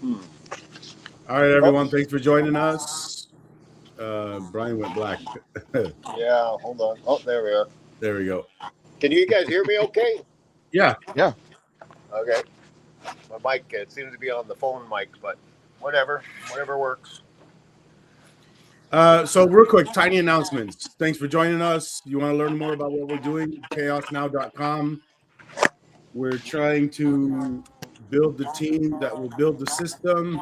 All right, everyone. Thanks for joining us. Brian went black. Yeah, hold on. Oh, there we are. There we go. Can you guys hear me okay? Yeah. Okay. My mic, it seems to be on the phone mic, but whatever works. So real quick, tiny announcements. Thanks for joining us. You want to learn more about what we're doing? KAOSnow.com. We're trying to build the team that will build the system.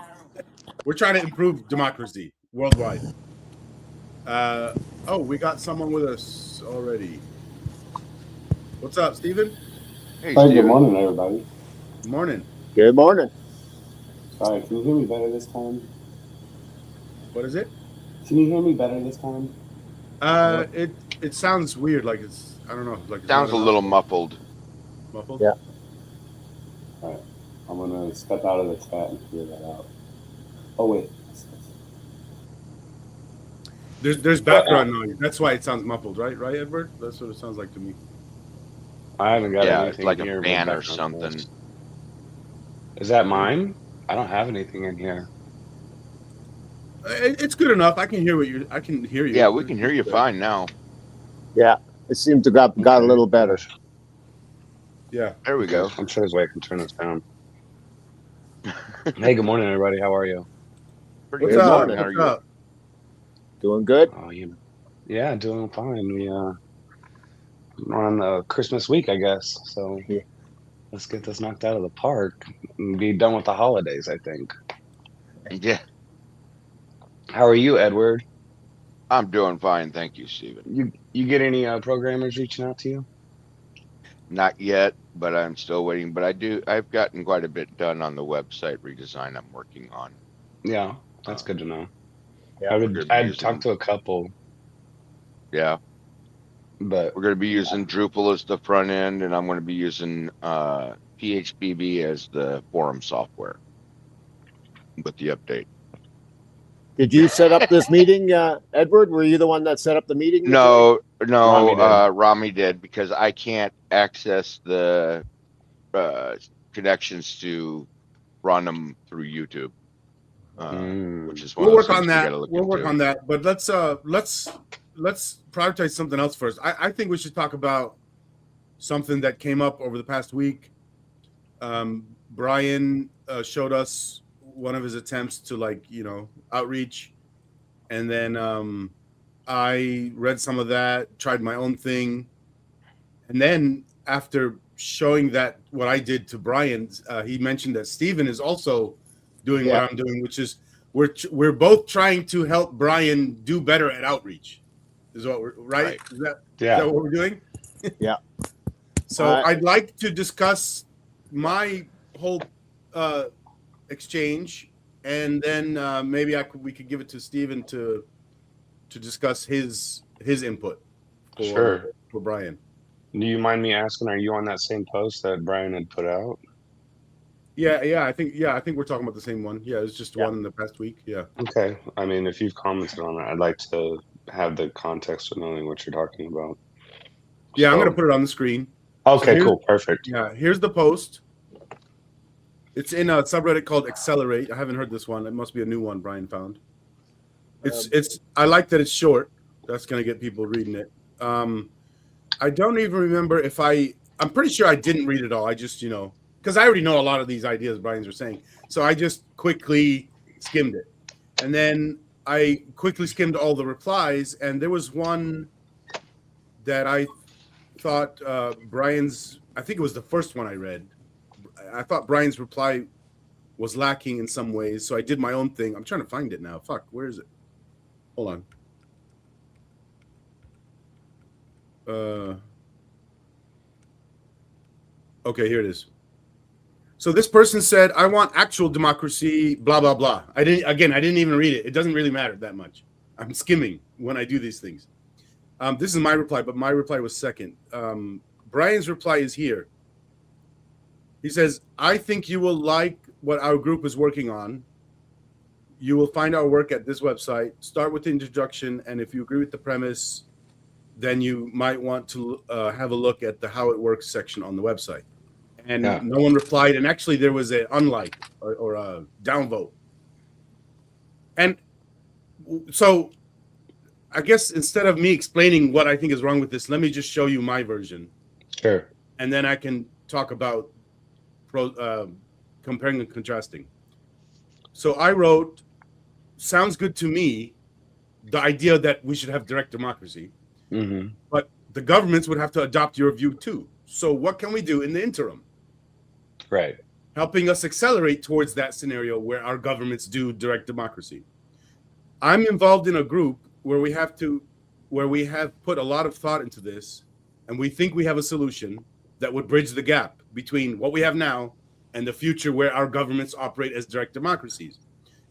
We're trying to improve democracy worldwide. Oh, we got someone with us already. What's up, Steven? Hey, good morning, everybody. Morning. Good morning. Sorry, can you hear me better this time? What is it? Can you hear me better this time? It sounds weird, like it's, I don't know, like it's sounds a little muffled. Muffled? Yeah. All right, I'm gonna step out of the chat and figure that out. Oh wait. There's background noise. That's why it sounds muffled, right? Right, Edward? That's what it sounds like to me. I haven't got anything it's like here. A fan or something. Is that mine? I don't have anything in here. It's good enough. I can hear I can hear you. Yeah, we can hear you fine now. Yeah, it seemed to got a little better. Yeah. There we go. I'm sure there's a way I can turn this down. Hey, good morning, everybody. How are you? Pretty What's good up? morning. How are What's you? up? Doing good? Oh, yeah, doing fine. We're on the Christmas week, I guess. So let's get this knocked out of the park and be done with the holidays, I think. Yeah, How are you, Edward? I'm doing fine, thank you, Steven. You get any programmers reaching out to you? Not yet, but I'm still waiting. But I've gotten quite a bit done on the website redesign I'm working on. Yeah, that's good to know. Yeah, I'd talked to a couple. Yeah, but we're going to be using Drupal as the front end, and I'm going to be using PHPB as the forum software with the update. Did you set up this meeting, Edward? Were you the one that set up the meeting? No, Rami did because I can't access the connections to run them through YouTube, which is one We'll of work the on things that. We'll work on that. But let's prioritize something else first. I think we should talk about something that came up over the past week. Brian showed us one of his attempts to outreach, and then I read some of that, tried my own thing, and then after showing that what I did to Brian, he mentioned that Steven is also doing what I'm doing, which is we're both trying to help Brian do better at outreach. Is what we're right? Is that what we're doing? Yeah. So I'd like to discuss my whole exchange, and then maybe we could give it to Steven to discuss his input for Brian. Do you mind me asking, are you on that same post that Brian had put out? Yeah, I think we're talking about the same one. Yeah, it's just one in the past week. Yeah. Okay. I mean, if you've commented on it, I'd like to have the context of knowing what you're talking about. Yeah, I'm gonna put it on the screen. Okay, cool, perfect. Yeah, here's the post. It's in a subreddit called Accelerate. I haven't heard this one. It must be a new one Brian found. It's I like that it's short. That's gonna get people reading it. I don't even remember if I'm pretty sure I didn't read it all. I just, because I already know a lot of these ideas Brian's are saying. So I just quickly skimmed it. And then I quickly skimmed all the replies, and there was one that I thought Brian's, I think it was the first one I read. I thought Brian's reply was lacking in some ways, so I did my own thing. I'm trying to find it now. Fuck, where is it? Hold on. Okay, here it is. So this person said, I want actual democracy, blah, blah, blah. I didn't even read it. It doesn't really matter that much. I'm skimming when I do these things. This is my reply, but my reply was second. Brian's reply is here. He says, I think you will like what our group is working on. You will find our work at this website. Start with the introduction, and if you agree with the premise, then you might want to have a look at the how it works section on the website. and Yeah. no one replied. And actually, there was an unlike or a downvote. And so, I guess instead of me explaining what I think is wrong with this, let me just show you my version, Sure. and then I can talk about comparing and contrasting. So I wrote, sounds good to me, the idea that we should have direct democracy, but the governments would have to adopt your view too. So what can we do in the interim? Right. Helping us accelerate towards that scenario where our governments do direct democracy. I'm involved in a group where we have put a lot of thought into this, and we think we have a solution that would bridge the gap between what we have now and the future where our governments operate as direct democracies,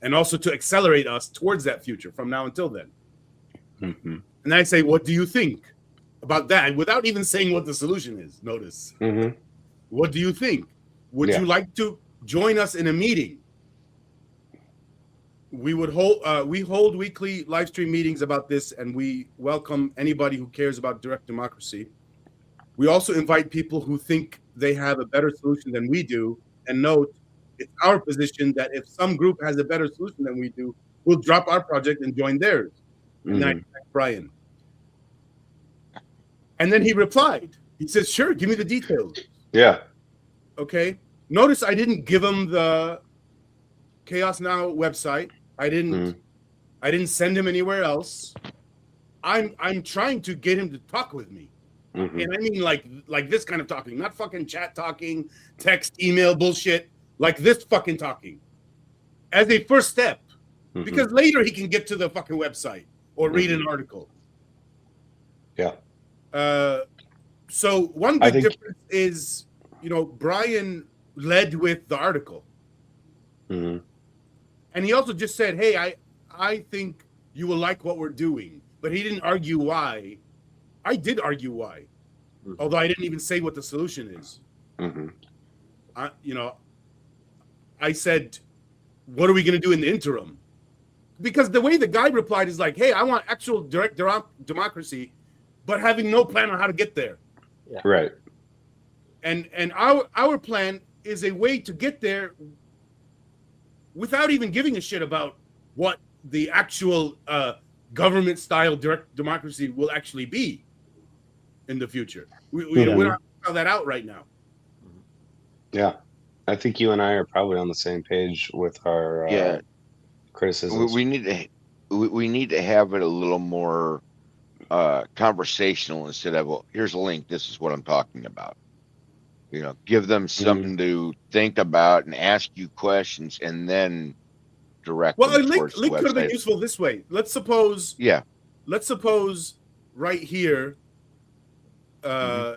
and also to accelerate us towards that future from now until then. And I say, what do you think about that? Without even saying what the solution is, notice. What do you think? Would you like to join us in a meeting? We hold weekly live stream meetings about this, and we welcome anybody who cares about direct democracy. We also invite people who think they have a better solution than we do, and note it's our position that if some group has a better solution than we do, we'll drop our project and join theirs. And then I thanked Brian. And then he replied. He says, sure, give me the details. Yeah. Okay. Notice I didn't give him the KAOS Now website. I didn't send him anywhere else. I'm trying to get him to talk with me. And I mean like this kind of talking, not fucking chat talking, text, email bullshit, like this fucking talking. As a first step. Because later he can get to the fucking website or read an article. Yeah. So one big difference is, Brian led with the article. And he also just said, hey, I think you will like what we're doing. But he didn't argue why. I did argue why. Although I didn't even say what the solution is. I said, what are we going to do in the interim? Because the way the guy replied is like, hey, I want actual direct democracy, but having no plan on how to get there. Yeah. Right. And our plan is a way to get there without even giving a shit about what the actual government-style direct democracy will actually be in the future. We're not figuring that out right now. Yeah. I think you and I are probably on the same page with our criticisms. We need to have it a little more conversational instead of, well, here's a link, this is what I'm talking about. Give them something to think about and ask you questions, and then direct them towards the website. Could have been useful this way. Let's suppose right here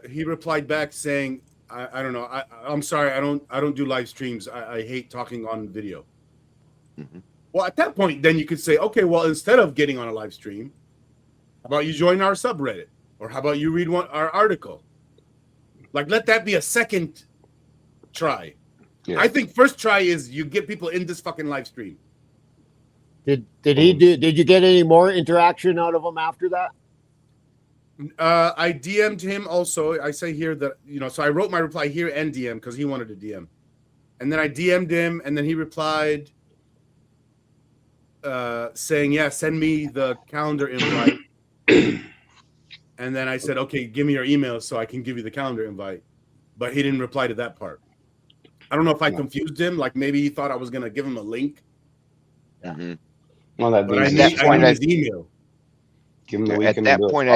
he replied back saying, I don't know, I'm sorry, I don't do live streams. I hate talking on video. Well, at that point, then you could say, okay, well, instead of getting on a live stream, how about you join our subreddit? Or how about you read our article? Like, let that be a second try. Yeah. I think first try is you get people in this fucking live stream. Did you get any more interaction out of him after that? I DM'd him also. I say here that, so I wrote my reply here and DM because he wanted to DM. And then I DM'd him, and then he replied saying, yeah, send me the calendar invite. And then I said, okay, give me your email so I can give you the calendar invite. But he didn't reply to that part. I don't know if I confused him. Like maybe he thought I was going to give him a link. Well, that I need his email. Give him the at that point,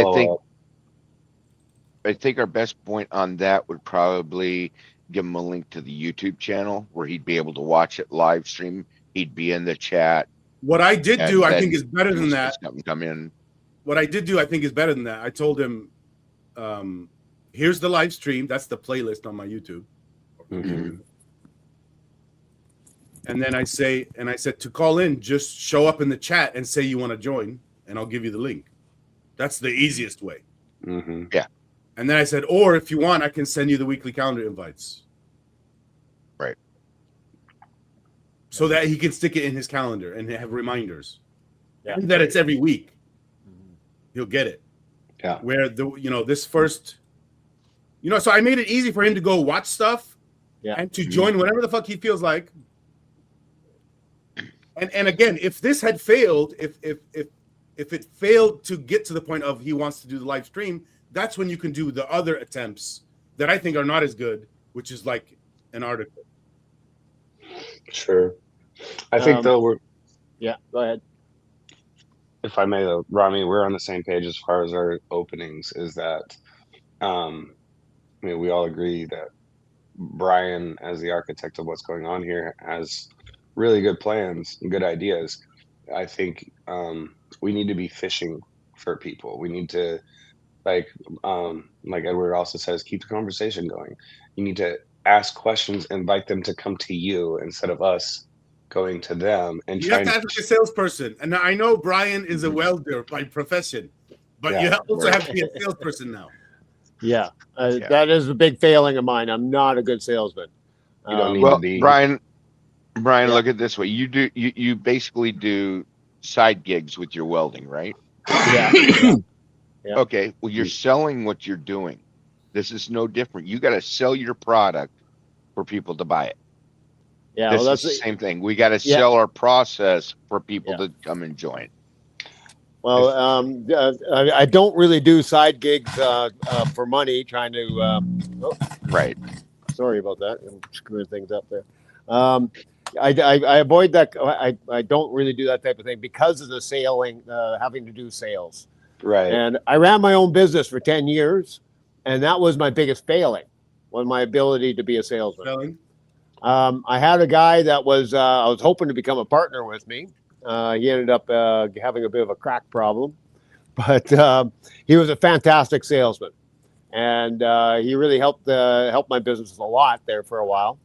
I think our best point on that would probably give him a link to the YouTube channel where he'd be able to watch it live stream. He'd be in the chat. What I did do, I think, is better than that. Come in. What I did do, I think, is better than that. I told him, here's the live stream. That's the playlist on my YouTube. And then I said to call in, just show up in the chat and say you want to join, and I'll give you the link. That's the easiest way. Yeah. And then I said, or if you want, I can send you the weekly calendar invites. Right. So that he can stick it in his calendar and have reminders. Yeah. And that it's every week. He'll get it. Yeah. Where this first, so I made it easy for him to go watch stuff and to join whatever the fuck he feels like. And again, if this had failed, if it failed to get to the point of he wants to do the live stream, that's when you can do the other attempts that I think are not as good, which is like an article. Sure. I think though go ahead. if I may though, Rami, we're on the same page as far as our openings. Is that I mean, we all agree that Brian, as the architect of what's going on here, has really good plans and good ideas. I think we need to be fishing for people. We need to, like Edward also says, keep the conversation going. You need to ask questions, invite them to come to you instead of us going to them. And you have to act like a salesperson. And I know Brian is a welder by profession, but you also have to be a salesperson now. Yeah, that is a big failing of mine. I'm not a good salesman. You don't need to be. Brian, look at it this way. You basically do side gigs with your welding, right? Yeah. Okay. Well, you're selling what you're doing. This is no different. You got to sell your product for people to buy it. Yeah. This well, is the same thing. We got to sell our process for people to come and join. Well, I don't really do side gigs for money, trying to. Right. Sorry about that. I'm screwing things up there. I avoid that. I don't really do that type of thing because of the sailing, having to do sales. Right. And I ran my own business for 10 years, and that was my biggest failing, was my ability to be a salesman. I had a guy that was I was hoping to become a partner with me. He ended up having a bit of a crack problem, but he was a fantastic salesman, and he really helped my business a lot there for a while.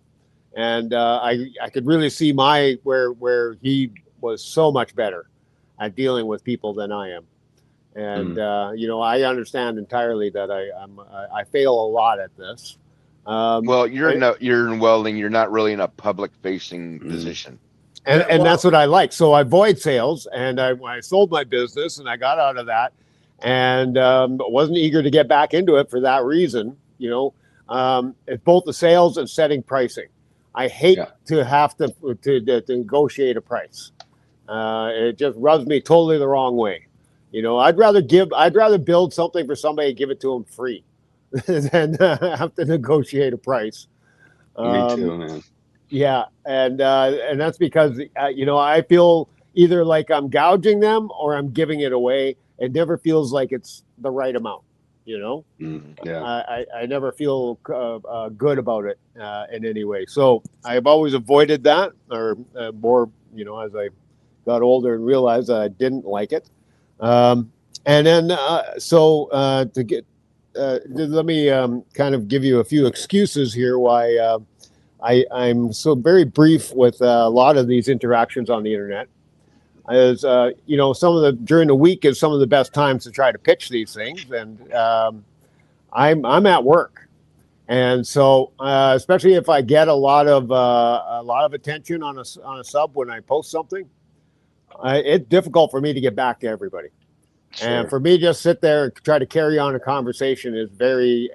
And I could really see where he was so much better at dealing with people than I am. And I understand entirely that I fail a lot at this. Well, you're in welding. You're not really in a public-facing position. And that's what I like. So I avoid sales, and I sold my business, and I got out of that, and wasn't eager to get back into it for that reason. It's both the sales and setting pricing. I hate to have to negotiate a price. It just rubs me totally the wrong way. I'd rather build something for somebody and give it to them free than have to negotiate a price. Me too, man. Yeah, and that's because I feel either like I'm gouging them or I'm giving it away. It never feels like it's the right amount. I never feel good about it in any way. So I've always avoided that, or more, as I got older and realized I didn't like it. And then to get, let me kind of give you a few excuses here why I'm so very brief with a lot of these interactions on the internet. As during the week is some of the best times to try to pitch these things, and I'm at work, and so especially if I get a lot of attention on a sub when I post something, it's difficult for me to get back to everybody. Sure. And for me, just sit there and try to carry on a conversation is I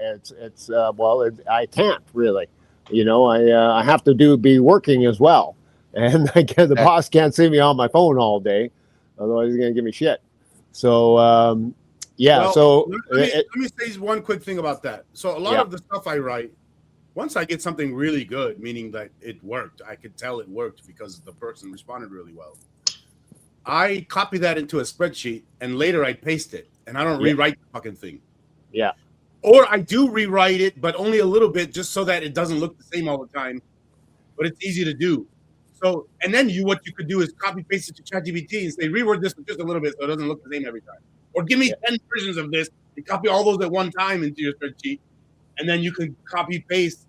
can't really. I have to be working as well. And the boss can't see me on my phone all day, otherwise he's going to give me shit. So, let me say one quick thing about that. So a lot of the stuff I write, once I get something really good, meaning that it worked, I could tell it worked because the person responded really well. I copy that into a spreadsheet, and later I paste it, and I don't rewrite the fucking thing. Yeah. Or I do rewrite it, but only a little bit, just so that it doesn't look the same all the time. But it's easy to do. So, and then what you could do is copy paste it to ChatGPT and say, reword this just a little bit so it doesn't look the same every time. Or give me 10 versions of this and copy all those at one time into your spreadsheet. And then you can copy paste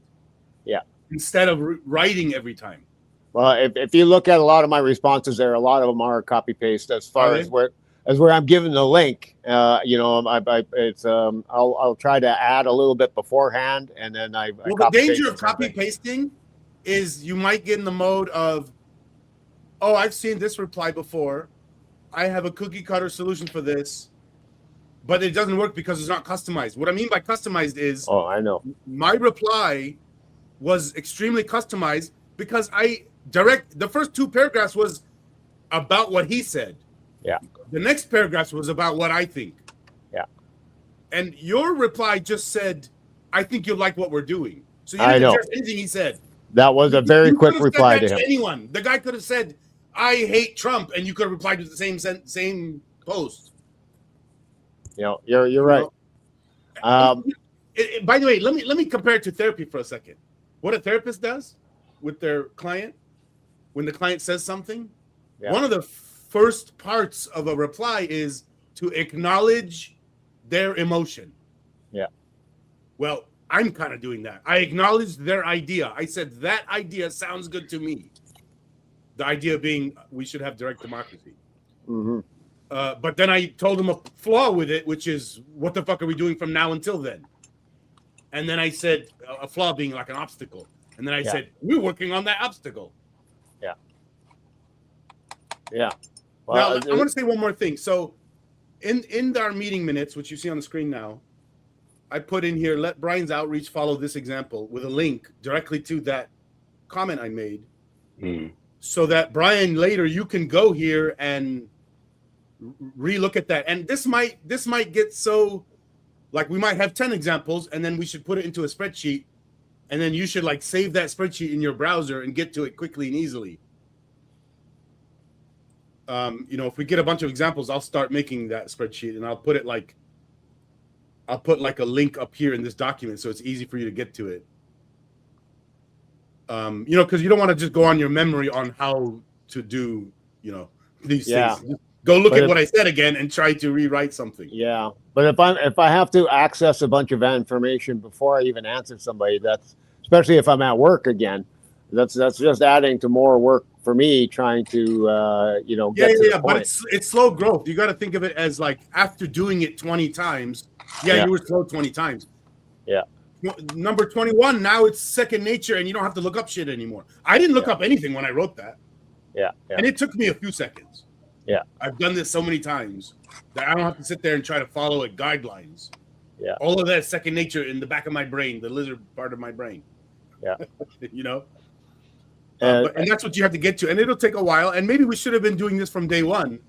instead of writing every time. Well, if you look at a lot of my responses there, a lot of them are copy paste as far as where I'm given the link. I'll try to add a little bit beforehand, and then the danger of copy pasting is you might get in the mode of, oh, I've seen this reply before. I have a cookie cutter solution for this, but it doesn't work because it's not customized. What I mean by customized is, I know, my reply was extremely customized because the first 2 paragraphs was about what he said. Yeah. The next paragraph was about what I think. Yeah. And your reply just said, I think you'll like what we're doing. So you I didn't know. address anything he said. That was a very You quick could have said reply that to him. anyone. The guy could have said, I hate Trump, and you could have replied to the same post. You know, you're right. By the way, let me compare it to therapy for a second. What a therapist does with their client when the client says something, one of the first parts of a reply is to acknowledge their emotion. Yeah. Well, I'm kind of doing that. I acknowledged their idea. I said that idea sounds good to me. The idea being we should have direct democracy. Mm-hmm. But then I told them a flaw with it, which is what the fuck are we doing from now until then? And then I said a flaw being like an obstacle. And then I said, we're working on that obstacle. Yeah. Yeah. Well, Now, I want to say one more thing. So in our meeting minutes, which you see on the screen now, I put in here, let Brian's outreach follow this example with a link directly to that comment I made. So that Brian, later you can go here and relook at that. And this might get so, like, we might have 10 examples and then we should put it into a spreadsheet, and then you should like save that spreadsheet in your browser and get to it quickly and easily. You know, if we get a bunch of examples, I'll start making that spreadsheet and I'll put like a link up here in this document so it's easy for you to get to it. You know, because you don't want to just go on your memory on how to do, you know, these things. Just go look at what I said again and try to rewrite something. Yeah, but if I have to access a bunch of information before I even answer somebody, that's, especially if I'm at work again, that's just adding to more work for me trying to you know, get to the point. But it's slow growth. You got to think of it as like after doing it 20 times, you were slow 20 times. Yeah. Number 21, now it's second nature and you don't have to look up shit anymore. I didn't look up anything when I wrote that. Yeah. And it took me a few seconds. Yeah. I've done this so many times that I don't have to sit there and try to follow it guidelines. Yeah. All of that second nature in the back of my brain, the lizard part of my brain. Yeah. You know? And that's what you have to get to. And it'll take a while. And maybe we should have been doing this from day one.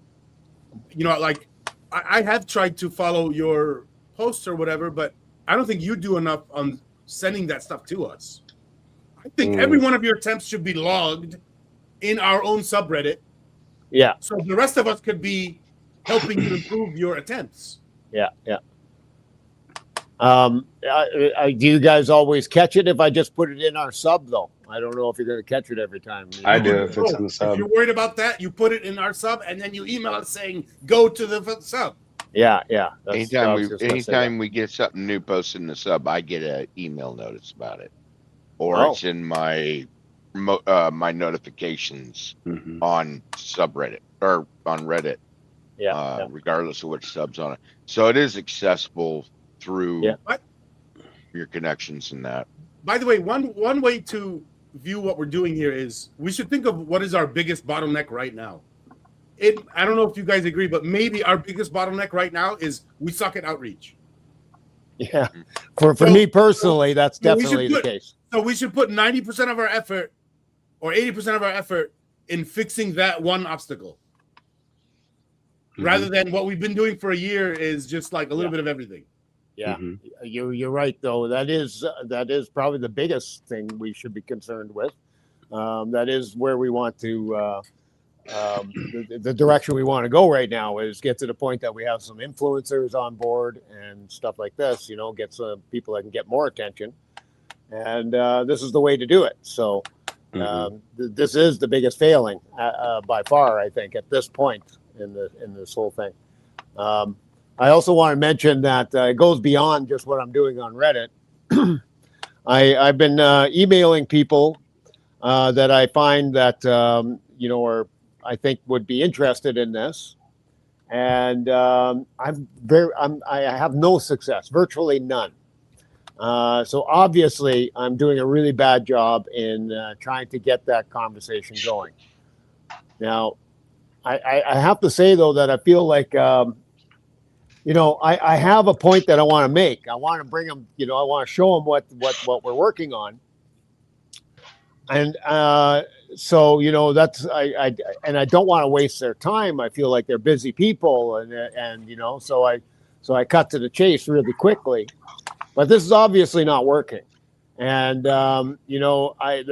You know, like I have tried to follow your posts or whatever, but I don't think you do enough on sending that stuff to us. I think every one of your attempts should be logged in our own subreddit. Yeah. So the rest of us could be helping you improve your attempts. Yeah. Yeah. Do you guys always catch it if I just put it in our sub, though? I don't know if you're going to catch it every time. I do if it's in the sub. If you're worried about that, you put it in our sub, and then you email us saying, go to the sub. Yeah, yeah. Anytime we get something new posted in the sub, I get an email notice about it, or it's in my my notifications on subreddit or on Reddit. Yeah, regardless of which sub's on it. So it is accessible through your connections and that. By the way, one way to view what we're doing here is we should think of what is our biggest bottleneck right now. I don't know if you guys agree, but maybe our biggest bottleneck right now is we suck at outreach. Yeah. For me personally, that's definitely the case. So we should put 90% of our effort or 80% of our effort in fixing that one obstacle. Rather than what we've been doing for a year is just like a little bit of everything. Yeah, you're right, though. That is probably the biggest thing we should be concerned with. That is where we want to, the direction we want to go right now is get to the point that we have some influencers on board and stuff like this, you know, get some people that can get more attention. And this is the way to do it. So this is the biggest failing by far, I think, at this point in this whole thing. I also want to mention that it goes beyond just what I'm doing on Reddit. I've been emailing people that I find that you know, or I think would be interested in this, and I have no success, virtually none. So obviously, I'm doing a really bad job in trying to get that conversation going. Now, I have to say though that I feel like. You know, I have a point that I want to make. I want to bring them, you know, I want to show them what we're working on. And so, you know, that's I and I don't want to waste their time. I feel like they're busy people, and you know, so I cut to the chase really quickly. But this is obviously not working, and you know, I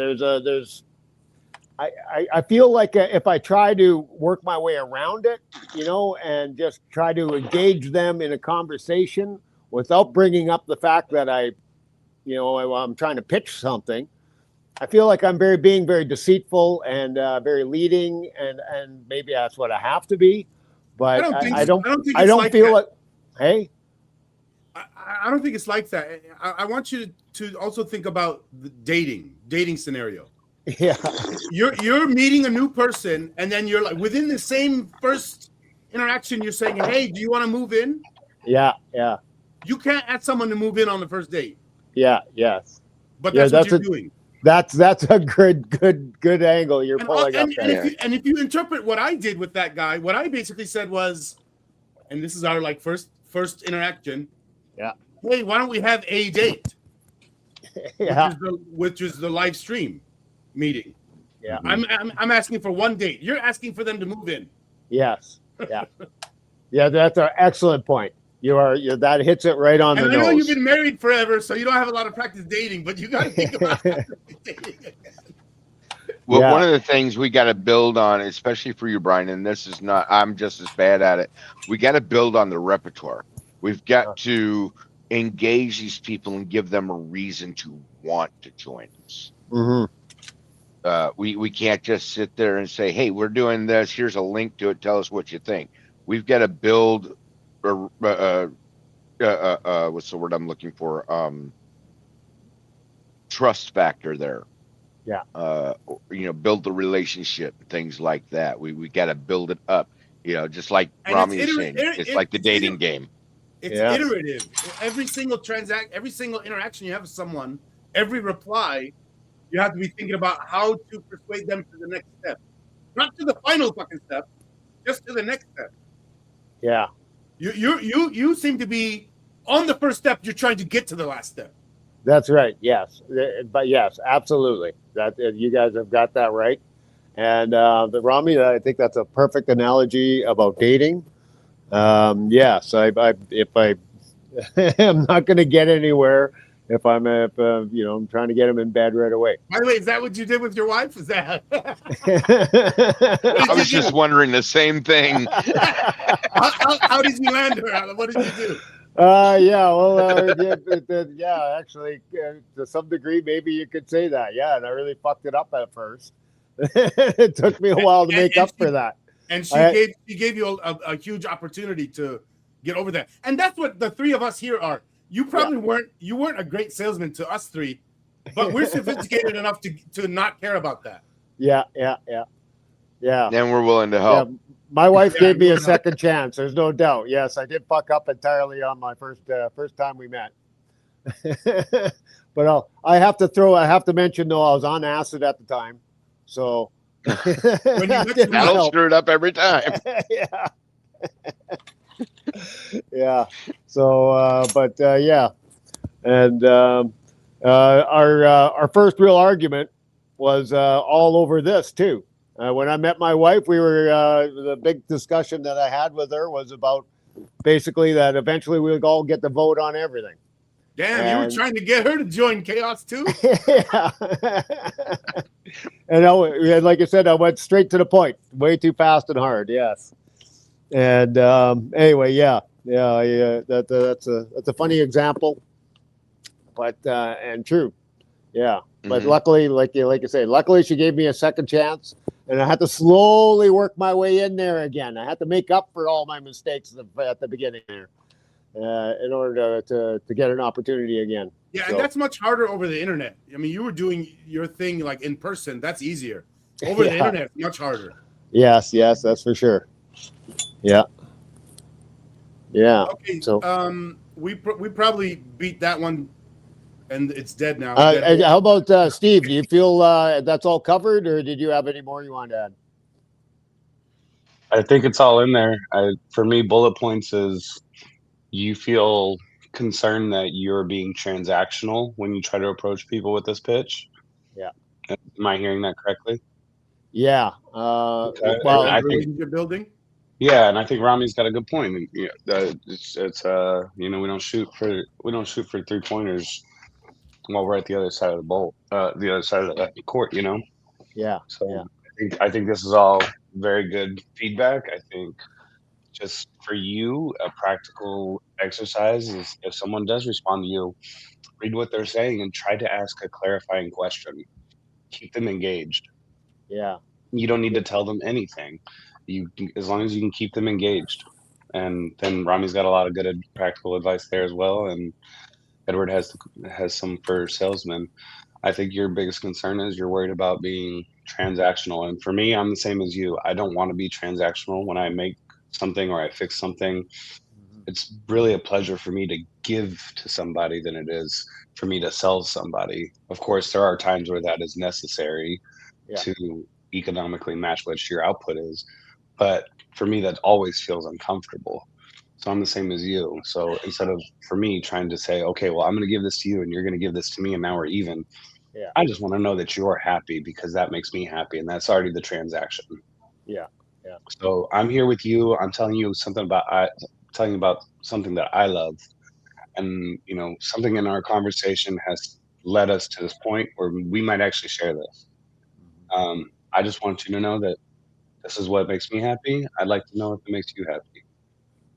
feel like if I try to work my way around it, you know, and just try to engage them in a conversation without bringing up the fact that I'm trying to pitch something. I feel like I'm being very deceitful and very leading, and maybe that's what I have to be. But I don't feel like, hey, I don't think it's like that. I want you to also think about the dating scenario. yeah, You're meeting a new person, and then you're like within the same first interaction, you're saying, "Hey, do you want to move in?" yeah. You can't ask someone to move in on the first date. Yeah, yes. But that's what you're doing. That's a good angle you're pulling up there. And if you interpret what I did with that guy, what I basically said was, and this is our like first interaction. Yeah. Hey, why don't we have a date? Yeah. Which is the live stream meeting. Yeah. I'm asking for one date. You're asking for them to move in. Yes. Yeah. Yeah, that's an excellent point. That hits it right on the nose. I know you've been married forever, so you don't have a lot of practice dating, but you got to think about dating. Well, Yeah. one of the things we got to build on, especially for you, Brian, and this is not, I'm just as bad at it. We got to build on the repertoire. We've got to engage these people and give them a reason to want to join us. Mm-hmm. We can't just sit there and say, hey, we're doing this. Here's a link to it. Tell us what you think. We've got to build what's the word I'm looking for? Trust factor there. Yeah. You know, build the relationship, things like that. We got to build it up. You know, just like And Rami was saying, it's like the dating game. It's iterative. Every single every single interaction you have with someone, every reply, you have to be thinking about how to persuade them to the next step. Not to the final fucking step, just to the next step. Yeah. You seem to be on the first step, you're trying to get to the last step. That's right. Yes. But yes, absolutely. That you guys have got that right. And the Rami, I think that's a perfect analogy about dating. Yes, if I am not going to get anywhere if I'm I'm trying to get him in bed right away. By the way, is that what you did with your wife? Is that? I was just wondering the same thing. How did you land her? What did you do? Actually, to some degree, maybe you could say that. Yeah, and I really fucked it up at first. It took me a while to make up for that. And she gave you a huge opportunity to get over that. And that's what the three of us here are. You probably weren't a great salesman to us three, but we're sophisticated enough to not care about that. Yeah. And we're willing to help. Yeah. My wife gave me a second chance. There's no doubt. Yes, I did fuck up entirely on my first time we met. But I have to mention though, I was on acid at the time, so that'll stir it up every time. Yeah. Yeah. So, and our first real argument was all over this too. When I met my wife, the big discussion that I had with her was about basically that eventually we would all get to vote on everything. Damn, you were trying to get her to join KAOS too? Yeah. And like I said, I went straight to the point, way too fast and hard. Yes. And anyway, that's a funny example, but and true. Yeah. But luckily, like you say, luckily she gave me a second chance, and I had to slowly work my way in there again. I had to make up for all my mistakes at the beginning there, in order to get an opportunity again. Yeah, and that's much harder over the internet. I mean, you were doing your thing like in person. That's easier. Over the internet, much harder. Yes, that's for sure. Yeah. Okay. So we probably beat that one. And it's dead now. How about Steve? Do you feel that's all covered, or did you have any more you want to add? I think it's all in there. For me, bullet points is you feel concerned that you're being transactional when you try to approach people with this pitch. Yeah. Am I hearing that correctly? Yeah. Okay. Well, And I think relationship building. yeah, and I think Rami's got a good point. And, yeah, it's you know, we don't shoot for 3-pointers while we're at the other side of the bowl, the other side of the court. You know, yeah. so Yeah. I think this is all very good feedback. I think just for you, a practical exercise is if someone does respond to you, read what they're saying and try to ask a clarifying question. Keep them engaged. Yeah. You don't need Yeah. to tell them anything. As long as you can keep them engaged. And then Rami's got a lot of good practical advice there as well. And Edward has some for salesmen. I think your biggest concern is you're worried about being transactional. And for me, I'm the same as you. I don't want to be transactional when I make something or I fix something. Mhm. It's really a pleasure for me to give to somebody than it is for me to sell somebody. Of course, there are times where that is necessary Yeah. to economically match what your output is. But for me, that always feels uncomfortable. So I'm the same as you. So instead of for me trying to say, okay, well, I'm going to give this to you and you're going to give this to me and now we're even, Yeah. I just want to know that you're happy because that makes me happy. And that's already the transaction. Yeah. Yeah. So I'm here with you. I'm telling you telling you about something that I love. And, you know, something in our conversation has led us to this point where we might actually share this. I just want you to know that this is what makes me happy. I'd like to know if it makes you happy.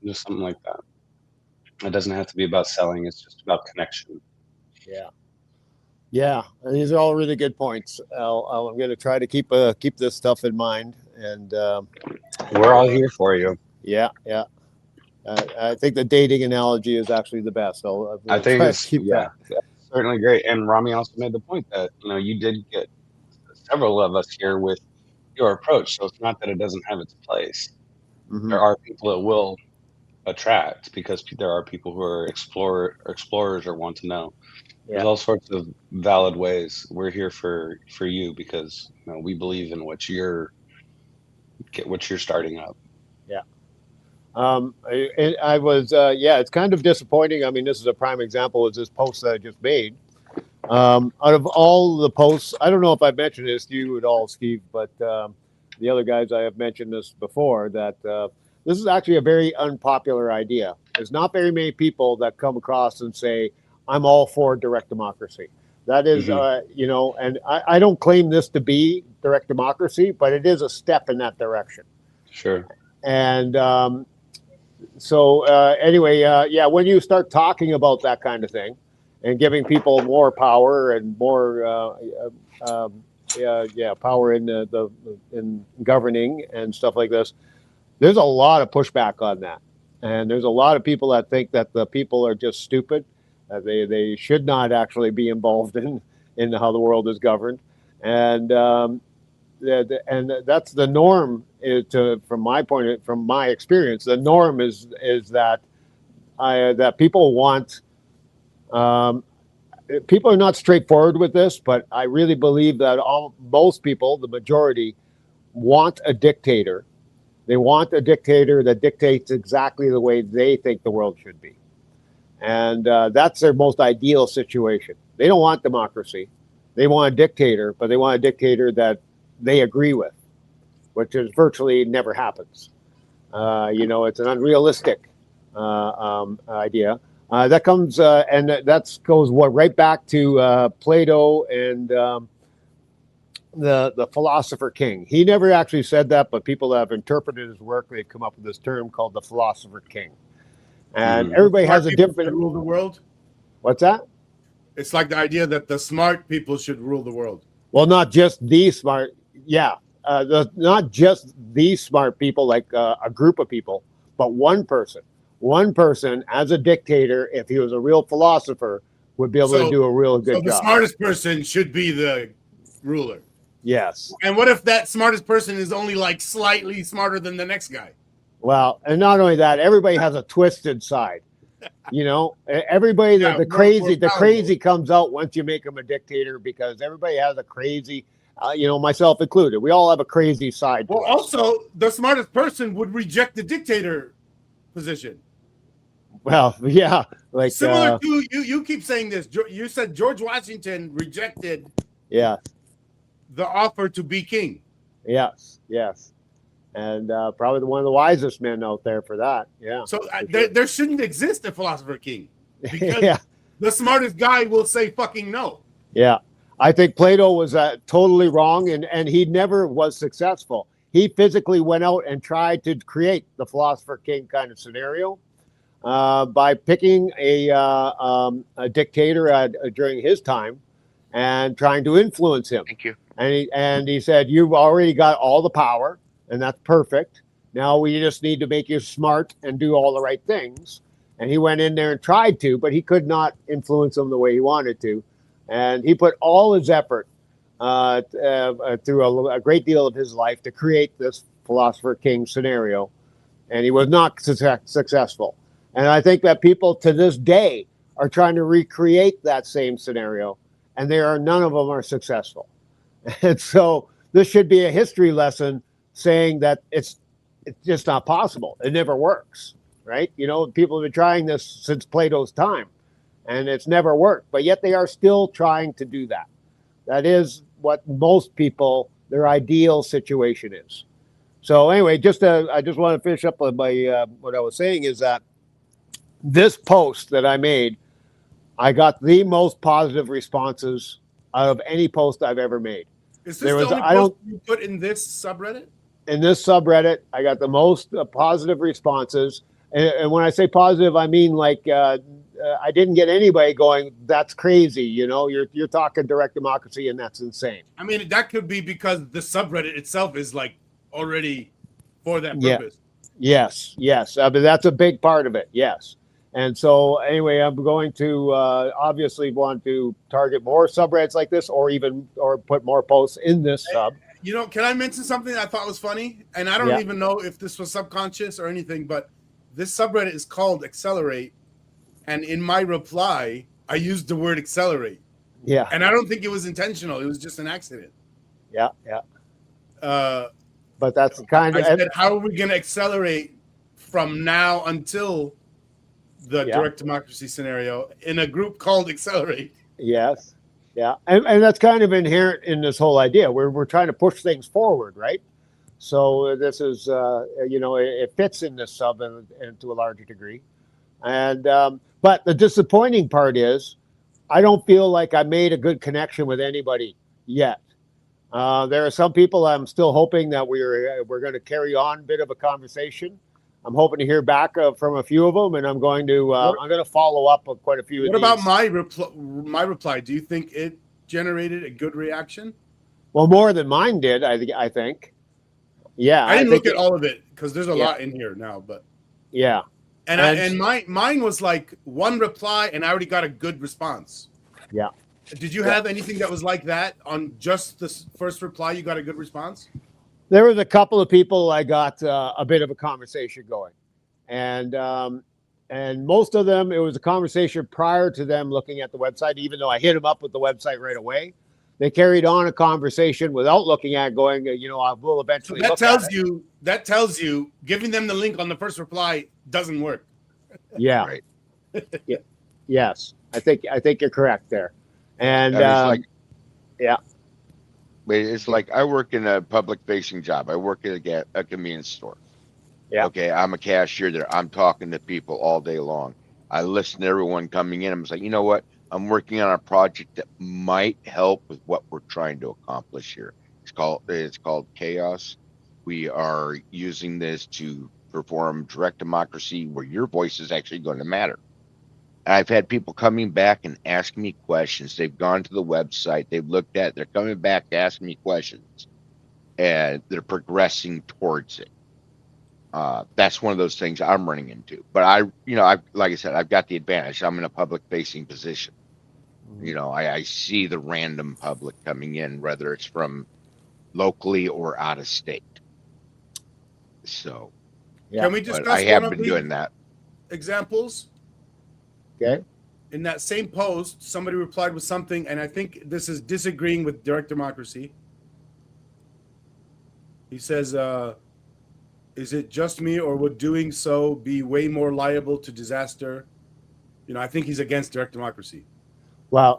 Just something like that. It doesn't have to be about selling. It's just about connection. Yeah. Yeah. And these are all really good points. I'm going to try to keep this stuff in mind. And We're all here for you. yeah. Yeah. I think the dating analogy is actually the best. I'll I think try to it's keep that. certainly great. And Rami also made the point that, you know, you did get several of us here with your approach. So it's not that it doesn't have its place. Mhm. There are people that will attract because there are people who are explorers or want to know. There's Yeah. all sorts of valid ways. We're here for you because, you know, we believe in what you're starting up. Yeah. I was, yeah, it's kind of disappointing. I mean, this is a prime example of this post that I just made. Out of all the posts, I don't know if I've mentioned this to you at all, Steve, but the other guys, I have mentioned this before, that this is actually a very unpopular idea. There's not very many people that come across and say, I'm all for direct democracy. That is, you know, and I don't claim this to be direct democracy, but it is a step in that direction. Sure. And so anyway, yeah, when you start talking about that kind of thing and giving people more power and more power in in governing and stuff like this, there's a lot of pushback on that. And there's a lot of people that think that the people are just stupid. They should not actually be involved in how the world is governed. And that's the norm. From my experience, the norm is that that people want. People are not straightforward with this, but I really believe that most people, the majority, want a dictator. They want a dictator that dictates exactly the way they think the world should be. And that's their most ideal situation. They don't want democracy. They want a dictator, but they want a dictator that they agree with, which is virtually never happens. You know, it's an unrealistic idea. That comes and that goes right back to Plato and the philosopher king. He never actually said that, but people that have interpreted his work, they've come up with this term called the philosopher king. And everybody has a different. Rule the world. What's that? It's like the idea that the smart people should rule the world. Well, not just the smart. Yeah, not just these smart people, like a group of people, but one person. One person, as a dictator, if he was a real philosopher, would be able to do a real good job. So the smartest person should be the ruler. Yes. And what if that smartest person is only like slightly smarter than the next guy? Well, and not only that, everybody has a twisted side. You know, everybody, the crazy comes out once you make them a dictator, because everybody has a crazy, you know, myself included. We all have a crazy side. Well, also, the smartest person would reject the dictator position. Well, yeah, like similar to you keep saying this. You said George Washington rejected. Yeah. the offer to be king. Yes, yes. And probably one of the wisest men out there for that. Yeah. So for there, sure. there shouldn't exist a philosopher king, because Yeah. the smartest guy will say fucking no. Yeah. I think Plato was totally wrong, and he never was successful. He physically went out and tried to create the philosopher king kind of scenario by picking a dictator during his time and trying to influence him. Thank you. And he said, "You've already got all the power, and that's perfect. Now we just need to make you smart and do all the right things." And he went in there and tried to, but he could not influence them the way he wanted to. And he put all his effort through a great deal of his life to create this philosopher king scenario, and he was not successful. And I think that people to this day are trying to recreate that same scenario, and none of them are successful. And so this should be a history lesson saying that it's just not possible. It never works, right? You know, people have been trying this since Plato's time, and it's never worked. But yet they are still trying to do that. That is what most people, their ideal situation is. So anyway, I just want to finish up with my what I was saying is that this post that I made, I got the most positive responses out of any post I've ever made. Is this the only post you put in this subreddit? In this subreddit, I got the most positive responses. And when I say positive, I mean like I didn't get anybody going, "That's crazy, you know, you're talking direct democracy and that's insane." I mean, that could be because the subreddit itself is like already for that purpose. Yes. I mean, that's a big part of it. Yes. And so anyway, I'm going to obviously want to target more subreddits like this, or put more posts in this sub. You know, can I mention something I thought was funny? And I don't even know if this was subconscious or anything, but this subreddit is called Accelerate. And in my reply, I used the word accelerate. Yeah. And I don't think it was intentional. It was just an accident. Yeah. But that's the kind of. I said, how are we going to accelerate from now until the direct democracy scenario in a group called Accelerate? Yes. Yeah. And that's kind of inherent in this whole idea. We're trying to push things forward, right? So this is, it fits in this sub and to a larger degree. And but the disappointing part is I don't feel like I made a good connection with anybody yet. There are some people I'm still hoping that we're going to carry on a bit of a conversation. I'm hoping to hear back from a few of them, and I'm going to follow up with quite a few. What about my reply? Do you think it generated a good reaction? Well, more than mine did, I think. Yeah, I didn't look at all of it because there's a lot in here now, but yeah. And mine was like one reply, and I already got a good response. Yeah. Did you have anything that was like that on just the first reply? You got a good response? There was a couple of people I got a bit of a conversation going, and most of them, it was a conversation prior to them looking at the website. Even though I hit them up with the website right away, they carried on a conversation without looking at going. I will eventually. So that tells you giving them the link on the first reply doesn't work. Yeah. Right. Yeah. Yes, I think you're correct there, and it's like I work in a public-facing job. I work at a convenience store. Yeah. Okay, I'm a cashier there. I'm talking to people all day long. I listen to everyone coming in. I'm just like, you know what? I'm working on a project that might help with what we're trying to accomplish here. It's called KAOS. We are using this to perform direct democracy where your voice is actually going to matter. I've had people coming back and asking me questions. They've gone to the website. They've looked at it. They're coming back to ask me questions. And they're progressing towards it. That's one of those things I'm running into. But like I said, I've got the advantage. I'm in a public-facing position. I see the random public coming in, whether it's from locally or out of state. So, can we discuss? I have been doing that. Examples. Okay. In that same post, somebody replied with something, and I think this is disagreeing with direct democracy. He says, is it just me, or would doing so be way more liable to disaster? I think he's against direct democracy. Well,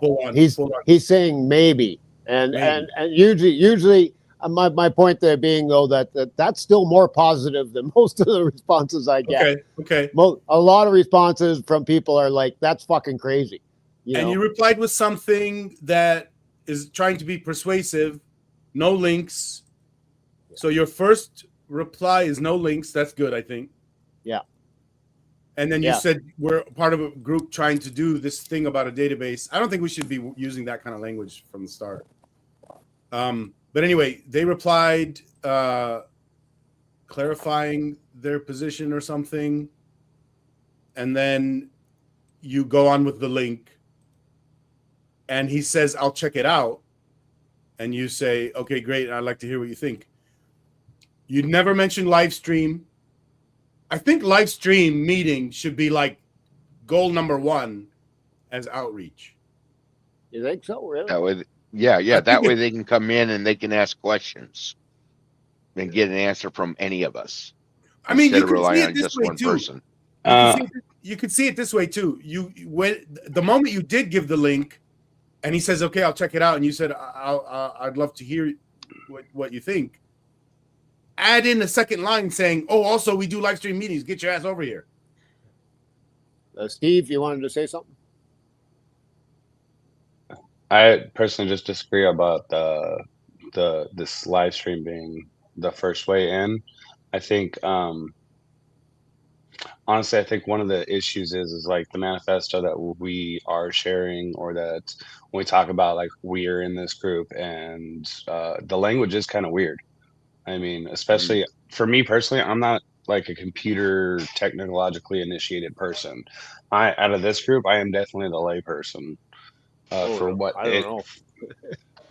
he's saying maybe. And Man. and usually my point there being though that's still more positive than most of the responses I get. Okay. A lot of responses from people are like, "That's fucking crazy," And you replied with something that is trying to be persuasive, no links. So your first reply is no links. That's good, I think. Yeah. And then you Yeah. said we're part of a group trying to do this thing about a database. I don't think we should be using that kind of language from the start. But anyway, they replied clarifying their position or something. And then you go on with the link. And he says, I'll check it out. And you say, okay, great. I'd like to hear what you think. You'd never mentioned live stream. I think live stream meeting should be like goal number 1 as outreach. You think so, really? That way, yeah. That way they can come in and they can ask questions and get an answer from any of us. I mean, you instead of can see relying it on this just way one too. person. You could see it this way too. When the moment you did give the link, and he says, "Okay, I'll check it out," and you said, "I'd love to hear what you think." Add in a second line saying, "Oh, also we do live stream meetings. Get your ass over here." Steve, you wanted to say something? I personally just disagree about this live stream being the first way in. I think honestly, I think one of the issues is like the manifesto that we are sharing, or that when we talk about like we're in this group, and the language is kind of weird. I mean, especially for me personally, I'm not like a computer technologically initiated person. Out of this group, I am definitely the lay person for what I don't know.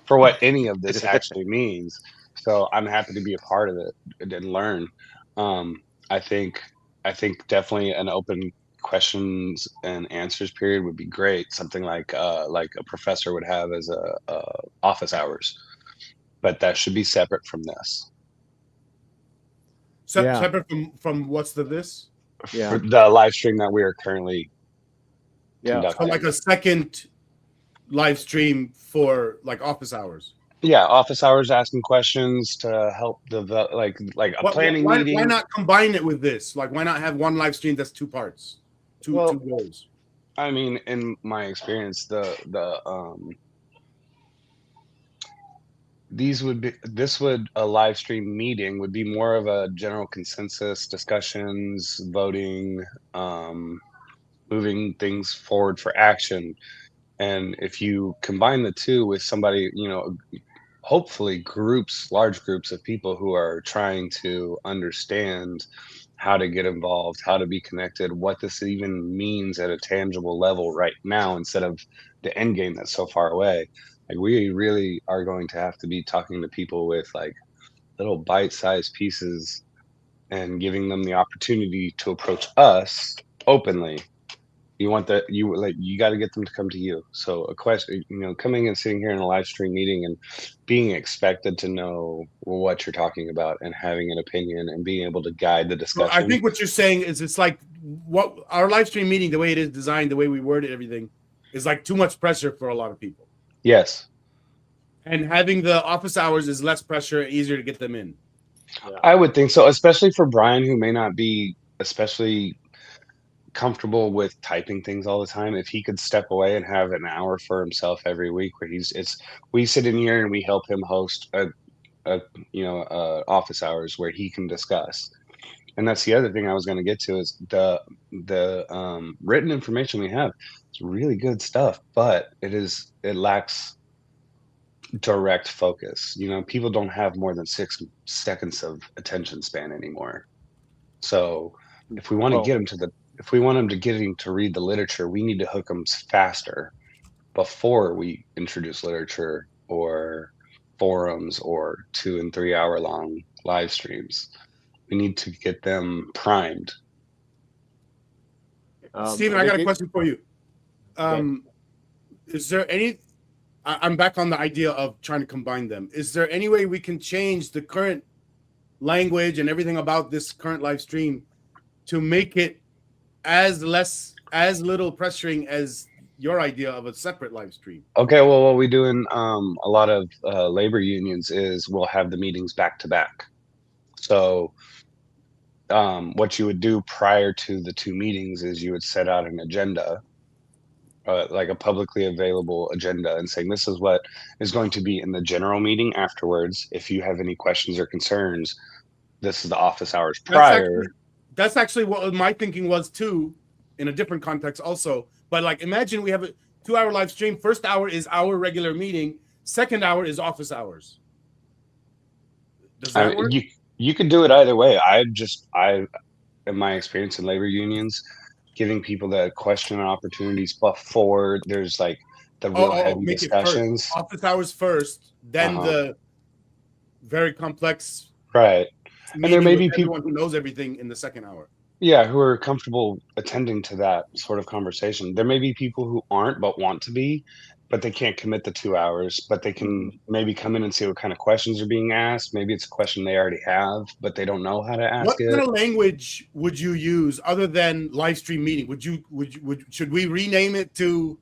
for what any of this actually means. So I'm happy to be a part of it and learn. I think definitely an open questions and answers period would be great. Something like a professor would have as a office hours, but that should be separate from this. Separate from what's this? For the live stream that we are currently conducting. So like a second live stream for like office hours. Yeah, office hours, asking questions to help develop, like a planning meeting. Why not combine it with this? Like, why not have one live stream that's 2 parts, two goals? I mean, in my experience, a live stream meeting would be more of a general consensus, discussions, voting, moving things forward for action. And if you combine the two with somebody, hopefully large groups of people who are trying to understand how to get involved, how to be connected, what this even means at a tangible level right now, instead of the end game that's so far away. Like, we really are going to have to be talking to people with like little bite-sized pieces and giving them the opportunity to approach us openly. You got to get them to come to you. So a question, coming and sitting here in a live stream meeting and being expected to know what you're talking about and having an opinion and being able to guide the discussion. So I think what you're saying is it's like what our live stream meeting, the way it is designed, the way we worded everything, is like too much pressure for a lot of people. Yes. And having the office hours is less pressure, easier to get them in. Yeah. I would think so, especially for Brian, who may not be especially comfortable with typing things all the time. If he could step away and have an hour for himself every week where we sit in here and we help him host office hours where he can discuss. And that's the other thing I was going to get to is the written information we have. It's really good stuff, but it lacks direct focus. People don't have more than 6 seconds of attention span anymore. So if we want to get them if we want them to get to read the literature, we need to hook them faster before we introduce literature or forums or 2 and 3 hour long live streams. We need to get them primed. Stephen, I got a question for you. Is there any? I'm back on the idea of trying to combine them. Is there any way we can change the current language and everything about this current live stream to make it as little pressuring as your idea of a separate live stream. Okay, well, what we do in a lot of labor unions is we'll have the meetings back to back. So what you would do prior to the two meetings is you would set out an agenda, like a publicly available agenda, and saying this is what is going to be in the general meeting afterwards. If you have any questions or concerns, this is the office hours prior. That's actually what my thinking was too, in a different context also. But like, imagine we have a 2-hour live stream. First hour is our regular meeting. Second hour is office hours. Does that work? You could do it either way. In my experience in labor unions, giving people the question and opportunities before there's like the real heavy discussions. Office hours first, then the very complex. Right. And there may be people who knows everything in the second hour. Yeah, who are comfortable attending to that sort of conversation. There may be people who aren't but want to be, but they can't commit the 2 hours, but they can maybe come in and see what kind of questions are being asked. Maybe it's a question they already have, but they don't know how to ask it. What kind of language would you use other than live stream meeting? Should we rename it to?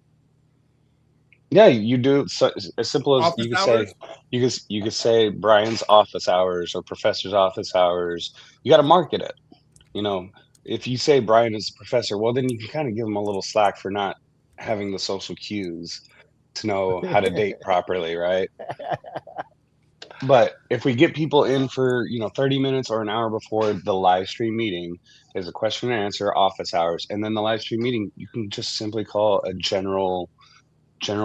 Yeah, you do. So, as simple as you could say Brian's office hours or professor's office hours. You got to market it. You know, if you say Brian is a professor, well, then you can kind of give him a little slack for not having the social cues to know how to date properly, right? But if we get people in for 30 minutes or an hour before the live stream meeting is a question and answer office hours, and then the live stream meeting you can just simply call a general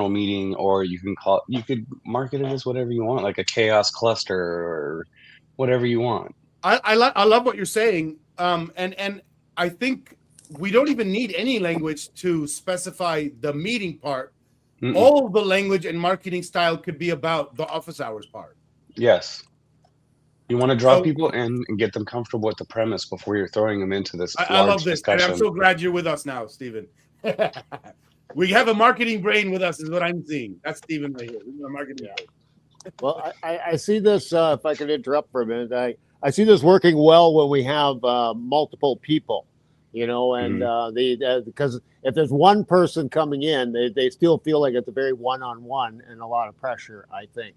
meeting, or you could market it as whatever you want, like a KAOS cluster or whatever you want. I love what you're saying, and I think we don't even need any language to specify the meeting part. All the language and marketing style could be about the office hours part. Yes. You want to draw people in and get them comfortable with the premise before you're throwing them into this I love this, discussion. And I'm so glad you're with us now, Stephen. We have a marketing brain with us, is what I'm seeing. That's Stephen right here. We're marketing brain. Well, I see this, if I could interrupt for a minute, I see this working well when we have multiple people, and because if there's one person coming in, they still feel like it's a very one-on-one and a lot of pressure, I think.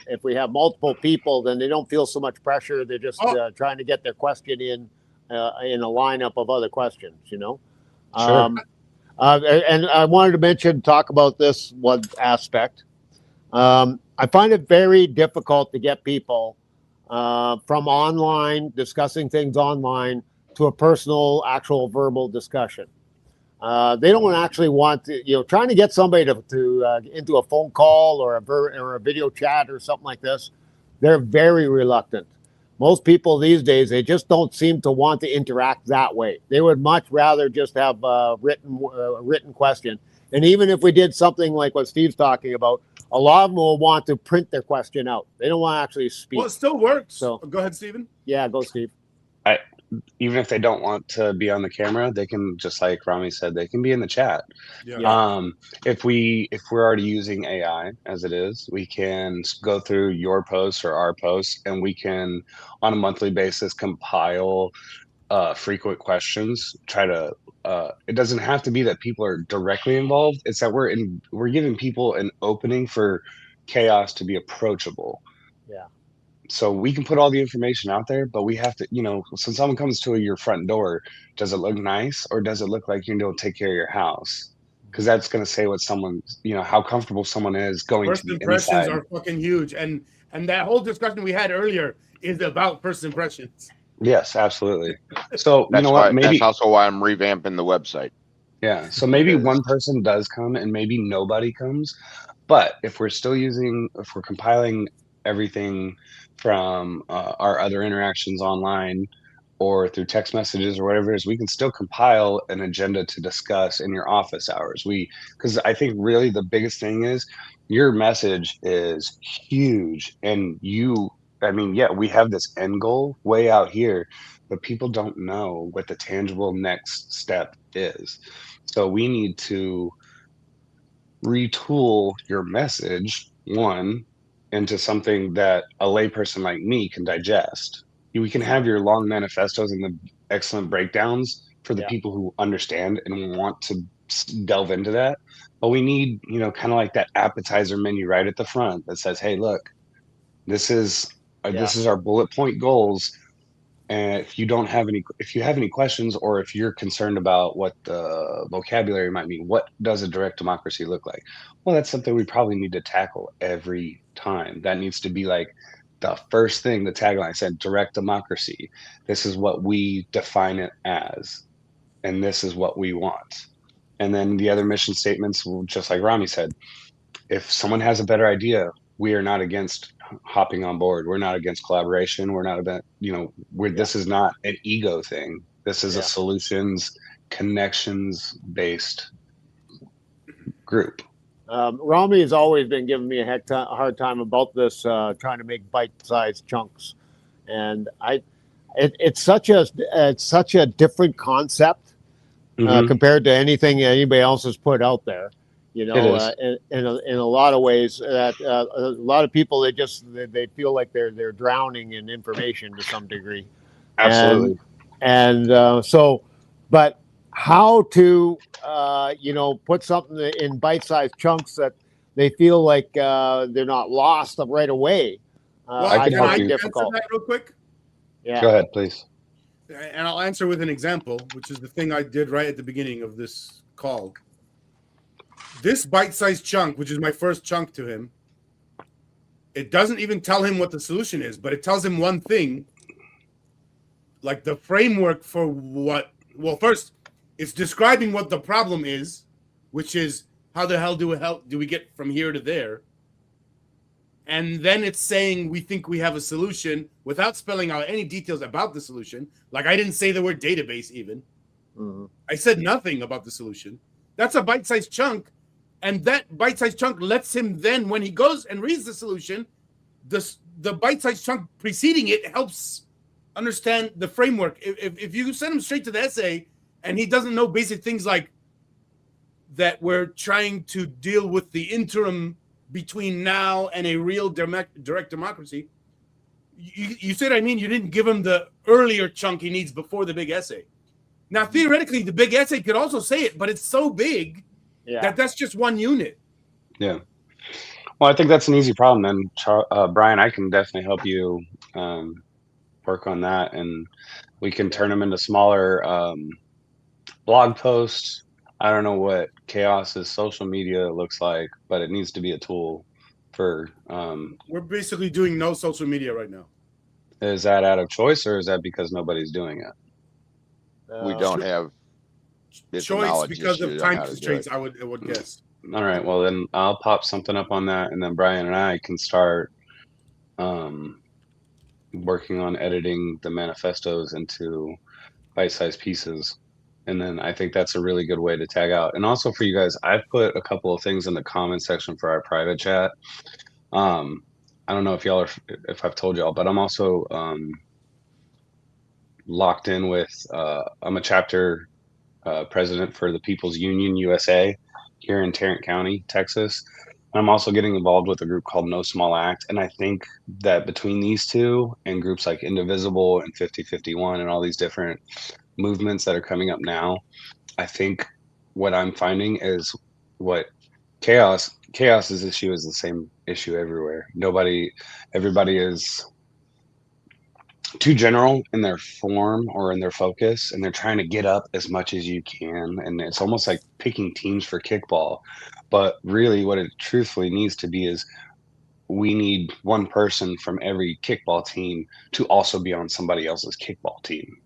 If we have multiple people, then they don't feel so much pressure. They're just trying to get their question in a lineup of other questions, Sure. And I wanted to talk about this one aspect. I find it very difficult to get people from online, discussing things online, to a personal, actual verbal discussion. They don't actually want to, trying to get somebody to into a phone call or a video chat or something like this. They're very reluctant. Most people these days, they just don't seem to want to interact that way. They would much rather just have a written question. And even if we did something like what Steve's talking about, a lot of them will want to print their question out. They don't want to actually speak. Well, it still works. So go ahead, Stephen. Yeah, go, Steve. Even if they don't want to be on the camera, they can, just like Rami said, they can be in the chat. Yeah. If we're already using AI as it is, we can go through your posts or our posts, and we can, on a monthly basis, compile frequent questions. It doesn't have to be that people are directly involved. It's that we're giving people an opening for KAOS to be approachable. Yeah. So we can put all the information out there, but we have to, when someone comes to your front door, does it look nice, or does it look like you're going to take care of your house? Because that's going to say what someone, how comfortable someone is going first to the impressions inside. Are fucking huge, and that whole discussion we had earlier is about first impressions. Yes, absolutely. So that's also why I'm revamping the website. Yeah. So maybe one person does come, and maybe nobody comes. But if we're compiling everything from our other interactions online or through text messages or whatever it is, we can still compile an agenda to discuss in your office hours. Because I think really the biggest thing is your message is huge, and we have this end goal way out here, but people don't know what the tangible next step is. So we need to retool your message, into something that a layperson like me can digest. We can have your long manifestos and the excellent breakdowns for the people who understand and want to delve into that. But we need, you know, kind of like that appetizer menu right at the front that says, hey, look, this is our bullet point goals. And if you have any questions, or if you're concerned about what the vocabulary might mean, what does a direct democracy look like? Well, that's something we probably need to tackle every time. That needs to be like the first thing, the tagline said, direct democracy. This is what we define it as, and this is what we want. And then the other mission statements, just like Rami said, if someone has a better idea, we are not against hopping on board. We're not against collaboration. We're not about, you know, this is not an ego thing. This is a solutions, connections based group. Rami has always been giving me a hard time about this, trying to make bite-sized chunks, and it's such a different concept compared to anything anybody else has put out there. You know, in a lot of ways, that a lot of people they feel like they're drowning in information to some degree. Absolutely. And so, but how to put something in bite-sized chunks that they feel like they're not lost right away. I can help you. Answer that real quick? Yeah. Go ahead, please. And I'll answer with an example, which is the thing I did right at the beginning of this call. This bite-sized chunk, which is my first chunk to him, it doesn't even tell him what the solution is, but it tells him one thing, like the framework for what. Well, first, it's describing what the problem is, which is how the hell do we get from here to there? And then it's saying we think we have a solution without spelling out any details about the solution. Like I didn't say the word database even. Mm-hmm. I said nothing about the solution. That's a bite-sized chunk. And that bite-sized chunk lets him then, when he goes and reads the solution, the bite-sized chunk preceding it helps understand the framework. If you send him straight to the essay and he doesn't know basic things like that we're trying to deal with the interim between now and a real direct democracy, you said, I mean, you didn't give him the earlier chunk he needs before the big essay. Now, theoretically, the big essay could also say it, but it's so big that's just one unit. Yeah. Well, I think that's an easy problem. And Brian, I can definitely help you work on that. And we can turn them into smaller blog posts. I don't know what KAOS's social media looks like, but it needs to be a tool for. We're basically doing no social media right now. Is that out of choice, or is that because nobody's doing it? We don't have choice because of time constraints. I would guess. All right. Well, then I'll pop something up on that, and then Brian and I can start working on editing the manifestos into bite-sized pieces. And then I think that's a really good way to tag out. And also for you guys, I've put a couple of things in the comment section for our private chat. I don't know if I've told y'all, but I'm also locked in with, I'm a chapter president for the People's Union USA here in Tarrant County, Texas. And I'm also getting involved with a group called No Small Act. And I think that between these two and groups like Indivisible and 5051 and all these different movements that are coming up now, I think what I'm finding is what KAOS's issue is the same issue everywhere. Everybody is too general in their form or in their focus, and they're trying to get up as much as you can. And it's almost like picking teams for kickball. But really what it truthfully needs to be is we need one person from every kickball team to also be on somebody else's kickball team.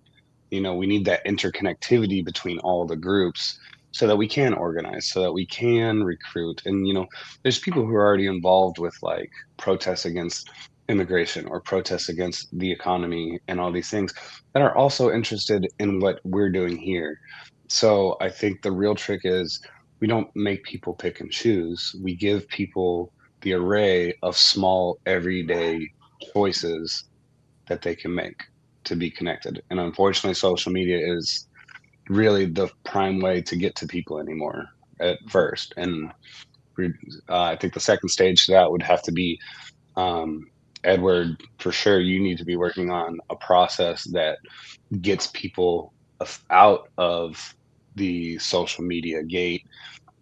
You know, we need that interconnectivity between all the groups so that we can organize, so that we can recruit. And, you know, there's people who are already involved with like protests against immigration or protests against the economy and all these things that are also interested in what we're doing here. So I think the real trick is we don't make people pick and choose. We give people the array of small everyday choices that they can make to be connected. And unfortunately, social media is really the prime way to get to people anymore at first. And I think the second stage to that would have to be, Edward, for sure, you need to be working on a process that gets people out of the social media gate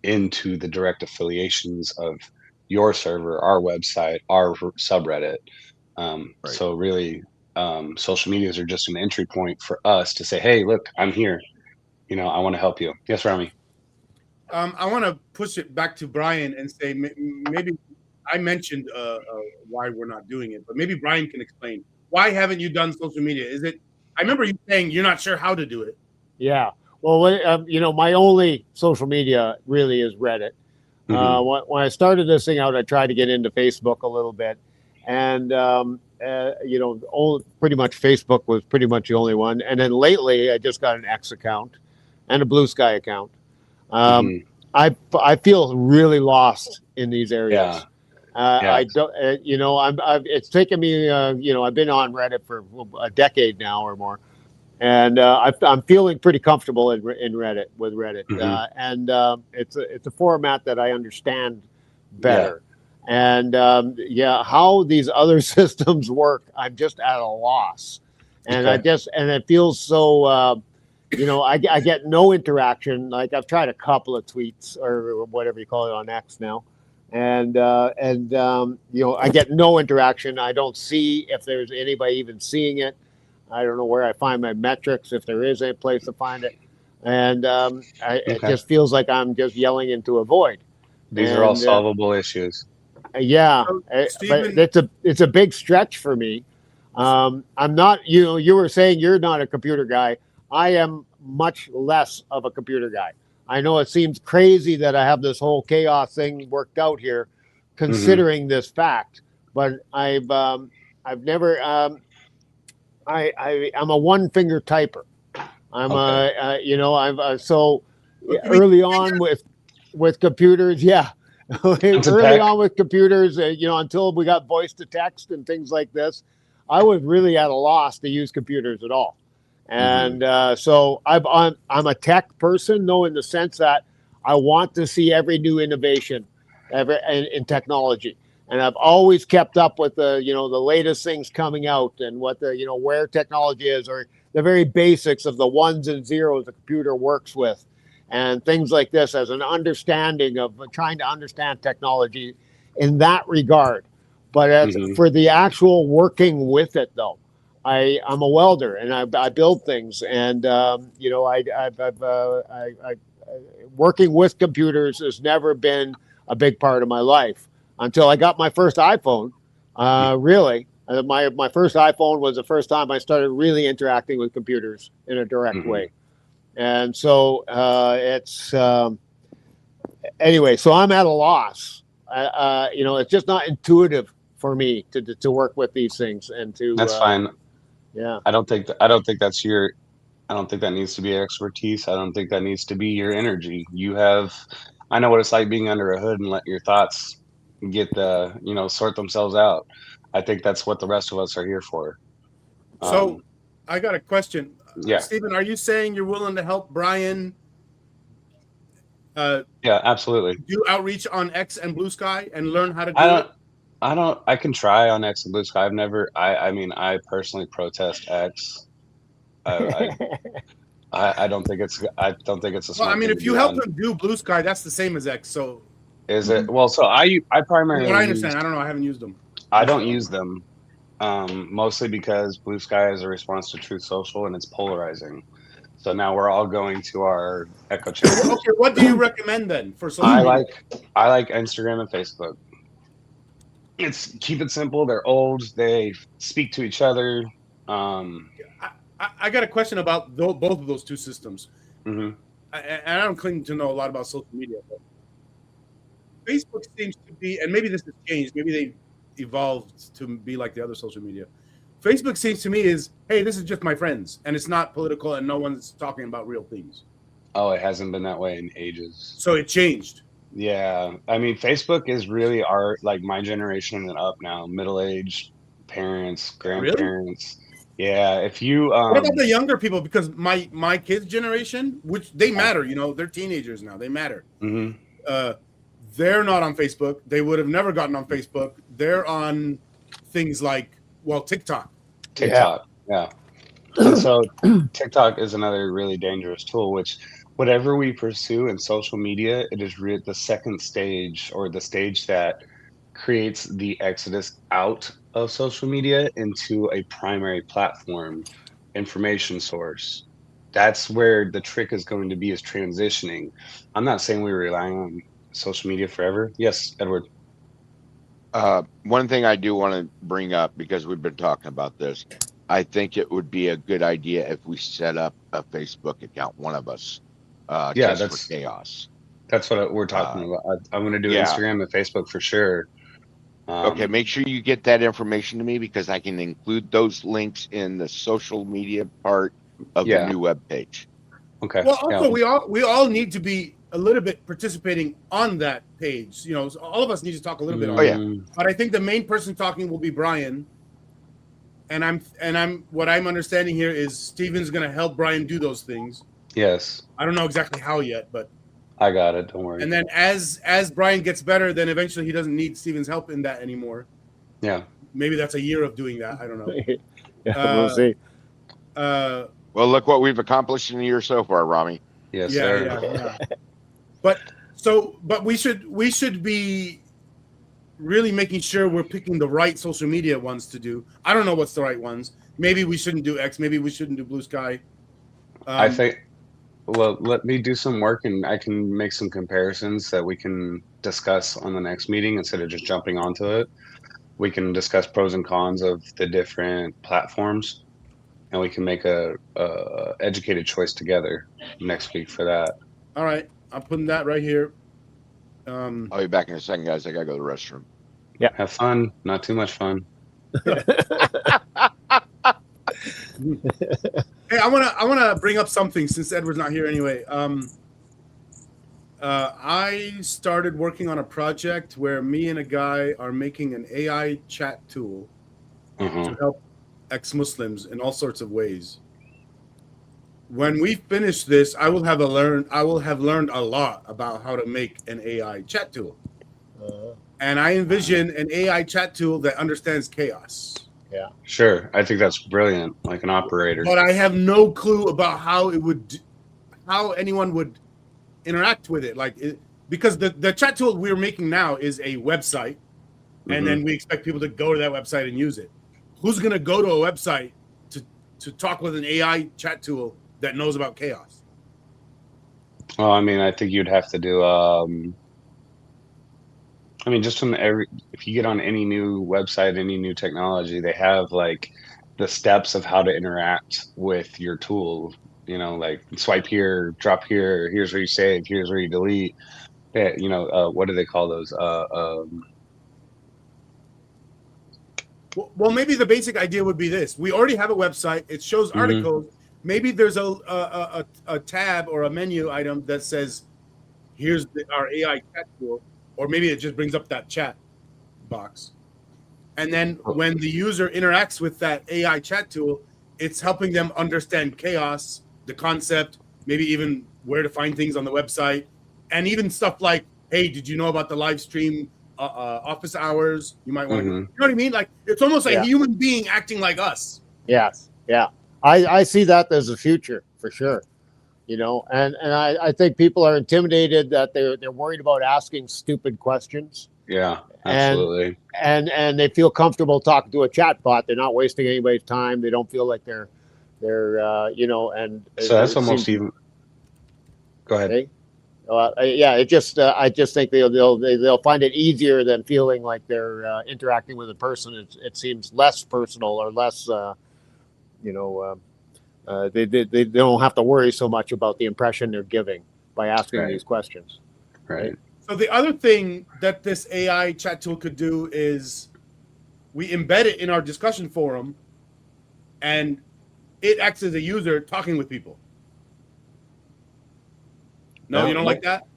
into the direct affiliations of your server, our website, our subreddit. Right. So really, social medias are just an entry point for us to say, hey, look, I'm here. You know, I want to help you. Yes, Rami. I want to push it back to Brian and say maybe I mentioned why we're not doing it, but maybe Brian can explain why haven't you done social media? Is it? I remember you saying you're not sure how to do it. Yeah. Well, my only social media really is Reddit. When I started this thing out, I tried to get into Facebook a little bit, and pretty much Facebook was pretty much the only one. And then lately, I just got an X account and a Blue Sky account. I feel really lost in these areas. I don't, it's taken me, I've been on Reddit for a decade now or more. And I'm feeling pretty comfortable in Reddit with Reddit, it's a format that I understand better. And how these other systems work, I'm just at a loss. And it feels so. I get no interaction. Like I've tried a couple of tweets or whatever you call it on X now, and I get no interaction. I don't see if there's anybody even seeing it. I don't know where I find my metrics, if there is a place to find it. And it just feels like I'm just yelling into a void. These are all solvable issues. Yeah, Stephen, but it's a big stretch for me. I'm not, you were saying you're not a computer guy. I am much less of a computer guy. I know it seems crazy that I have this whole KAOS thing worked out here, considering this fact, but I've never, I'm a one finger typer. I'm early on with computers. Yeah. Early on with computers, until we got voice to text and things like this, I was really at a loss to use computers at all. And so I'm a tech person, though, in the sense that I want to see every new innovation in technology. And I've always kept up with the latest things coming out and what where technology is, or the very basics of the ones and zeros the computer works with, and things like this, as an understanding of trying to understand technology in that regard. But as for the actual working with it, though, I'm a welder and I build things, and working with computers has never been a big part of my life until I got my first iPhone. Really, my first iPhone was the first time I started really interacting with computers in a direct way. And so it's anyway. So I'm at a loss. It's just not intuitive for me to work with these things and to. That's fine. Yeah. I don't think that needs to be your expertise. I don't think that needs to be your energy. I know what it's like being under a hood and let your thoughts get sort themselves out. I think that's what the rest of us are here for. So I got a question. Yeah. Stephen, are you saying you're willing to help Brian? Yeah, absolutely. Do outreach on X and Blue Sky and learn how to do it? I can try on X and Blue Sky. I personally protest X. I don't think it's a smart Well, I mean, thing if you help him do Blue Sky, that's the same as X. So is it? Well, so I primarily. What I understand, I don't know. I haven't used them. I don't use them, mostly because Blue Sky is a response to Truth Social and it's polarizing. So now we're all going to our echo chamber. Okay, what do you recommend then for social media? I like Instagram and Facebook. Keep it simple. They're old. They speak to each other. I got a question about both of those two systems. And I don't claim to know a lot about social media, but Facebook seems to be, and maybe this has changed. Maybe they evolved to be like the other social media. Facebook seems to me is, hey, this is just my friends, and it's not political, and no one's talking about real things. Oh, it hasn't been that way in ages. So it changed. Yeah, I mean, Facebook is really my generation and up now, middle-aged parents, grandparents. Really? Yeah, if you what about the younger people? Because my kids' generation, which they matter, they're teenagers now, they matter. They're not on Facebook. They would have never gotten on Facebook. They're on things like TikTok. Yeah. And so TikTok is another really dangerous tool, which whatever we pursue in social media, it is the second stage, or the stage that creates the exodus out of social media into a primary platform information source. That's where the trick is going to be, is transitioning. I'm not saying we're relying on social media forever. Yes, Edward. One thing I do want to bring up, because we've been talking about this, I think it would be a good idea if we set up a Facebook account, one of us, Yeah, just for KAOS. that's what we're talking about. I'm going to do Yeah. Instagram and Facebook for sure. Okay, make sure you get that information to me, because I can include those links in the social media part of the new webpage. Okay. Well, also we all need to be a little bit participating on that page. You know, so all of us need to talk a little bit on it. But I think the main person talking will be Brian. And I'm what I'm understanding here is Steven's going to help Brian do those things. Yes. I don't know exactly how yet, but I got it. Don't worry. and then as Brian gets better, then eventually he doesn't need Steven's help in that anymore. Yeah. Maybe that's a year of doing that. I don't know. We'll see. Well, look what we've accomplished in a year so far, Rami. Yes, sir. Yeah. But we should be really making sure we're picking the right social media ones to do. I don't know what's the right ones. Maybe we shouldn't do X. Maybe we shouldn't do Blue Sky. I think. Well, let me do some work, and I can make some comparisons that we can discuss on the next meeting instead of just jumping onto it. We can discuss pros and cons of the different platforms, and we can make a educated choice together next week for that. All right, I'm putting that right here. I'll be back in a second, guys. I gotta go to the restroom. Yeah. Have fun. Not too much fun. Hey, I wanna bring up something since Edward's not here anyway. I started working on a project where me and a guy are making an AI chat tool to help ex-Muslims in all sorts of ways. When we finish this, I will have learned a lot about how to make an AI chat tool. And I envision an AI chat tool that understands KAOS. Yeah. Sure. I think that's brilliant, like an operator. But I have no clue about how anyone would interact with it. Because the chat tool we're making now is a website, and then we expect people to go to that website and use it. Who's going to go to a website to talk with an AI chat tool that knows about KAOS? Well, I mean, I think you'd have to do. Just from if you get on any new website, any new technology, they have like the steps of how to interact with your tool. You know, like swipe here, drop here. Here's where you save. Here's where you delete. Yeah, what do they call those? Well, maybe the basic idea would be this: we already have a website. It shows articles. Maybe there's a tab or a menu item that says, "Here's our AI chat tool." Or maybe it just brings up that chat box. And then when the user interacts with that AI chat tool, it's helping them understand KAOS, the concept, maybe even where to find things on the website, and even stuff like, hey, did you know about the live stream office hours? You might want to, you know what I mean? Like, it's almost like a human being acting like us. Yes. Yeah. I see that as the future for sure. You know, and I think people are intimidated that they're worried about asking stupid questions. Yeah, absolutely. And they feel comfortable talking to a chat bot. They're not wasting anybody's time. They don't feel like they're and so that's almost even. Go ahead. I just think they'll find it easier than feeling like they're interacting with a person. It seems less personal or less, they don't have to worry so much about the impression they're giving by asking these questions. Right. So the other thing that this AI chat tool could do is we embed it in our discussion forum, and it acts as a user talking with people. No, you don't like that?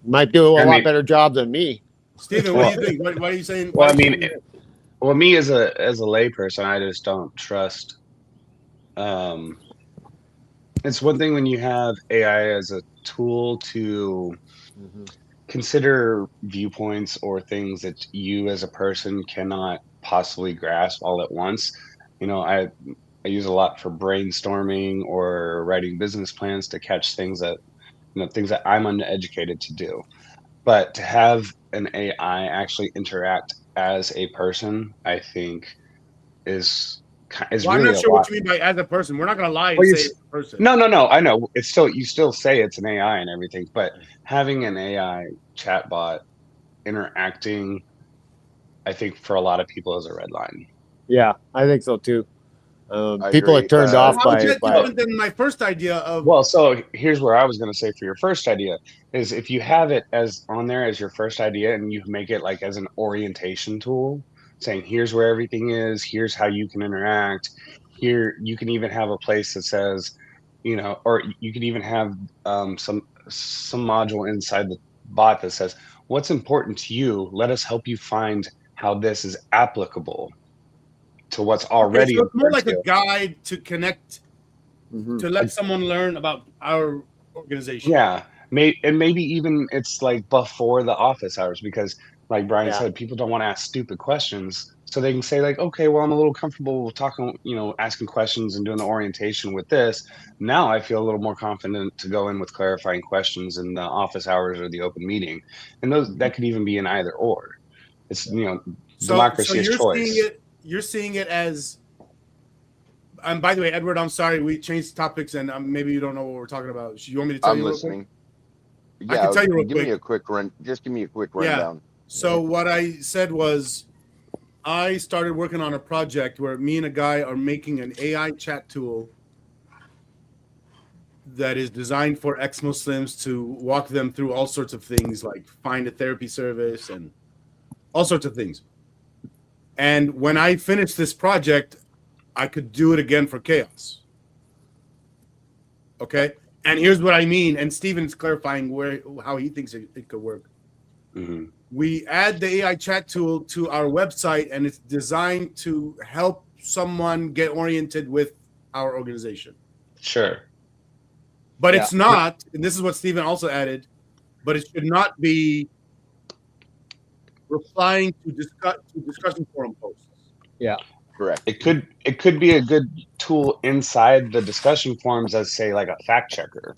Might do a lot better job than me. Steven, what do you think? What are you saying? Well, me as a layperson, I just don't trust. It's one thing when you have AI as a tool to consider viewpoints or things that you as a person cannot possibly grasp all at once. I use a lot for brainstorming or writing business plans to catch things that things that I'm uneducated to do. But to have an AI actually interact as a person, I think is Well, I'm really not a sure what lot. you mean by as a person. We're not gonna lie and Well, say it's a person. no. I know it's still you still say it's an AI and everything, but having an AI chatbot interacting, I think for a lot of people is a red line. Yeah, I think so too. I People are agree. turned Well, off how is by that by. different than my first idea of? Well, so here's where I was going to say for your first idea is if you have it as on there as your first idea and you make it like as an orientation tool, saying here's where everything is, here's how you can interact. Here you can even have a place that says, or you could even have some module inside the bot that says what's important to you. Let us help you find how this is applicable to what's Okay, already so it's more important like to a you. guide to connect Mhm. to let someone learn about our organization. Yeah, and maybe even it's like before the office hours because, like Brian Yeah. said, people don't want to ask stupid questions, so they can say like, "Okay, well, I'm a little comfortable with talking, asking questions and doing the orientation with this. Now I feel a little more confident to go in with clarifying questions in the office hours or the open meeting." And that could even be an either or. It's So democracy is you're seeing choice. it. You're seeing it as. And by the way, Edward, I'm sorry we changed topics, and maybe you don't know what we're talking about. You want me to tell I'm you real quick? listening. I can Yeah, tell you real give me quick. a quick run. Just give me a quick Yeah. rundown. So what I said was, I started working on a project where me and a guy are making an AI chat tool that is designed for ex-Muslims to walk them through all sorts of things, like find a therapy service and all sorts of things. And when I finished this project, I could do it again for KAOS. Okay. And here's what I mean. And Steven's clarifying how he thinks it could work. Mhm. We add the AI chat tool to our website, and it's designed to help someone get oriented with our organization. Sure. But Yeah. it's not, and this is what Steven also added, but it should not be replying to discussion forum posts. Yeah. Correct. It could be a good tool inside the discussion forums as say like a fact checker.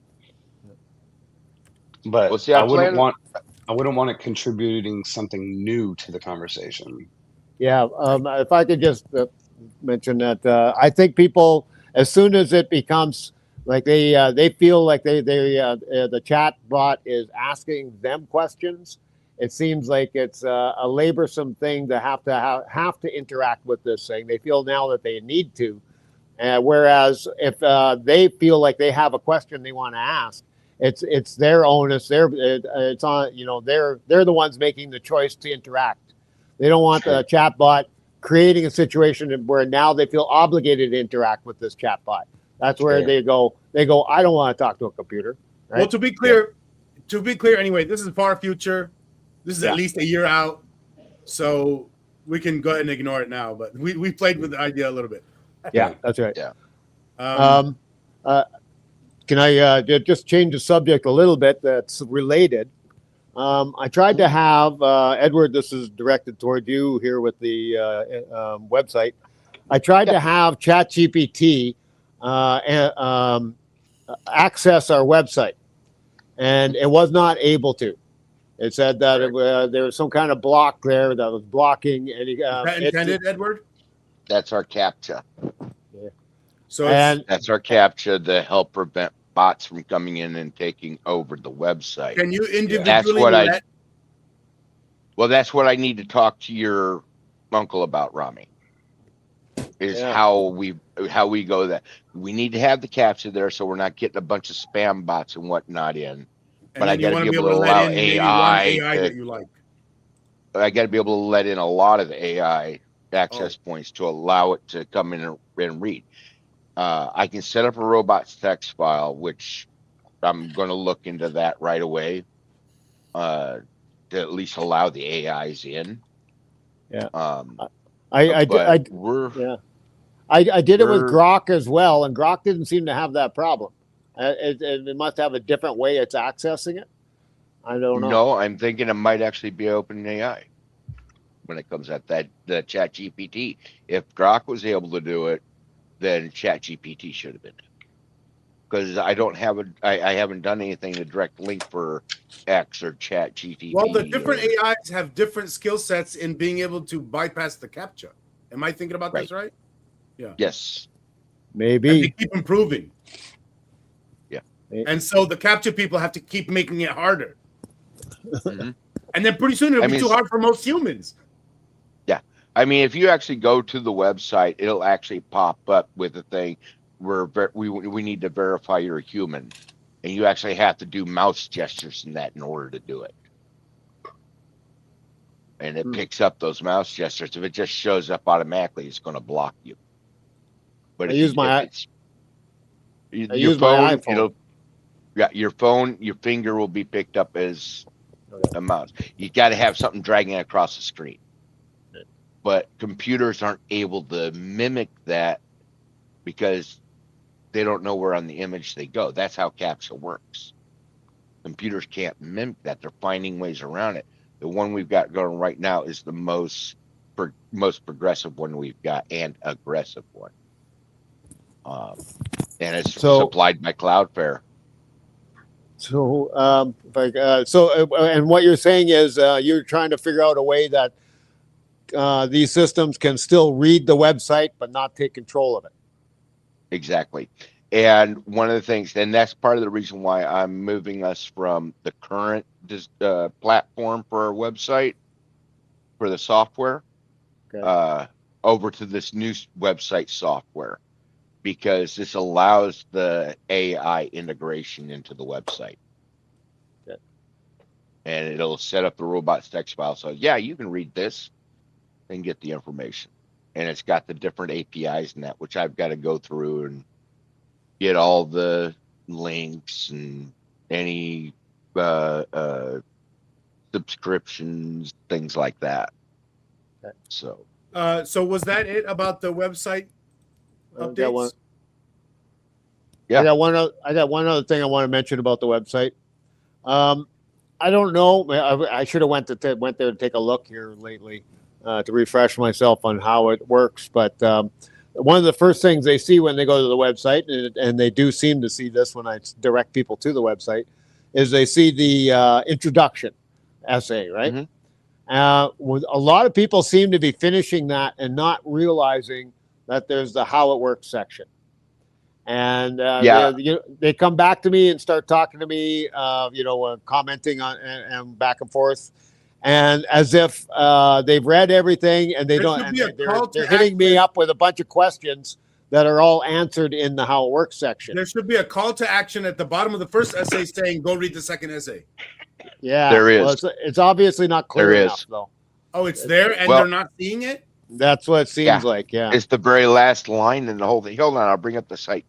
But Well, see, I I'm wouldn't planning. want it contributing something new to the conversation. Yeah. If I could just mention that, I think people, as soon as it becomes like they feel like the chat bot is asking them questions, it seems like it's a laborsome thing to have to interact with this thing. They feel now that they need to, whereas if they feel like they have a question they want to ask, it's their onus. It's on they're the ones making the choice to interact. They don't want Sure. the chatbot creating a situation where now they feel obligated to interact with this chatbot. That's where Sure. they go. I don't want to talk to a computer. Right? Well, to be clear, anyway, this is far future. This is Yeah. at least a year out, so we can go ahead and ignore it now. But we played with the idea a little bit. Yeah, that's right. Yeah. Can I just change the subject a little bit? That's related. I tried to have Edward. This is directed toward you here with the website. I tried to have ChatGPT access our website, and it was not able to. It said that there was some kind of block there that was blocking any. Is that intended, Edward? That's our CAPTCHA. So And That's our CAPTCHA to help prevent bots from coming in and taking over the website. can you individually That's what let? Well, that's what I need to talk to your uncle about, Rami. Is Yeah. how we go that. We need to have the CAPTCHA there so we're not getting a bunch of spam bots and whatnot in. And But I then you got to want be to able to let allow in maybe one AI that you like. I got to be able to let in a lot of AI access points to allow it to come in and read. I can set up a robots text file, which I'm going to look into that right away to at least allow the AIs in. Yeah. I did it with Grok as well, and Grok didn't seem to have that problem. It must have a different way it's accessing it. I don't know. No, I'm thinking it might actually be OpenAI when it comes at the Chat GPT. If Grok was able to do it, than ChatGPT should have been. Because I haven't done anything to direct link for X or ChatGPT. Well, the different AIs have different skill sets in being able to bypass the captcha. Am I thinking about this right? Yeah. Yes. Maybe. And they keep improving. Yeah. And so the captcha people have to keep making it harder. Mm-hmm. And then pretty soon it'll be too hard for most humans. Yeah. I mean, if you actually go to the website, it'll actually pop up with a thing where we need to verify you're a human. And you actually have to do mouse gestures in that in order to do it. And it picks up those mouse gestures. If it just shows up automatically, it's going to block you. But I use my iPhone. Your phone, your finger will be picked up as a mouse. You got to have something dragging across the screen. But computers aren't able to mimic that because they don't know where on the image they go. That's how CAPTCHA works. Computers can't mimic that. They're finding ways around it. The one we've got going right now is the most progressive one we've got and aggressive one. And it's supplied by Cloudflare. So, and what you're saying is you're trying to figure out a way that these systems can still read the website but not take control of it. Exactly. And one of the things, and that's part of the reason why I'm moving us from the current platform for our website, for the software, over to this new website software, because this allows the AI integration into the website. Okay. And it'll set up the robots text file. So yeah, you can read this and get the information. And it's got the different APIs in that, which I've got to go through and get all the links and any subscriptions, things like that. Okay. So was that it about the website updates? Yeah. I got one other thing I want to mention about the website. I don't know. I should have went there to take a look here lately to refresh myself on how it works. But one of the first things they see when they go to the website, and they do seem to see this when I direct people to the website, is they see the introduction essay, right? Mm-hmm. A lot of people seem to be finishing that and not realizing that there's the how it works section. And they come back to me and start talking to me, commenting on and back and forth, and as if they've read everything and they don't. And they're hitting me up with a bunch of questions that are all answered in the how it works section. There should be a call to action at the bottom of the first essay saying, "Go read the second essay." Yeah, there is. Well, it's obviously not clear enough, though. Oh, it's there, and they're not seeing it. That's what it seems like. Yeah, it's the very last line in the whole thing. Hold on, I'll bring up the site.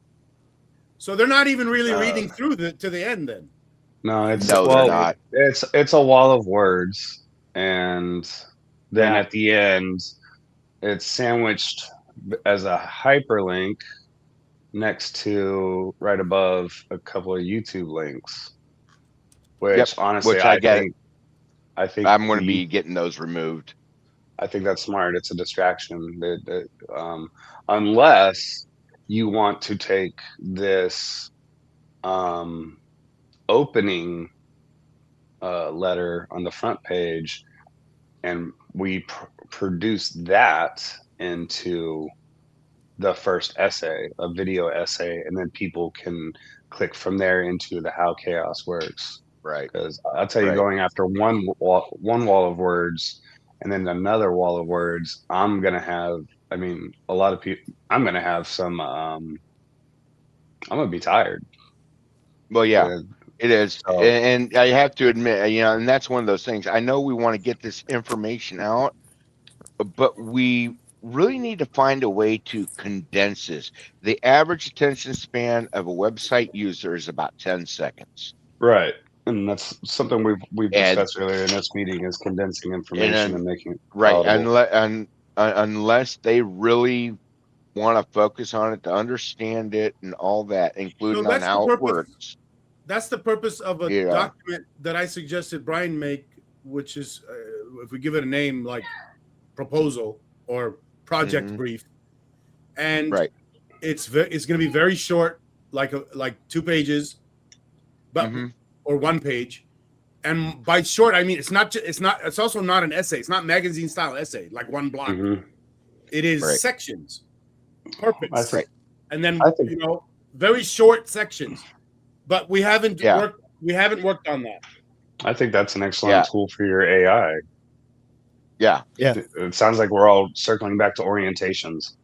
So they're not even really reading through to the end then. No, they're not. It's a wall of words, and then at the end, it's sandwiched as a hyperlink next to right above a couple of YouTube links. Which honestly, I think I'm going to be getting those removed. I think that's smart. It's a distraction. Unless you want to take this opening letter on the front page and we produce that into the first essay, a video essay, and then people can click from there into the how KAOS works. Right. Because I'll tell you, going after one wall of words and then another wall of words, I'm gonna have. I mean, a lot of people. I'm gonna have some. I'm gonna be tired. Well, yeah, it is, and I have to admit, and that's one of those things. I know we want to get this information out, but we really need to find a way to condense this. The average attention span of a website user is about 10 seconds. Right. And that's something we've discussed earlier in this meeting, is condensing information and making it palatable. Unless they really want to focus on it, to understand it and all that, including on how it works. That's the purpose of a document that I suggested Brian make, which is, if we give it a name like proposal or project brief. And it's going to be very short, like 2 pages, but or 1 page. And by short, I mean it's also not an essay. It's not magazine style essay like 1 block. It is sections, purpose, and then very short sections. But we haven't worked on that. I think that's an excellent tool for your AI. Yeah. It sounds like we're all circling back to orientations.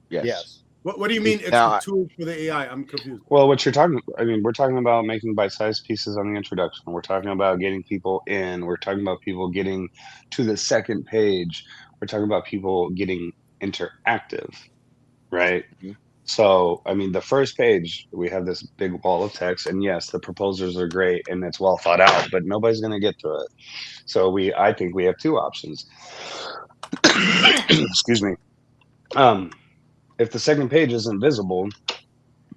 Yes. What do you mean it's a tool for the AI? I'm confused. Well, what you're talking, I mean, we're talking about making bite-sized pieces on the introduction. We're talking about getting people in. We're talking about people getting to the second page. We're talking about people getting interactive, right? So, I mean, the first page, we have this big wall of text, and yes, the proposals are great and it's well thought out, but nobody's going to get to it. So I think we have 2 options. Excuse me. If the second page isn't visible,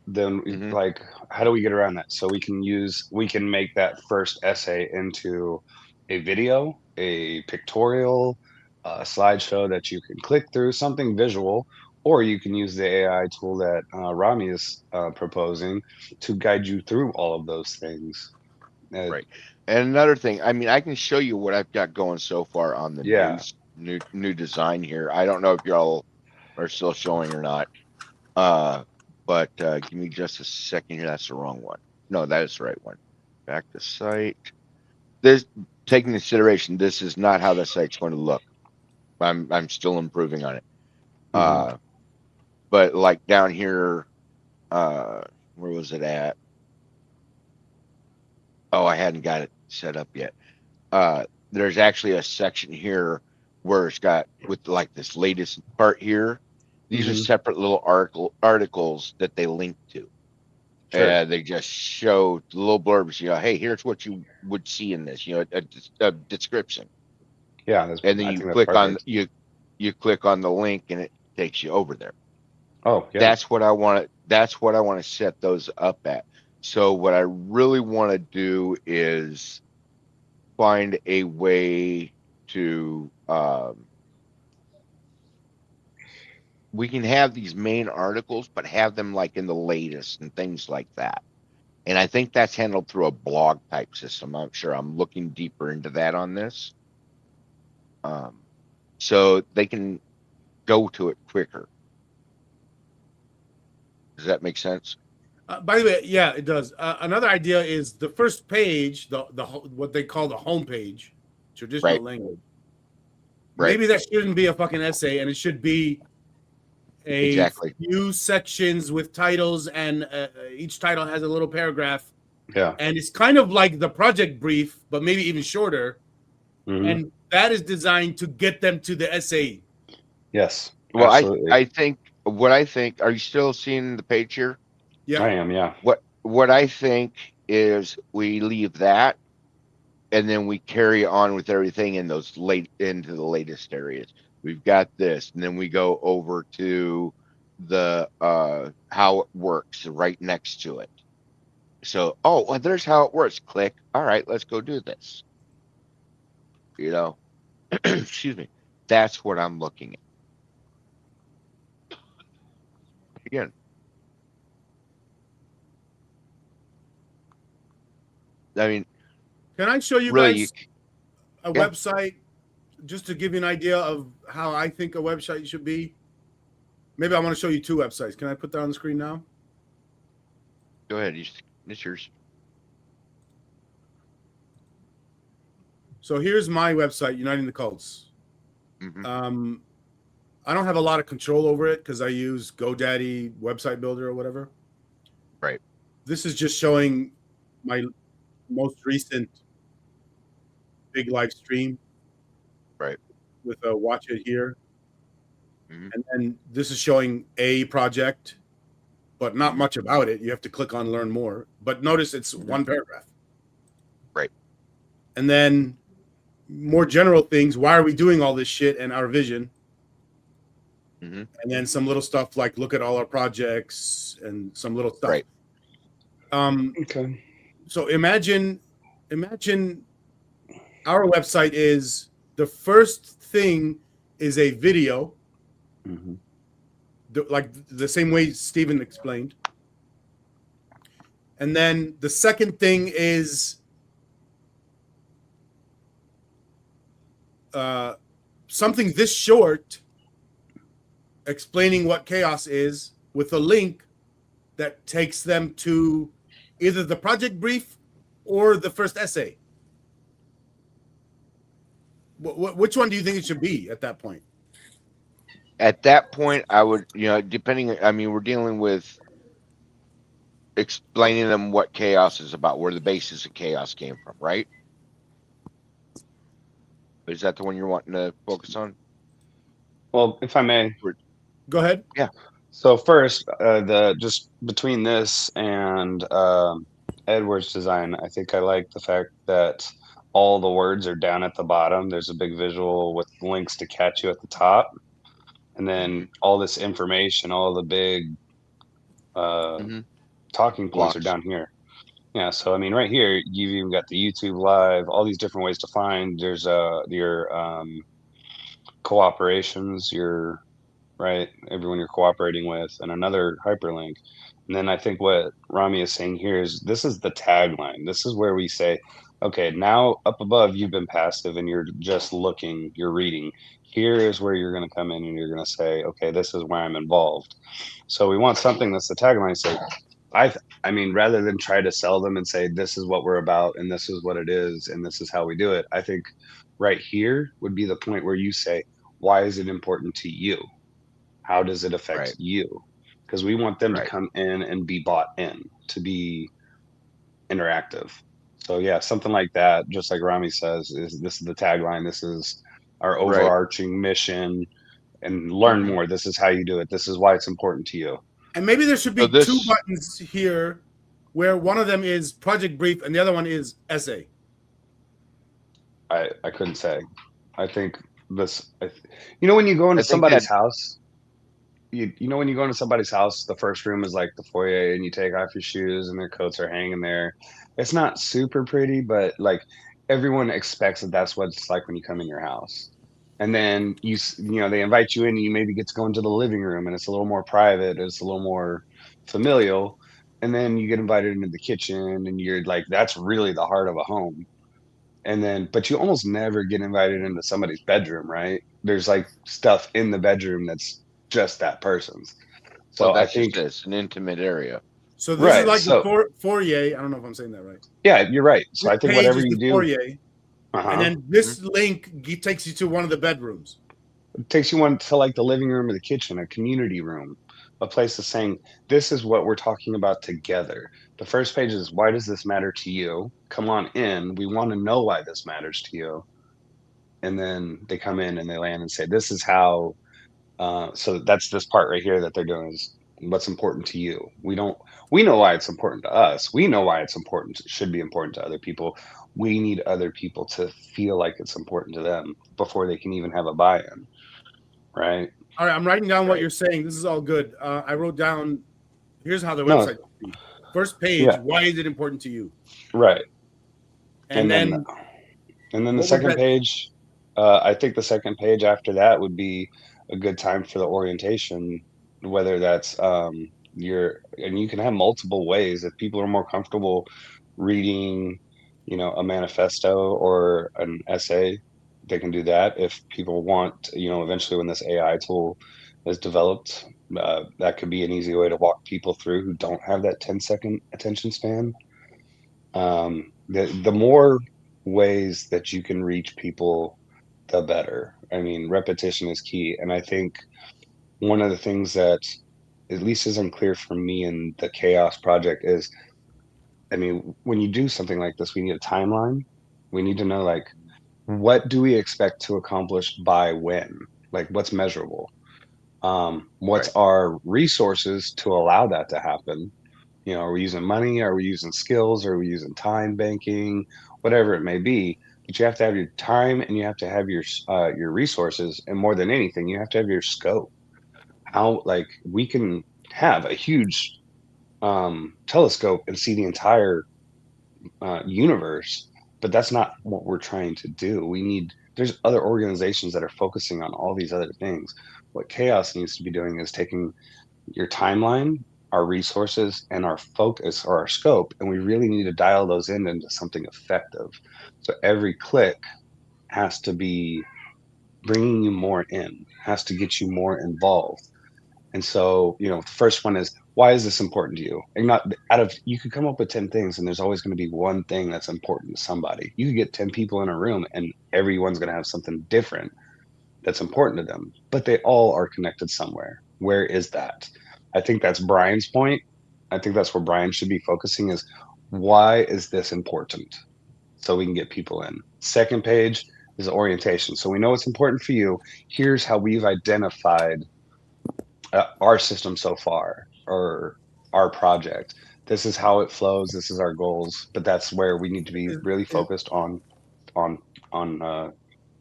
then like, how do we get around that? So we can make that first essay into a video, a pictorial, a slideshow that you can click through, something visual, or you can use the AI tool that Rami is proposing to guide you through all of those things. Right. And another thing, I mean, I can show you what I've got going so far on the new design here. I don't know if y'all are still showing or not. But give me just a second here. That's the wrong one. No, that is the right one. Back to site. This, taking consideration, this is not how the site's going to look. I'm still improving on it. But like down here, where was it at? Oh, I hadn't got it set up yet. There's actually a section here where it's got with like this latest part here. These are separate little articles that they link to. They just show little blurbs, hey, here's what you would see in this, a description. Yeah. And then you click on you click on the link and it takes you over there. Oh, yeah. That's what I want to set those up at. So what I really want to do is find a way to we can have these main articles, but have them like in the latest and things like that. And I think that's handled through a blog type system. I'm sure I'm looking deeper into that on this. So they can go to it quicker. Does that make sense? By the way, yeah, it does. Another idea is the first page, the what they call the home page, traditional language. Maybe that shouldn't be a fucking essay, and it should be a few sections with titles, and each title has a little paragraph. Yeah. And it's kind of like the project brief, but maybe even shorter. And that is designed to get them to the essay. Yes. Well, I think, are you still seeing the page here? Yeah, I am. Yeah. What I think is we leave that, and then we carry on with everything in those into the latest areas. We've got this, and then we go over to the how it works right next to it. So, well, there's how it works. Click. All right, let's go do this. Excuse me. That's what I'm looking at. Again. I mean, can I show you guys a website just to give you an idea of how I think a website should be? Maybe I want to show you 2 websites. Can I put that on the screen now? Go ahead. It's yours. So here's my website, Uniting the Cults. I don't have a lot of control over it because I use GoDaddy website builder or whatever. Right. This is just showing my most recent big live stream. Right. With a watch it here. And then this is showing a project, but not much about it. You have to click on learn more. But notice it's 1 paragraph. Right. And then more general things. Why are we doing all this shit and our vision? And then some little stuff like look at all our projects and some little stuff. Right. Okay. So imagine our website is the first thing is a video. like the same way Stephen explained. And then the second thing is something this short, explaining what KAOS is, with a link that takes them to either the project brief or the first essay. Which one do you think it should be at that point? At that point, I would, depending, I mean, we're dealing with explaining them what KAOS is about, where the basis of KAOS came from, right? Is that the one you're wanting to focus on? Well, if I may. Go ahead. Yeah. So first, just between this and Edward's design, I think I like the fact that all the words are down at the bottom. There's a big visual with links to catch you at the top. And then all this information, all the big talking points are down here. Yeah, so I mean, right here, you've even got the YouTube Live, all these different ways to find. There's your cooperations, everyone you're cooperating with, and another hyperlink. And then I think what Rami is saying here is this is the tagline. This is where we say, okay, now up above, you've been passive and you're just looking, you're reading. Here is where you're going to come in and you're going to say, okay, this is where I'm involved. So we want something that's the tagline. Say, I mean, rather than try to sell them and say, this is what we're about and this is what it is and this is how we do it, I think right here would be the point where you say, why is it important to you? How does it affect you? Because we want them to come in and be bought in, to be interactive. So yeah, something like that, just like Rami says, this is the tagline. This is our overarching mission, and learn more. This is how you do it. This is why it's important to you. And maybe there should be two buttons here where one of them is project brief and the other one is essay. I couldn't say. I think this, when you go into somebody's house, you know, when you go into somebody's house, the first room is like the foyer and you take off your shoes and their coats are hanging there. It's not super pretty, but like everyone expects that that's what it's like when you come in your house. And then they invite you in and you maybe get to go into the living room and it's a little more private. It's a little more familial. And then you get invited into the kitchen and you're like, that's really the heart of a home. And then, but you almost never get invited into somebody's bedroom, right? There's like stuff in the bedroom that's just that person's. So I think it's an intimate area. So this is like the foyer. I don't know if I'm saying that right. Yeah, you're right. So I think whatever you do, foyer, and then this link takes you to one of the bedrooms. It takes you one to like the living room or the kitchen, a community room, a place that's saying, this is what we're talking about together. The first page is, why does this matter to you? Come on in. We want to know why this matters to you. And then they come in and they land and say, this is how, so that's this part right here that they're doing is what's important to you. We know why it's important to us. We know why it's important, should be important to other people. We need other people to feel like it's important to them before they can even have a buy-in. Right. All right. I'm writing down what you're saying. This is all good. I wrote down, here's how the website should be. First page, why is it important to you? Right. And then the second page, I think the second page after that would be a good time for the orientation, whether that's and you can have multiple ways. If people are more comfortable reading, a manifesto or an essay, they can do that. If people want, eventually when this AI tool is developed, that could be an easy way to walk people through who don't have that 10-second attention span. The more ways that you can reach people, the better. I mean, repetition is key. And I think one of the things that at least is unclear for me in the KAOS project is, I mean, when you do something like this, we need a timeline. We need to know, like, what do we expect to accomplish by when? Like, what's measurable? What's our resources to allow that to happen? Are we using money? Are we using skills? Are we using time banking? Whatever it may be. But you have to have your time and you have to have your resources. And more than anything, you have to have your scope. How, like, we can have a huge telescope and see the entire universe, but that's not what we're trying to do. We need there's other organizations that are focusing on all these other things. What KAOS needs to be doing is taking your timeline, our resources, and our focus or our scope, and we really need to dial those in into something effective. So every click has to be bringing you more in, has to get you more involved. And so, the first one is, why is this important to you? And not out of, you could come up with 10 things and there's always going to be one thing that's important to somebody. You could get 10 people in a room and everyone's going to have something different that's important to them, but they all are connected somewhere. Where is that? I think that's Brian's point. I think that's where Brian should be focusing is, why is this important? So we can get people in. Second page is orientation. So we know it's important for you. Here's how we've identified our system so far, or our project. This is how it flows. This is our goals. But that's where we need to be really focused on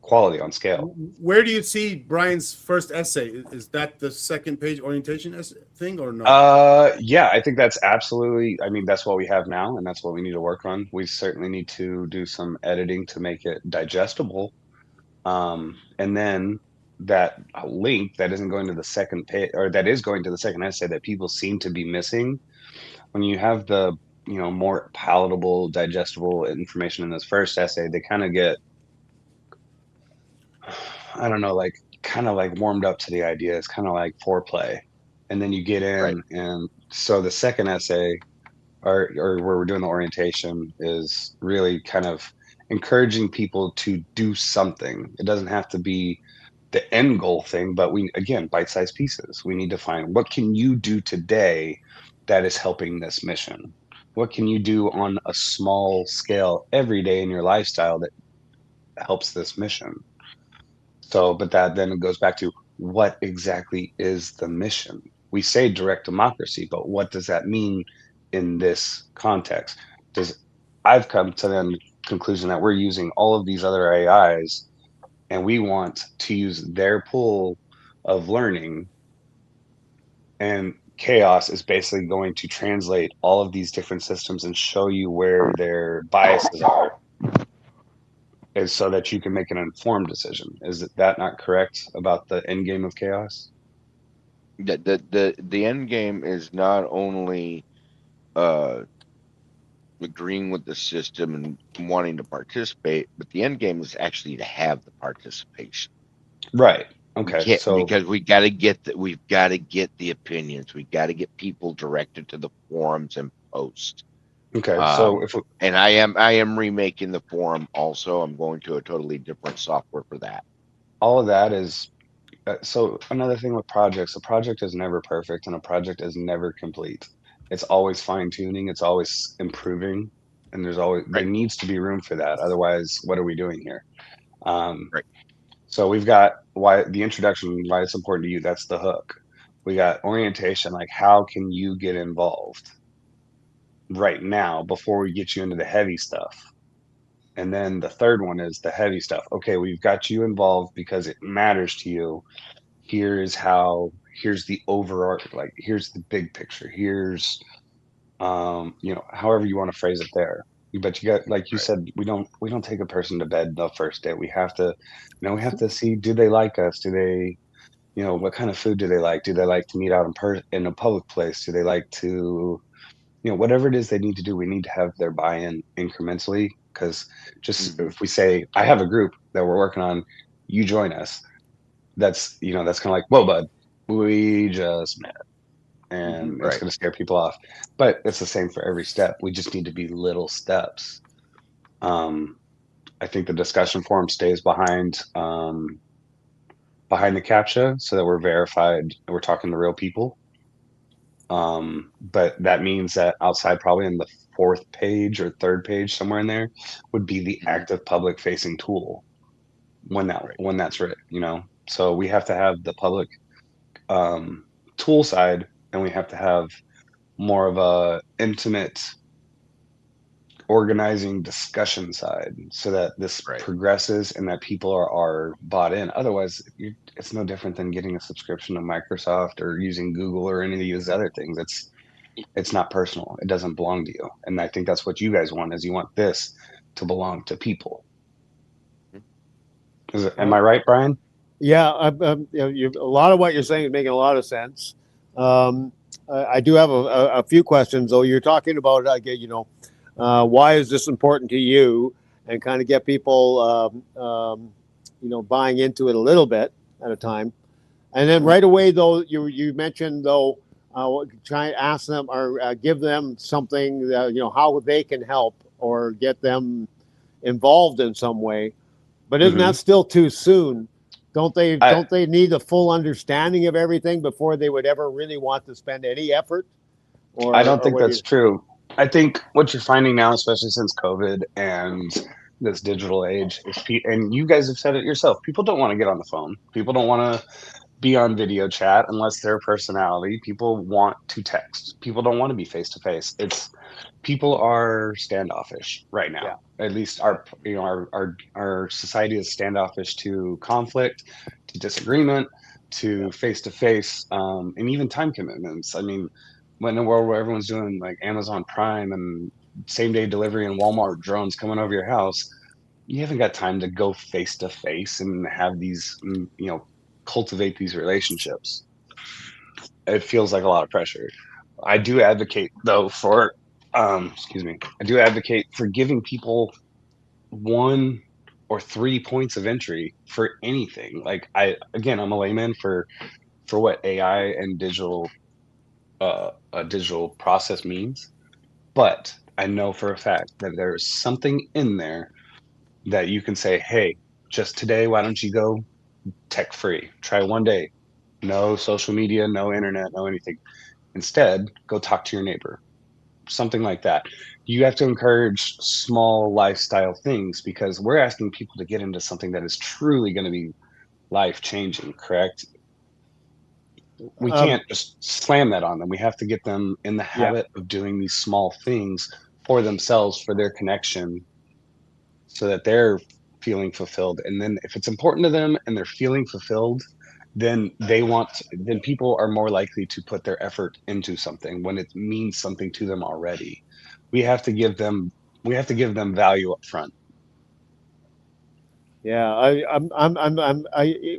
quality, on scale. Where do you see Brian's first essay? Is that the second page orientation thing or no? Yeah, I think that's absolutely, I mean, that's what we have now, and that's what we need to work on. We certainly need to do some editing to make it digestible. And then that link that isn't going to the second page, or that is going to the second essay, that people seem to be missing, when you have the more palatable, digestible information in this first essay, they kind of get, I don't know, like kind of like warmed up to the idea. It's kind of like foreplay, and then you get in, Right. and so the second essay, or where we're doing the orientation, is really kind of encouraging people to do something. It doesn't have to be the end goal thing, but we, again, bite-sized pieces. We need to find, what can you do today that is helping this mission? What can you do on a small scale every day in your lifestyle that helps this mission? So, but that then it goes back to, what exactly is the mission? We say direct democracy, but what does that mean in this context? I've come to the conclusion that we're using all of these other AIs, and we want to use their pool of learning, and KAOS is basically going to translate all of these different systems and show you where their biases are, is so that you can make an informed decision. Is that not correct about the end game of KAOS? The end game is not only agreeing with the system and wanting to participate, but the end game is actually to have the participation. Right. Okay. So because we've got to get the opinions. We've got to get people directed to the forums and posts. okay. So And I am remaking the forum also. I'm going to a totally different software for that. all of that is, so another thing with projects, a project is never perfect and a project is never complete. It's always fine tuning. It's always improving, and there needs to be room for that. Otherwise, what are we doing here? Right. So we've got why the introduction, why it's important to you. That's the hook. We got orientation, like how can you get involved right now before we get you into the heavy stuff. And then the third one is the heavy stuff. Okay, we've got you involved because it matters to you. Here's the overarching, like here's the big picture. Here's however you want to phrase it there. But you got, like you said, we don't take a person to bed the first day. We have to, we have to see, do they like us? Do they, what kind of food do they like? Do they like to meet out in a public place? Do they like to, whatever it is they need to do, we need to have their buy-in incrementally. Because just if we say, I have a group that we're working on, you join us, that's kind of like, whoa, bud, we just met. And it's going to scare people off. But it's the same for every step. We just need to be little steps. I think the discussion forum stays behind the CAPTCHA so that we're verified and we're talking to real people. But that means that outside, probably in the fourth page or third page, somewhere in there, would be the active public facing tool when that's written, So we have to have the public tool side, and we have to have more of a intimate organizing discussion side so that this progresses and that people are bought in. Otherwise, it's no different than getting a subscription to Microsoft or using Google or any of these other things. It's not personal. It doesn't belong to you. And I think that's what you guys want, is you want this to belong to people. Am I right, Brian? Yeah, a lot of what you're saying is making a lot of sense. I do have a few questions, though. You're talking about, why is this important to you, and kind of get people, buying into it a little bit at a time. And then right away, though, you mentioned, though, try and ask them or give them something, how they can help or get them involved in some way. But isn't that still too soon? Don't they need a full understanding of everything before they would ever really want to spend any effort? I don't think what do that's true. I think what you're finding now, especially since COVID and this digital age, is and you guys have said it yourself, people don't want to get on the phone. People don't want to be on video chat unless they're a personality. People want to text. People don't want to be face to face. People are standoffish right now. Yeah. At least our society is standoffish to conflict, to disagreement, to face to face, and even time commitments. I mean, when in a world where everyone's doing like Amazon Prime and same day delivery and Walmart drones coming over your house, you haven't got time to go face to face and have these, cultivate these relationships. It feels like a lot of pressure. I do advocate though for, excuse me, I do advocate for giving people 1 or 3 points of entry for anything. Like I'm a layman for what AI and a digital process means, but I know for a fact that there's something in there that you can say, hey, just today, why don't you go tech free? Try 1 day. No social media, no internet, no anything. Instead, go talk to your neighbor. Something like that. You have to encourage small lifestyle things because we're asking people to get into something that is truly going to be life changing, correct? We can't just slam that on them. We have to get them in the habit of doing these small things for themselves, for their connection, so that they're feeling fulfilled. And then if it's important to them and they're feeling fulfilled, then then people are more likely to put their effort into something when it means something to them already. We have to give them value up front. Yeah,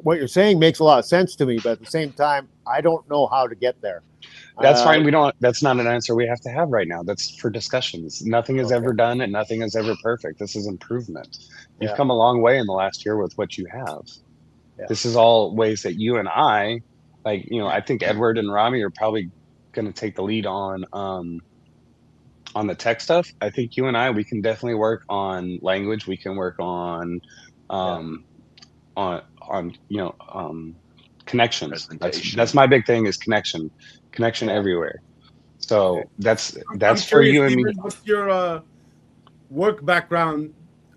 what you're saying makes a lot of sense to me, but at the same time, I don't know how to get there. That's fine. That's not an answer we have to have right now. That's for discussions. Nothing is ever done and nothing is ever perfect. This is improvement. You've come a long way in the last year with what you have. Yeah. This is all ways that you and I think Edward and Rami are probably going to take the lead on the tech stuff. I think you and I, we can definitely work on language. We can work on connections. That's my big thing is connection everywhere. So that's for you and me. What's your work background?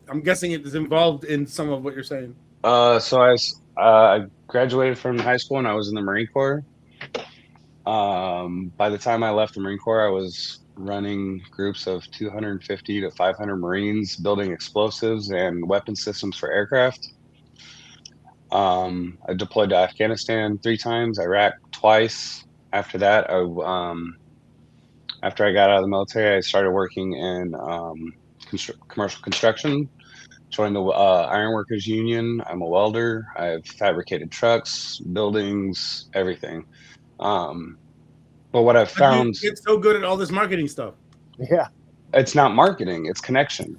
I'm guessing it is involved in some of what you're saying. So I graduated from high school and I was in the Marine Corps. By the time I left the Marine Corps, I was running groups of 250 to 500 Marines building explosives and weapon systems for aircraft. I deployed to Afghanistan 3 times, Iraq twice. After that, after I got out of the military, I started working in commercial construction. Joined the Ironworkers Union. I'm a welder. I've fabricated trucks, buildings, everything. But what I've found, it's so good at all this marketing stuff. Yeah, it's not marketing; it's connection.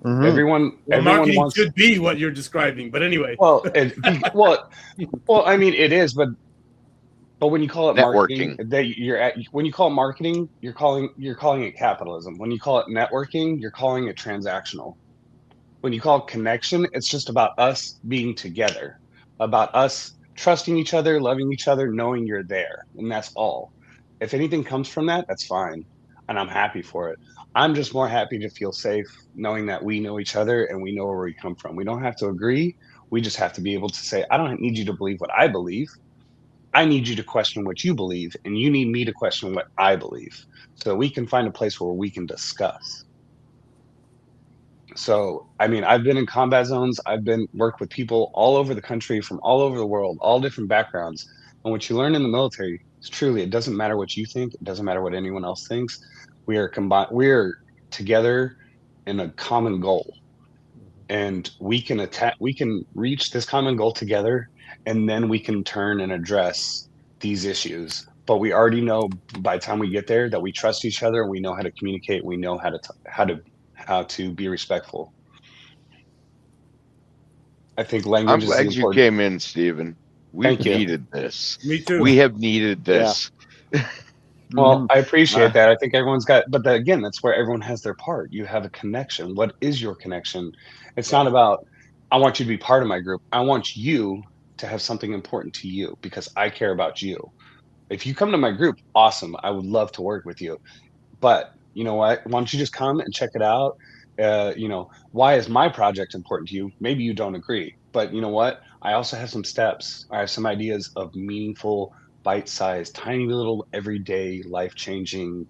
Mm-hmm. Everyone marketing should be what you're describing, but anyway. Well, I mean, it is, but when you call it marketing, when you call it marketing, you're calling it capitalism. When you call it networking, you're calling it transactional. When you call it connection, it's just about us being together, about us trusting each other, loving each other, knowing you're there, and that's all. If anything comes from that, that's fine, and I'm happy for it. I'm just more happy to feel safe knowing that we know each other and we know where we come from. We don't have to agree. We just have to be able to say, I don't need you to believe what I believe. I need you to question what you believe, and you need me to question what I believe, so we can find a place where we can discuss. So, I mean, I've been in combat zones. I've worked with people all over the country, from all over the world, all different backgrounds. And what you learn in the military is truly, it doesn't matter what you think. It doesn't matter what anyone else thinks. We are together in a common goal. and we can reach this common goal together, and then we can turn and address these issues. But we already know by the time we get there that we trust each other, we know how to communicate, we know how to be respectful. I think I'm language is the glad you important. came in, Stephen. We've Thank you. needed this. Me too. We have needed this. Well, I appreciate that. I think everyone's got, but again, that's where everyone has their part. You have a connection. What is your connection? It's not about, I want you to be part of my group. I want you to have something important to you because I care about you. If you come to my group, awesome. I would love to work with you. But you know what? Why don't you just come and check it out? Why is my project important to you? Maybe you don't agree, but you know what? I also have some steps. I have some ideas of meaningful, bite-sized, tiny little everyday life-changing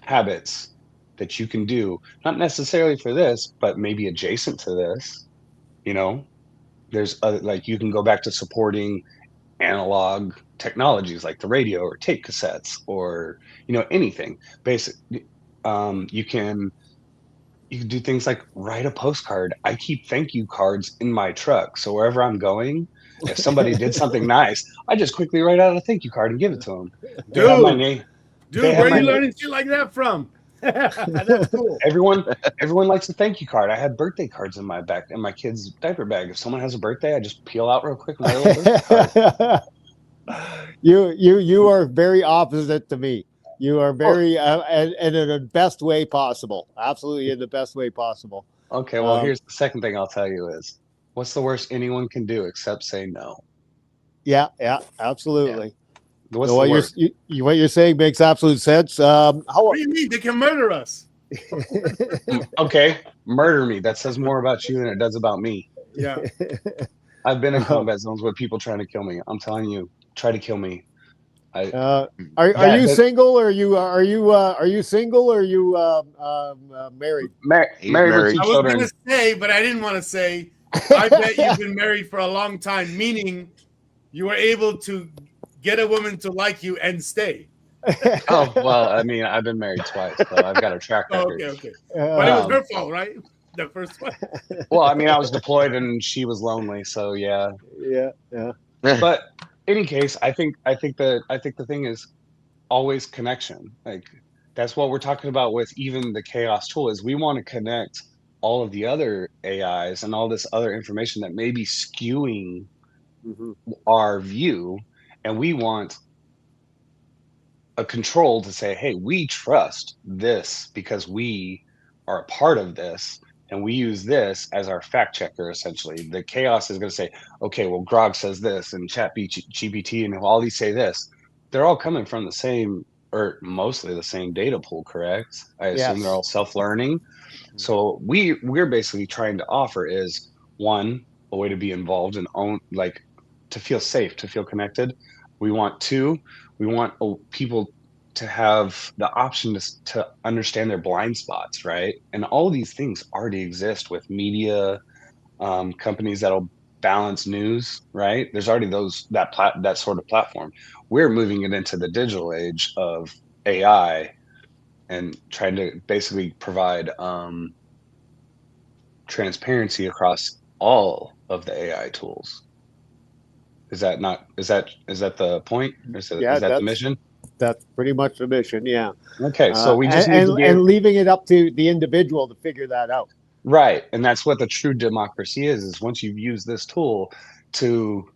habits that you can do, not necessarily for this, but maybe adjacent to this. There's like you can go back to supporting analog technologies like the radio or tape cassettes or anything basic. You can do things like write a postcard. I keep thank you cards in my truck, so wherever I'm going, if somebody did something nice, I just quickly write out a thank you card and give it to them. They have my name. Dude, where are you learning shit like that from? That's cool. Everyone likes a thank you card. I had birthday cards in my kid's diaper bag. If someone has a birthday, I just peel out real quick and write a little birthday card. You are very opposite to me. You are very and in the best way possible. Absolutely in the best way possible. Okay, well, here's the second thing I'll tell you is, what's the worst anyone can do except say no? Yeah, absolutely. Yeah. What's so what you're saying makes absolute sense. What do you mean? They can murder us. Okay, murder me. That says more about you than it does about me. Yeah. I've been in combat zones with people trying to kill me. I'm telling you, try to kill me. Are you single or are you single or are you married? Married with 2 I was children. gonna say, but I didn't want to say. I bet you've been married for a long time, meaning you were able to get a woman to like you and stay. Oh well, I mean, I've been married twice, so I've got a track record. Okay. But it was her fault, right? The first one. Well, I mean, I was deployed and she was lonely, so yeah. Yeah. But in any case, I think the thing is always connection. Like that's what we're talking about with even the KAOS tool is we want to connect all of the other AIs and all this other information that may be skewing our view, and we want a control to say, hey, we trust this because we are a part of this, and we use this as our fact checker. Essentially, the KAOS is going to say, okay, well, Grog says this, and ChatGPT and all these say this. They're all coming from the same, or mostly the same data pool, correct? I assume they're all self-learning. So we're basically trying to offer is one, a way to be involved and own, like to feel safe, to feel connected. We want people to have the option to understand their blind spots, right? And all of these things already exist with media companies that'll balance news, right? There's already that sort of platform. We're moving it into the digital age of AI and trying to basically provide transparency across all of the AI tools. Is that the point? Is that the mission? That's pretty much the mission. Yeah. Okay. So we just need to and leaving it up to the individual to figure that out. Right. And that's what the true democracy is once you've used this tool to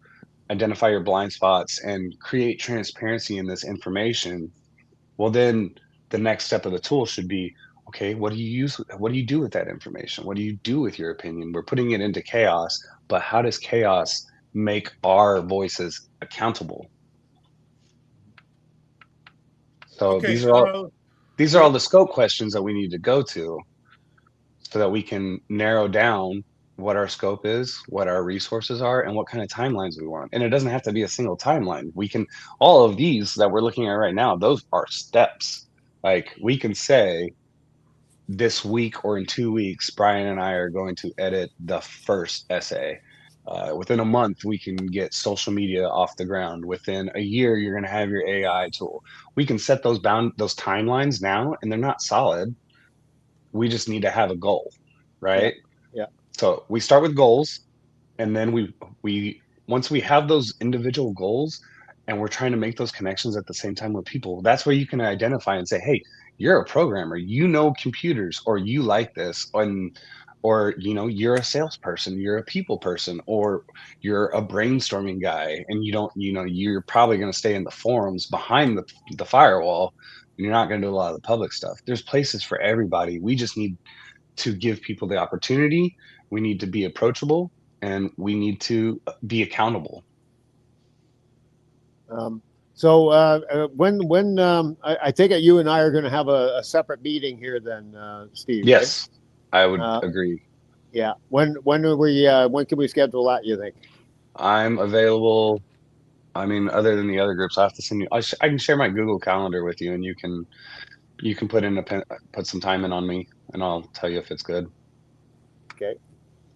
identify your blind spots and create transparency in this information, well, then the next step of the tool should be, okay, what do you do with that information? What do you do with your opinion? We're putting it into KAOS, but how does KAOS make our voices accountable? So okay, these are all the scope questions that we need to go to so that we can narrow down what our scope is, what our resources are, and what kind of timelines we want. And it doesn't have to be a single timeline. All of these that we're looking at right now, those are steps. Like we can say this week or in 2 weeks, Brian and I are going to edit the first essay. Within a month, we can get social media off the ground. Within a year, you're going to have your AI tool. We can set those timelines now, and they're not solid. We just need to have a goal, right? Yeah. So we start with goals, and then we once we have those individual goals and we're trying to make those connections at the same time with people, that's where you can identify and say, hey, you're a programmer, you know computers, or you like this, or you're a salesperson, you're a people person, or you're a brainstorming guy, and you don't, you're probably going to stay in the forums behind the firewall, and you're not going to do a lot of the public stuff. There's places for everybody. We just need to give people the opportunity. We need to be approachable, and we need to be accountable. I take it you and I are going to have a separate meeting here then, Steve. Yes, I would Uh, agree. Yeah. When can we schedule that, you think? I'm available. I mean, other than the other groups, I have to send you. I can share my Google Calendar with you, and you can put some time in on me, and I'll tell you if it's good. Okay.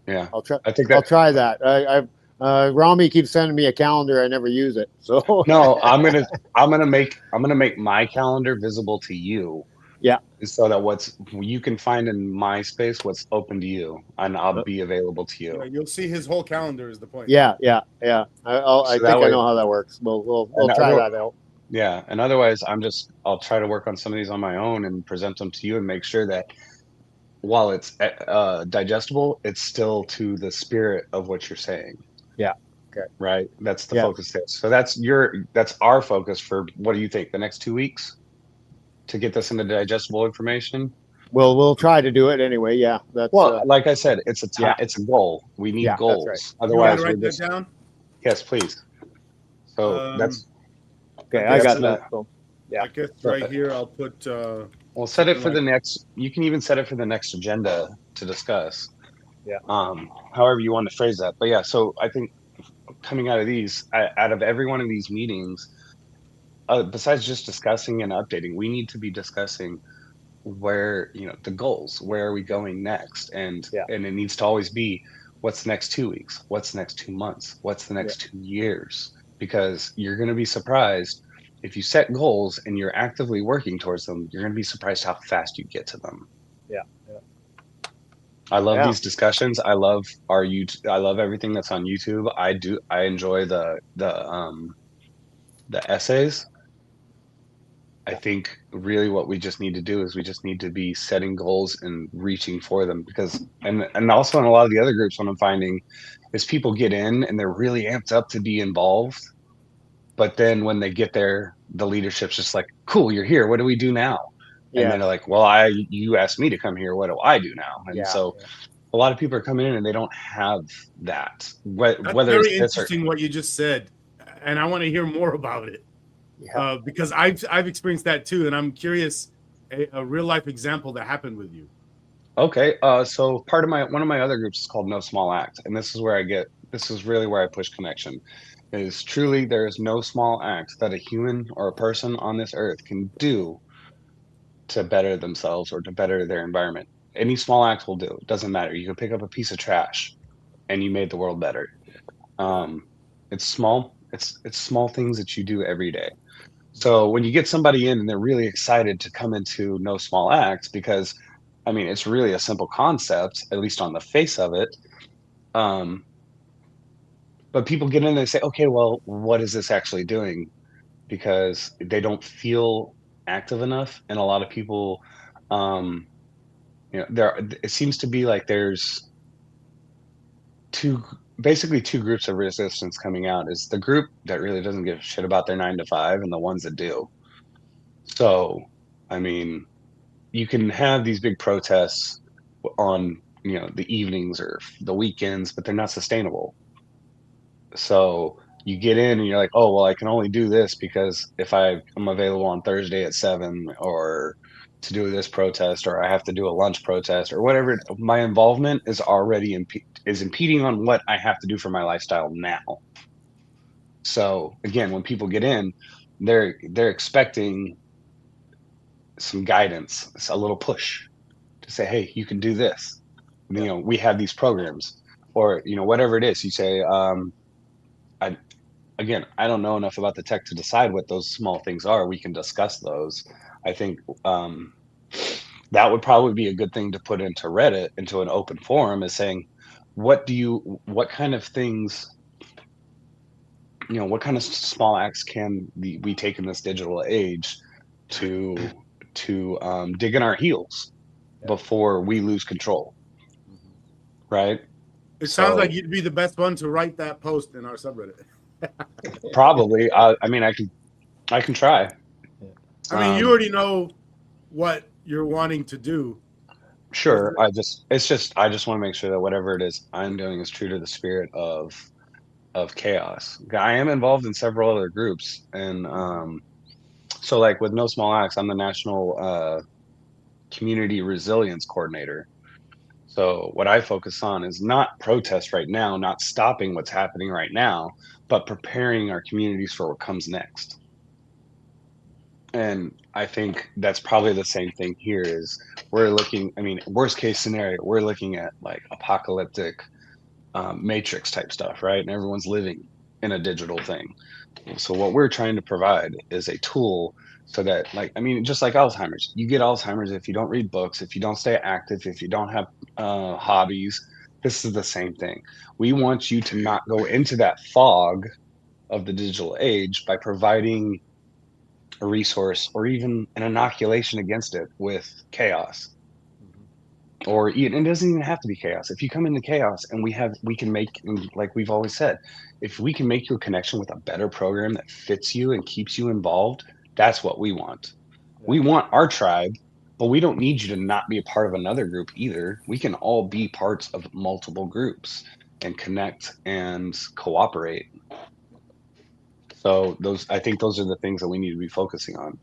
Yeah, I'll try. I think I'll try that. Rami keeps sending me a calendar. I never use it. So No, I'm gonna make my calendar visible to you. Yeah. So that you can find in my space what's open to you, and I'll be available to Yeah, you. you'll see his whole calendar is the point. Yeah. I So that think I way- know how that works. We'll And try that out. Yeah, and otherwise, I'll try to work on some of these on my own and present them to you, and make sure that while it's digestible, it's still to the spirit of what you're saying. Yeah. Okay. Right. That's the Yeah. focus there. So that's our focus for, what do you think, the next 2 weeks to get this into digestible information? We'll try to do it anyway. Yeah. That's Well, like I said, it's a yeah. it's a goal. We need Yeah, goals. that's You want Otherwise, to we're write that just down? yes, please. So that's okay. I I guess got the- that. So, I guess right here I'll put. we'll set it something for the like- next. You can even set it for the next agenda to discuss. Yeah. However you want to phrase that, but yeah. So I think coming out of these, out of every one of these meetings, besides just discussing and updating, we need to be discussing where, the goals, where are we going next, and Yeah. and it needs to always be, what's the next 2 weeks, what's the next 2 months, what's the next 2 years, because you're going to be surprised if you set goals and you're actively working towards them. You're going to be surprised how fast you get to them. Yeah. I love Yeah. these discussions. I love I love everything that's on YouTube. I enjoy the essays. I think really what we just need to do is we just need to be setting goals and reaching for them, because and also in a lot of the other groups, what I'm finding is people get in and they're really amped up to be involved, but then when they get there, the leadership's just like, cool, you're here, what do we do now? And Yeah. then they're like, well, you asked me to come here, what do I do now? And Yeah. so a lot of people are coming in and they don't have that. That's Whether very it's this or interesting what you just said, and I want to hear more about it. Yeah. Because I've experienced that too, and I'm curious a real life example that happened with you. Okay, so one of my other groups is called No Small Act, and this is really where I push connection. Is truly there is no small act that a human or a person on this earth can do to better themselves or to better their environment. Any small act will do. It doesn't matter. You can pick up a piece of trash, and you made the world better. It's small. It's small things that you do every day. So when you get somebody in and they're really excited to come into No Small Act, because I mean, it's really a simple concept, at least on the face of it. But people get in and they say, okay, well, what is this actually doing? Because they don't feel active enough. And a lot of people, it seems to be like there's basically two groups of resistance coming out. Is the group that really doesn't give a shit about their 9 to 5, and the ones that do. So, I mean, you can have these big protests on the evenings or the weekends, but they're not sustainable. So you get in and you're like, oh well, I can only do this because if I'm available on Thursday at 7, or to do this protest, or I have to do a lunch protest, or whatever. My involvement is already impeding on what I have to do for my lifestyle now. So again, when people get in, they're expecting some guidance, a little push to say, hey, you can do this. We have these programs, or whatever it is. You say, I don't know enough about the tech to decide what those small things are. We can discuss those. I think that would probably be a good thing to put into Reddit, into an open forum, is saying, what kind of things, what kind of small acts can we take in this digital age to dig in our heels before we lose control, right? It sounds So- like you'd be the best one to write that post in our subreddit. Probably. I mean, I can try. I mean, you already know what you're wanting to do. Sure. I just want to make sure that whatever it is I'm doing is true to the spirit of KAOS. I am involved in several other groups, and so like with No Small Acts, I'm the national community resilience coordinator. So what I focus on is not protest right now, not stopping what's happening right now, but preparing our communities for what comes next. And I think that's probably the same thing here. Is we're looking, I mean, worst case scenario, we're looking at like apocalyptic matrix type stuff, right? And everyone's living in a digital thing. So what we're trying to provide is a tool so that, like, I mean, just like Alzheimer's, you get Alzheimer's if you don't read books, if you don't stay active, if you don't have hobbies. This is the same thing. We want you to not go into that fog of the digital age by providing a resource or even an inoculation against it with KAOS. Or it doesn't even have to be KAOS. If you come into KAOS and we can make, like we've always said, if we can make you a connection with a better program that fits you and keeps you involved, that's what we want. We want our tribe, but we don't need you to not be a part of another group either. We can all be parts of multiple groups and connect and cooperate. So I think those are the things that we need to be focusing on.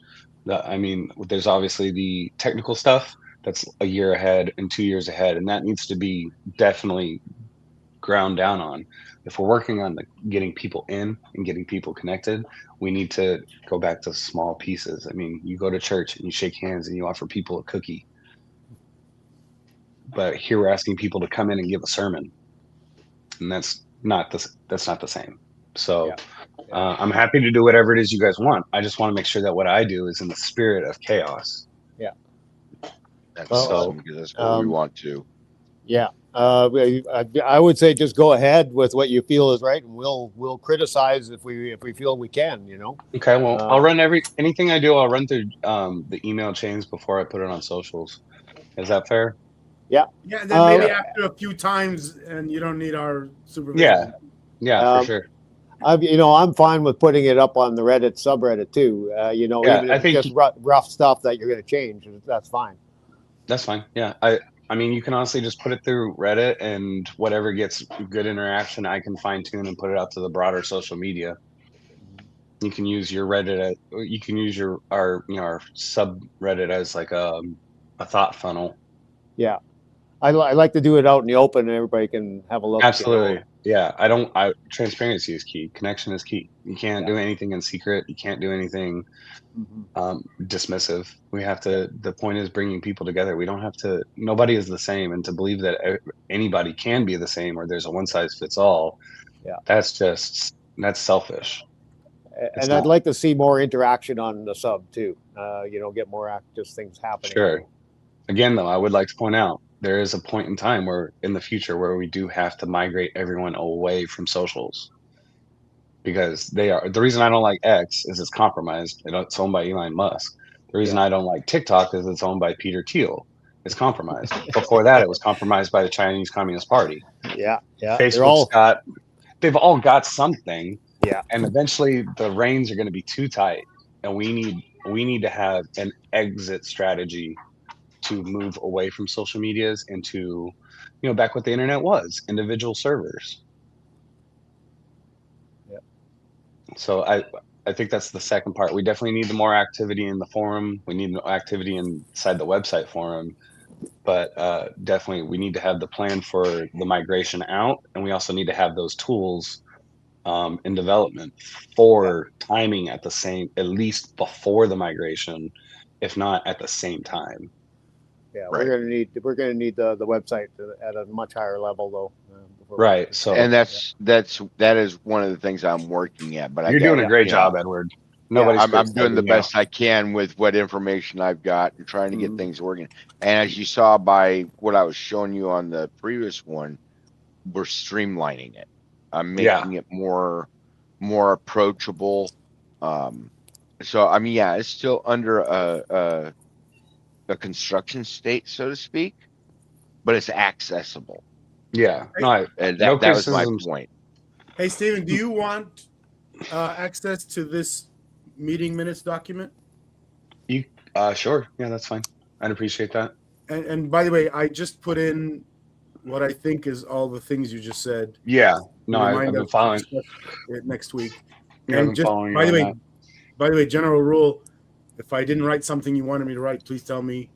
I mean, there's obviously the technical stuff that's a year ahead and 2 years ahead, and that needs to be definitely ground down on. If we're working on getting people in and getting people connected, we need to go back to small pieces. I mean, you go to church and you shake hands and you offer people a cookie, but here we're asking people to come in and give a sermon, and that's not the same. So I'm happy to do whatever it is you guys want. I just want to make sure that what I do is in the spirit of KAOS. That's Well, awesome, because that's what we want to. Yeah. I would say just go ahead with what you feel is right, and we'll criticize if we feel we can. Okay, well, I'll run anything I do. I'll run through the email chains before I put it on socials. Is that fair? Yeah. Yeah. Then maybe after a few times, and you don't need our supervision. Yeah, for sure. I'm fine with putting it up on the Reddit subreddit too. Even if it's just rough stuff that you're going to change, that's fine. That's fine. Yeah. I mean, you can honestly just put it through Reddit, and whatever gets good interaction, I can fine tune and put it out to the broader social media. You can use your Reddit. You can use our subreddit as like a thought funnel. Yeah. I like to do it out in the open and everybody can have a look. Absolutely. Yeah. Transparency is key. Connection is key. You can't do anything in secret. You can't do anything dismissive. We have to, the point is bringing people together. We don't have to, nobody is the same. And to believe that anybody can be the same, or there's a one size fits all. That's selfish. And I'd like to see more interaction on the sub too. Get more just things happening. Sure. Again, though, I would like to point out, there is a point in time where in the future where we do have to migrate everyone away from socials, because the reason I don't like X is it's compromised. It's owned by Elon Musk. The reason I don't like TikTok is it's owned by Peter Thiel. It's compromised. Before that, it was compromised by the Chinese Communist Party. Yeah. They've all got something. Yeah. And eventually the reins are going to be too tight, and we need to have an exit strategy to move away from social medias into, back what the internet was, individual servers. Yeah. So I think that's the second part. We definitely need more activity in the forum. We need activity inside the website forum, but definitely we need to have the plan for the migration out, and we also need to have those tools in development for timing at least before the migration, if not at the same time. Yeah, right. We're gonna need the website at a much higher level though. Right. So, and that is one of the things I'm working at. But you're doing a great job, Edward. I'm doing the best I can with what information I've got and trying to get things working. And as you saw by what I was showing you on the previous one, we're streamlining it. I'm Yeah. making it more approachable. So I mean, yeah, it's still under a construction state, so to speak, but it's accessible. Yeah. No, And no that was my criticism. point. Hey, Steven, do you want access to this meeting minutes document? You sure? Yeah, that's fine. I'd appreciate that. And by the way, I just put in what I think is all the things you just said. Yeah. No, I've Remind been us to following. discuss it next week. Yeah, I've And been just following you by the on way, that. general rule: if I didn't write something you wanted me to write, please tell me,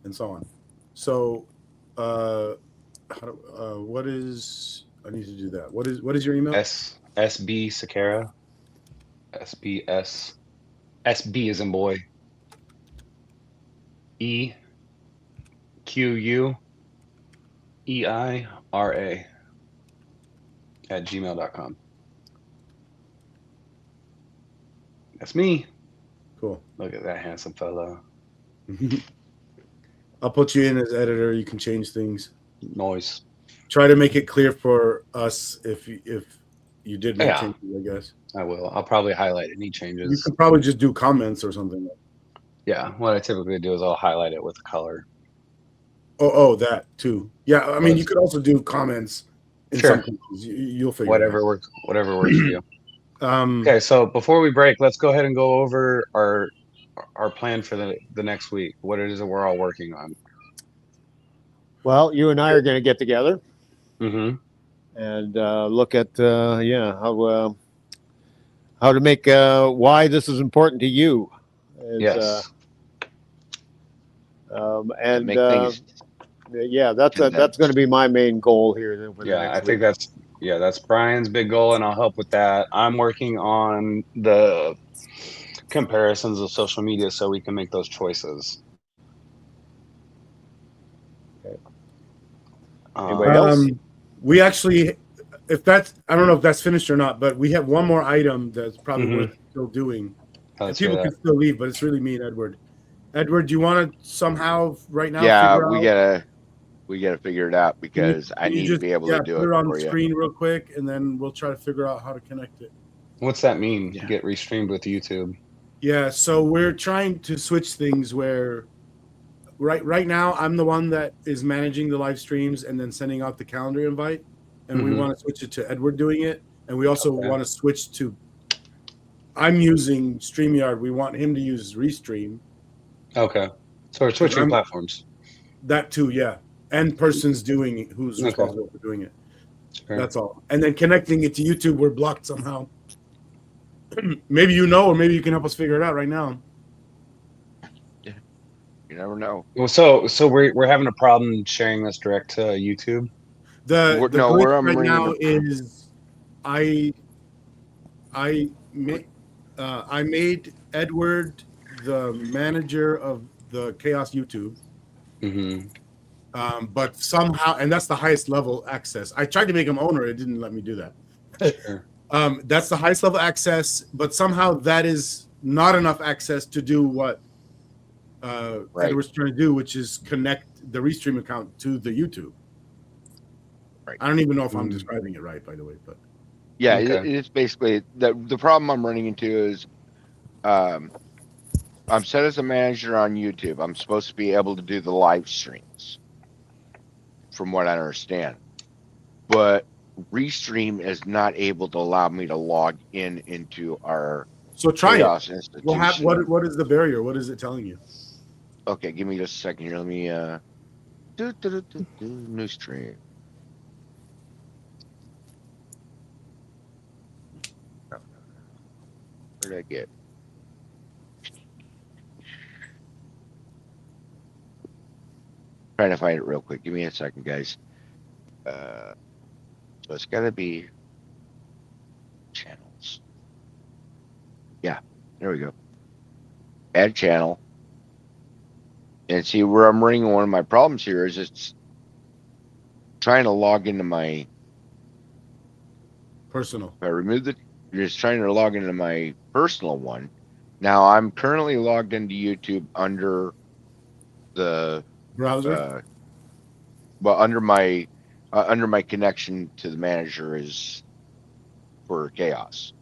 and so on. So, what is? I need to do that. What is your email? SB Sakara. SB is in boy. EQUEIRA @gmail.com. That's me. Cool. Look at that handsome fellow. I'll put you in as editor. You can change things. Noise. Try to make it clear for us if you did make Yeah. changes, I guess. I will. I'll probably highlight any You changes. could probably just do comments or something. Yeah. What I typically do is I'll highlight it with color. Oh, that too. Yeah, I mean, Well, you could also do comments in Sure. some cases. You'll figure Whatever it works. Whatever works for you. out. Okay. So before we break, let's go ahead and go over our plan for the next week. What it is that we're all working on. Well, you and I are going to get together Mm-hmm. and look at how to make why this is important to you. Yes. And Make things. yeah, that's going to be my main goal here. Then for the Yeah, next I think week. that's Brian's big goal, and I'll help with that. I'm working on the comparisons of social media so we can make those choices. Okay. Anybody Um, else? We actually, I don't know if that's finished or not, but we have one more item that's probably worth still doing. And let's hear people that. can still leave, but it's really me and Edward. Edward, do you want to somehow right now? Yeah, figure out? we gotta figure it out because I Can you need just to be able to do put it it on for the you. screen real quick, and then we'll try to figure out how to connect it. What's that mean? Yeah. Get restreamed with YouTube. Yeah, so we're trying to switch things where right now I'm the one that is managing the live streams and then sending out the calendar invite, and we want to switch it to Edward doing it, and we also want to switch to. I'm using StreamYard. We want him to use Restream. Okay, so we're switching platforms. That too, yeah, and persons doing it, who's responsible for doing it. Sure. That's all, and then connecting it to YouTube. We're blocked somehow. Maybe you know, or maybe you can help us figure it out right now. You never know. Well, so we're having a problem sharing this direct to YouTube. The No, glitch where I'm right reading now the- is I made Edward the manager of the KAOS YouTube. Mm-hmm. But somehow, and that's the highest level access. I tried to make him owner, it didn't let me do that. Sure. That's the highest level access, but somehow that is not enough access to do what Edward's trying to do, which is connect the Restream account to the YouTube. Right. I don't even know if I'm describing it right, by the way, but yeah, Okay. it's basically the problem I'm running into is I'm set as a manager on YouTube. I'm supposed to be able to do the live streams, from what I understand, but Restream is not able to allow me to log into our so try KAOS it. institution. What is the barrier? What is it telling you? Okay, give me just a second here. Let me new stream. Where did I get? Trying to find it real quick. Give me a second, guys. So it's gotta be channels. Yeah, there we go. Add channel. And see where I'm running one of my problems here is it's trying to log into my Personal. If I remove just trying to log into my personal one. Now I'm currently logged into YouTube under the Browser? well, under my under my connection to the manager is for KAOS.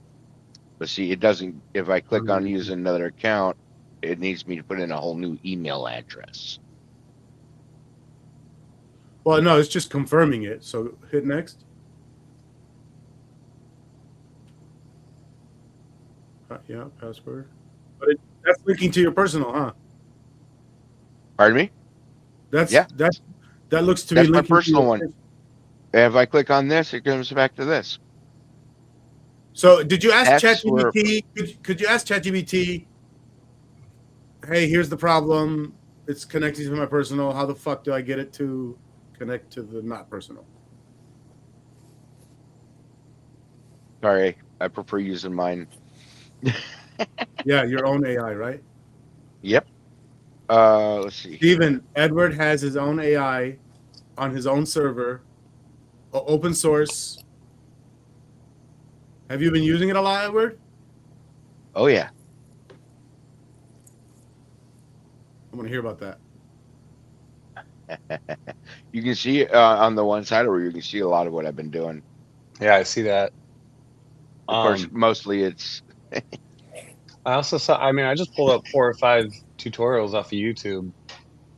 But see, it doesn't, if I click on use another account, it needs me to put in a whole new email address. Well, no, it's just confirming it. So hit next. Yeah, password. But that's linking to your personal, huh? Pardon me? That looks to be That's my linking to personal your one. If I click on this, it comes back to this. So did you ask That's where- ChatGPT? Could you ask ChatGPT? Hey, here's the problem. It's connecting to my personal. How the fuck do I get it to connect to the not personal? Sorry, I prefer using mine. Yeah, your own AI, right? Yep. Let's see. Steven, Edward has his own AI on his own server, open source. Have you been using it a lot, Edward? Oh yeah. I want to hear about that. You can see on the one side, or you can see a lot of what I've been doing. Yeah, I see that. Of course, mostly it's. I also saw. I mean, I just pulled up 4 or 5 tutorials off of YouTube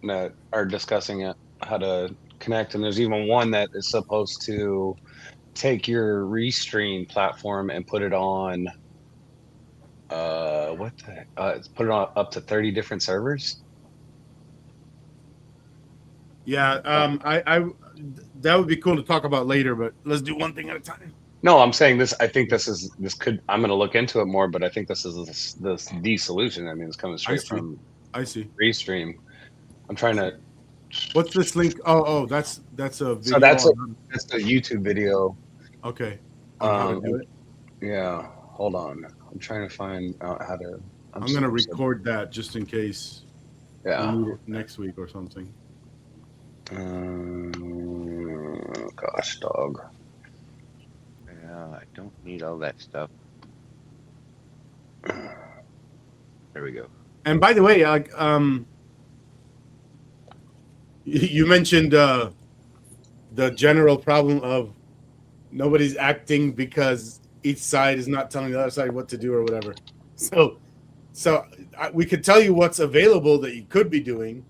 that are discussing it, how to connect, and there's even one that is supposed to take your Restream platform and put it on. What the heck? Put it on up to 30 different servers. Yeah, I that would be cool to talk about later, but let's do one thing at a time. No, I'm saying this. I think this could. I'm going to look into it more, but I think this is the solution. I mean, it's coming straight from I see. Restream. I'm trying to. What's this link? Oh, that's a video. So that's a YouTube video. Okay. On how to do it. Yeah, hold on. I'm trying to find out how to. I'm gonna record that just in case. Yeah. We need it next week or something. Gosh, dog. Yeah, I don't need all that stuff. There we go. And by the way, you mentioned the general problem of nobody's acting because each side is not telling the other side what to do or whatever. So we could tell you what's available that you could be doing.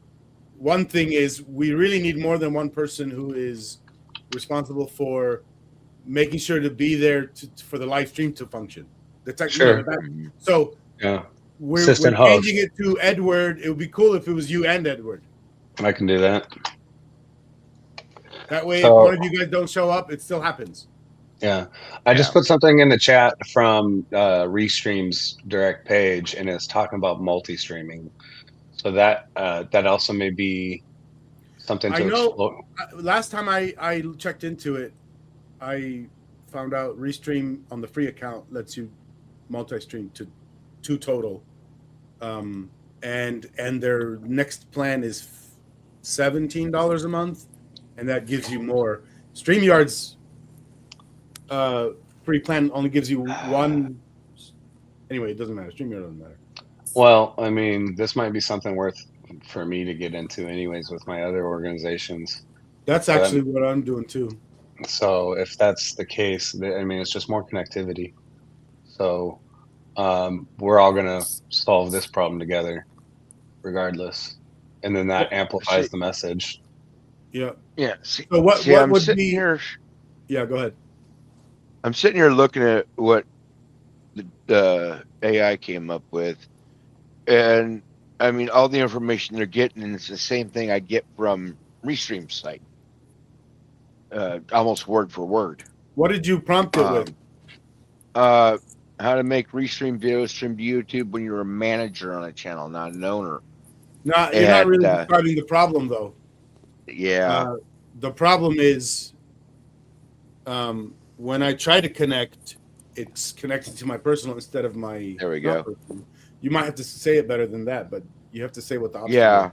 One thing is we really need more than one person who is responsible for making sure to be there for the live stream to function. Sure. So yeah, we're Assistant changing host. it to Edward. It would be cool if it was you and Edward. I can do that. That way, So- if one of you guys don't show up, it still happens. Yeah, I just put something in the chat from Restream's direct page, and it's talking about multi-streaming. So that that also may be something to explore. Last time I checked into it, I found out Restream on the free account lets you multi-stream to 2 total, and their next plan is $17 a month, and that gives you more. StreamYard's free plan only gives you 1. Anyway, it doesn't matter. StreamYard doesn't matter. Well, I mean, this might be something worth for me to get into, anyways, with my other organizations. That's actually what I'm doing too. So if that's the case, I mean, it's just more connectivity. So we're all gonna solve this problem together, regardless, and then that amplifies the message. Yeah. Yeah. See, So what I'm would sitting be here? Yeah, go ahead. I'm sitting here looking at what the AI came up with, and I mean, all the information they're getting, and it's the same thing I get from Restream's site, almost word for word. What did you prompt it with? How to make Restream videos stream to YouTube when you're a manager on a channel, not an owner. No, you're not really describing the problem, though. Yeah. The problem is when I try to connect, it's connected to my personal instead of my. There we go. Personal. You might have to say it better than that, but you have to say what the option Yeah. is.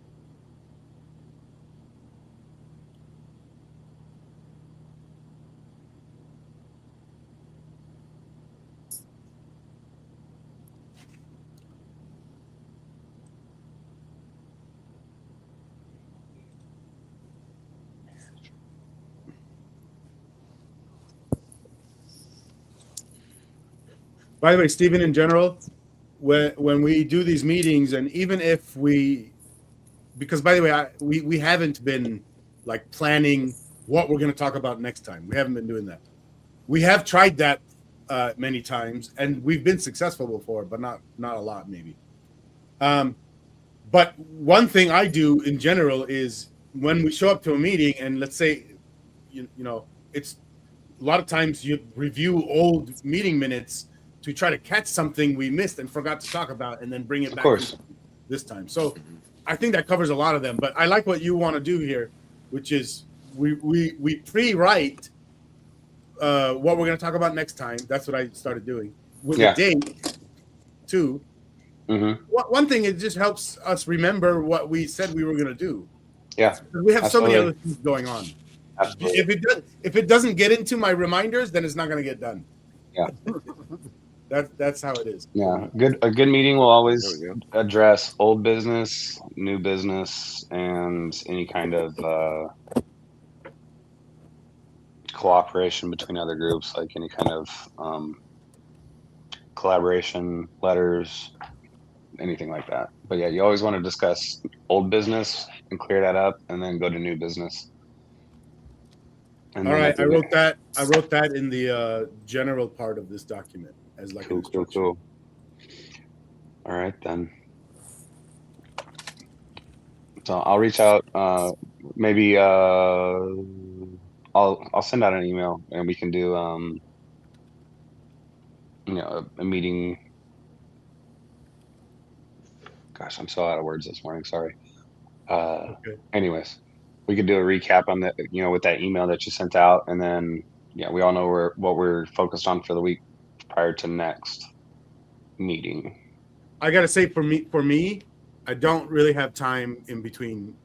By the way, Stephen, in general, when we do these meetings, and even if because by the way, we haven't been like planning what we're going to talk about next time. We haven't been doing that. We have tried that many times, and we've been successful before, but not a lot, maybe. But one thing I do in general is when we show up to a meeting, and let's say, you know, it's a lot of times you review old meeting minutes to try to catch something we missed and forgot to talk about, and then bring it back this time. So I think that covers a lot of them. But I like what you want to do here, which is we pre-write what we're going to talk about next time. That's what I started doing with a date too. One thing, it just helps us remember what we said we were going to do. Yeah, we have so many other things going on. Absolutely. If it doesn't get into my reminders, then it's not going to get done. Yeah. That's how it is. Yeah, a good meeting will always address old business, new business, and any kind of cooperation between other groups, like any kind of collaboration, letters, anything like that. But yeah, you always want to discuss old business and clear that up, and then go to new business. And all right, I wrote that in the general part of this document as like cool. All right then. So I'll reach out. Maybe I'll send out an email, and we can do you know, a meeting. Gosh, I'm so out of words this morning. Sorry. Okay. Anyways, we could do a recap on that, you know, with that email that you sent out, and then we all know what we're focused on for the week prior to next meeting. I gotta say, for me, I don't really have time in between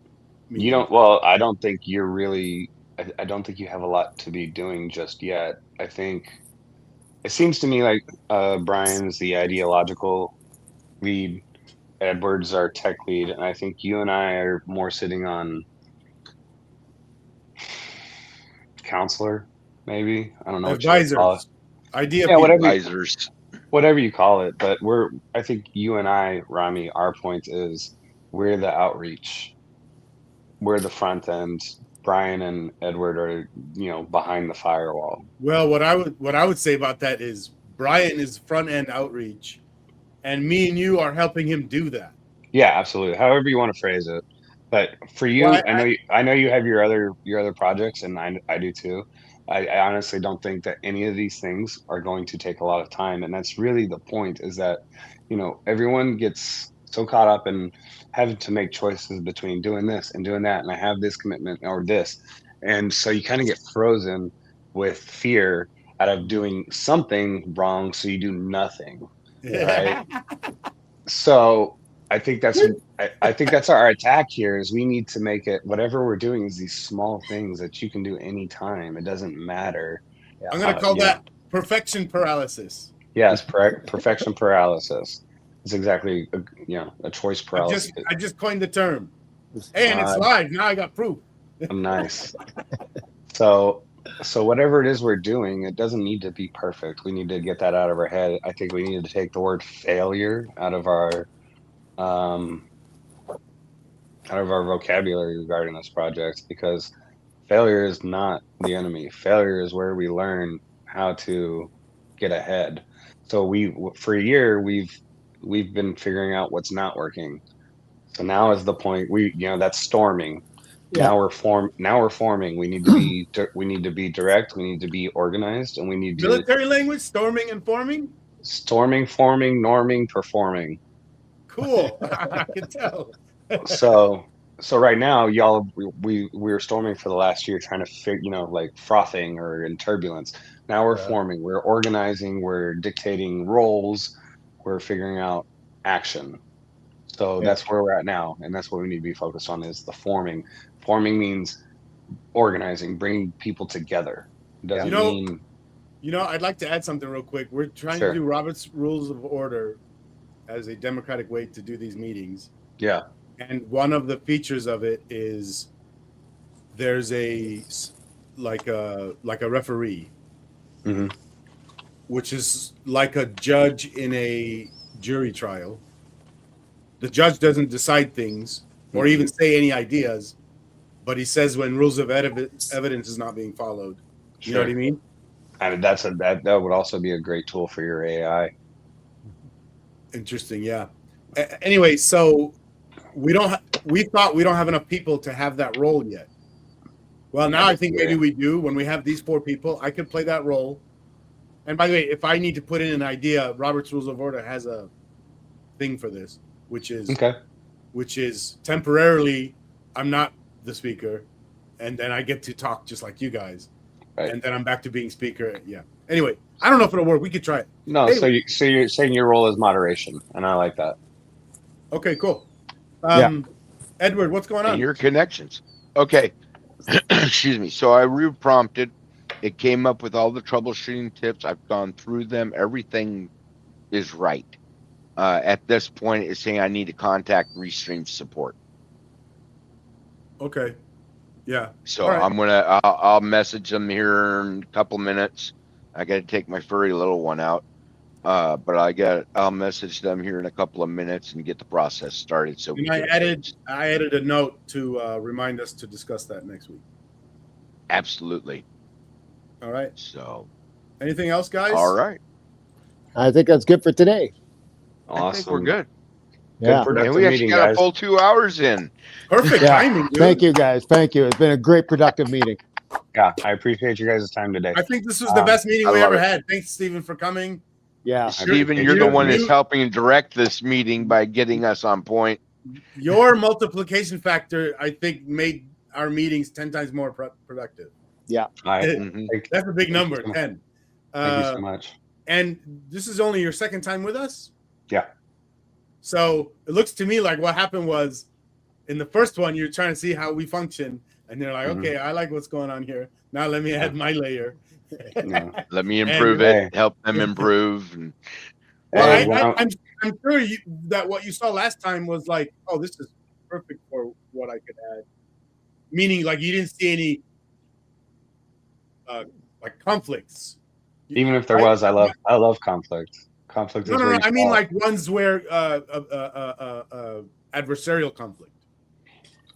meetings. You don't. Well, I don't think you're really. I don't think you have a lot to be doing just yet. I think it seems to me like Brian's the ideological lead, Edward's our tech lead, and I think you and I are more sitting on counselor, maybe. I don't know what you call it. Advisors. Whatever you call it. But I think you and I, Rami, our point is we're the outreach. We're the front end. Brian and Edward are, you know, behind the firewall. Well, what I would say about that is Brian is front end outreach, and me and you are helping him do that. Yeah, absolutely. However you want to phrase it. But for you, well, I know you have your other projects, and I do too. I honestly don't think that any of these things are going to take a lot of time, and that's really the point. Is that, you know, everyone gets so caught up in having to make choices between doing this and doing that, and I have this commitment or this, and so you kind of get frozen with fear out of doing something wrong, so you do nothing, right? So I think that's our attack here. Is we need to make it, whatever we're doing is these small things that you can do anytime. It doesn't matter. I'm going to call that perfection paralysis. Yes, perfection paralysis. It's exactly a choice paralysis. I just coined the term. Hey, and it's live now. I got proof. Nice. So whatever it is we're doing, it doesn't need to be perfect. We need to get that out of our head. I think we need to take the word failure out of our vocabulary regarding this project, because failure is not the enemy. Failure is where we learn how to get ahead. So for a year we've been figuring out what's not working. So now is the point. That's storming. Yeah. Now we're forming. We need to be direct. We need to be organized, and we need military language. Storming and forming. Storming, forming, norming, performing. Cool. I can tell. So right now, y'all, we were storming for the last year, trying to figure, like frothing or in turbulence. Now we're forming. We're organizing. We're dictating roles. We're figuring out action. So that's where we're at now, and that's what we need to be focused on, is the forming. Forming means organizing, bringing people together. It doesn't mean. I'd like to add something real quick. We're trying to do Robert's Rules of Order as a democratic way to do these meetings. Yeah. And one of the features of it is there's a referee. Mm-hmm. which is like a judge in a jury trial. The judge doesn't decide things or even say any ideas, but he says when rules of evidence is not being followed. You know what I mean? And that would also be a great tool for your AI. Interesting, yeah. Anyway, so we thought we don't have enough people to have that role yet. Well, now I think maybe we do. When we have these 4 people, I could play that role. And by the way, if I need to put in an idea, Robert's Rules of Order has a thing for this, which is temporarily I'm not the speaker, and then I get to talk just like you guys, and then I'm back to being speaker. Yeah. Anyway, I don't know if it'll work. We could try it. No, Hey, so you're saying your role is moderation, and I like that. Okay, cool. Edward, what's going on? And your connections. Okay. Excuse me. So I re-prompted. It came up with all the troubleshooting tips. I've gone through them. Everything is right. At this point, it's saying I need to contact Restream support. Okay. Yeah. So right. I'll message them here in a couple minutes. I got to take my furry little one out. But I'll message them here in a couple of minutes and get the process started. So I added a note to remind us to discuss that next week. Absolutely. All right. So anything else, guys? All right. I think that's good for today. Awesome. I think we're good. Yeah. And we actually got a full 2 hours in. Perfect timing, dude. Thank you, guys. Thank you. It's been a great productive meeting. Yeah, I appreciate you guys' time today. I think this was the best meeting we ever had. Thanks, Stephen, for coming. Yeah. Stephen, you're the one that's helping direct this meeting by getting us on point. Your multiplication factor, I think, made our meetings 10 times more productive. Yeah. That's a big number, 10. Thank you so much. And this is only your second time with us? Yeah. So it looks to me like what happened was in the first one, you're trying to see how we function. And they're like, okay, I like what's going on here. Now let me add my layer. Let me improve it, help them improve. And, well, I'm sure that what you saw last time was like, oh, this is perfect for what I could add. Meaning, like, you didn't see any like conflicts. Even if there was, I love conflict. Conflict is no. I mean, like ones where adversarial conflict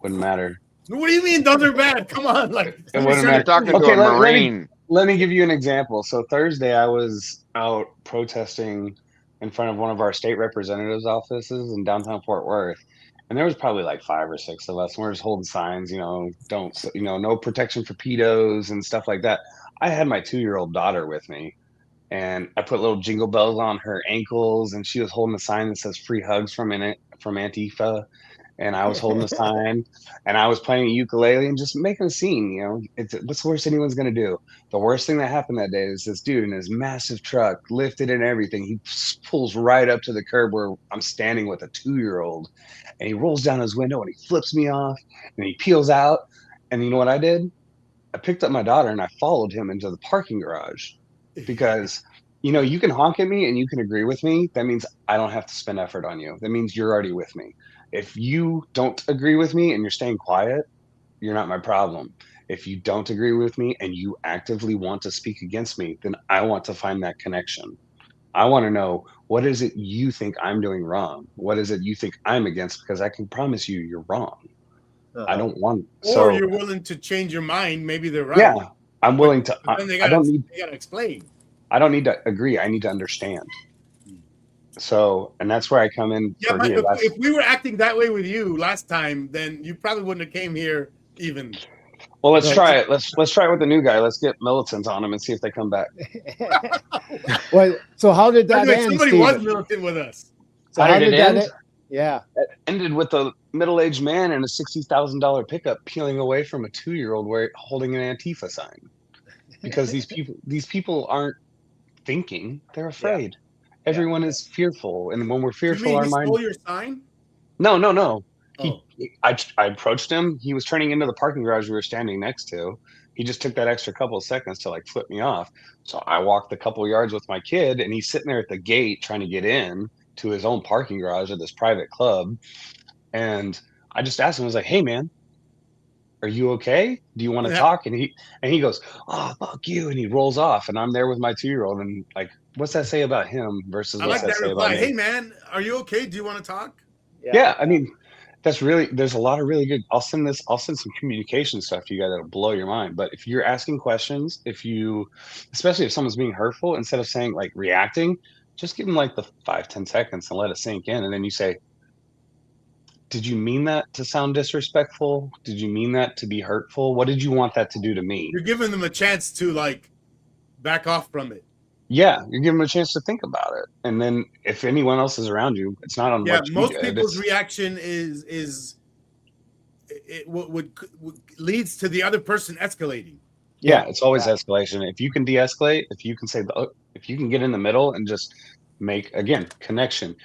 wouldn't matter. What do you mean those are bad? Come on, like it wouldn't matter. Talking to a Marine. Let me give you an example. So Thursday, I was out protesting in front of one of our state representatives' offices in downtown Fort Worth, and there was probably like 5 or 6 of us. And we're just holding signs, no protection for pedos and stuff like that. I had my 2-year-old daughter with me, and I put little jingle bells on her ankles, and she was holding a sign that says "Free Hugs from Antifa." And I was holding a sign, and I was playing a ukulele and just making a scene. What's the worst anyone's gonna do? The worst thing that happened that day is this dude in his massive truck, lifted and everything. He pulls right up to the curb where I'm standing with a 2-year-old, and he rolls down his window and he flips me off, and he peels out. And you know what I did? I picked up my daughter and I followed him into the parking garage, because you can honk at me and you can agree with me. That means I don't have to spend effort on you. That means you're already with me. If you don't agree with me and you're staying quiet, you're not my problem. If you don't agree with me and you actively want to speak against me, then I want to find that connection. I want to know, what is it you think I'm doing wrong? What is it you think I'm against? Because I can promise you, you're wrong. I don't want. Or you're willing to change your mind. Maybe they're right. Yeah, I'm willing to. They gotta explain. I don't need to agree. I need to understand. So, and that's where I come in. Yeah, but if we were acting that way with you last time, then you probably wouldn't have came here even. Well, let's try it. Let's try it with the new guy. Let's get militants on him and see if they come back. Well, so how did that end? Somebody was militant with us. So how did that end? Yeah, it ended with a middle-aged man in a $60,000 pickup peeling away from a 2-year-old holding an Antifa sign, because these people aren't thinking; they're afraid. Everyone is fearful, and when we're fearful, our mind. Stole your sign? No. I approached him. He was turning into the parking garage we were standing next to. He just took that extra couple of seconds to flip me off. So I walked a couple of yards with my kid, and he's sitting there at the gate trying to get in to his own parking garage at this private club. And I just asked him, I was like, "Hey, man, are you okay? Do you want to talk?" And he goes, "Oh, fuck you." And he rolls off, and I'm there with my 2-year-old, and what's that say about him versus I what's like that that say about reply. me? Hey man, are you okay? Do you want to talk? Yeah, I mean, there's a lot of really good. I'll send some communication stuff to you guys that'll blow your mind. But if you're asking questions, especially if someone's being hurtful, instead of saying like reacting, just give them like the 5-10 seconds and let it sink in, and then you say, did you mean that to sound disrespectful? Did you mean that to be hurtful? What did you want that to do to me? You're giving them a chance to like back off from it. Yeah, you're giving them a chance to think about it. And then if anyone else is around you, it's not on Yeah, what you most did. people's reaction is would leads to the other person escalating. Yeah, it's always escalation. If you can de-escalate, if you can say, if you can get in the middle and just make, again, connection.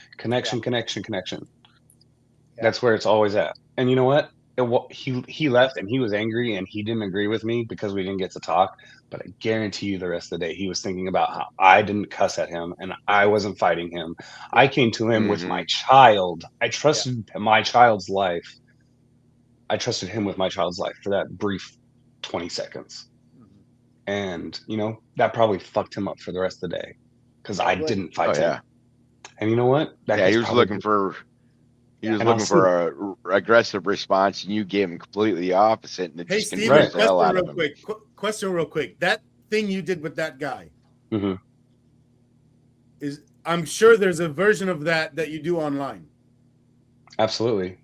That's where it's always at. And you know what? He left and he was angry and he didn't agree with me because we didn't get to talk. But I guarantee you the rest of the day, he was thinking about how I didn't cuss at him and I wasn't fighting him. I came to him with my child. I trusted my child's life. I trusted him with my child's life for that brief 20 seconds. And, that probably fucked him up for the rest of the day because I didn't fight him. And you know what? He was looking for a aggressive response, and you gave him completely the opposite, and it just confused the hell out of him. Question real quick. That thing you did with that guy, is I'm sure there's a version of that you do online. Absolutely.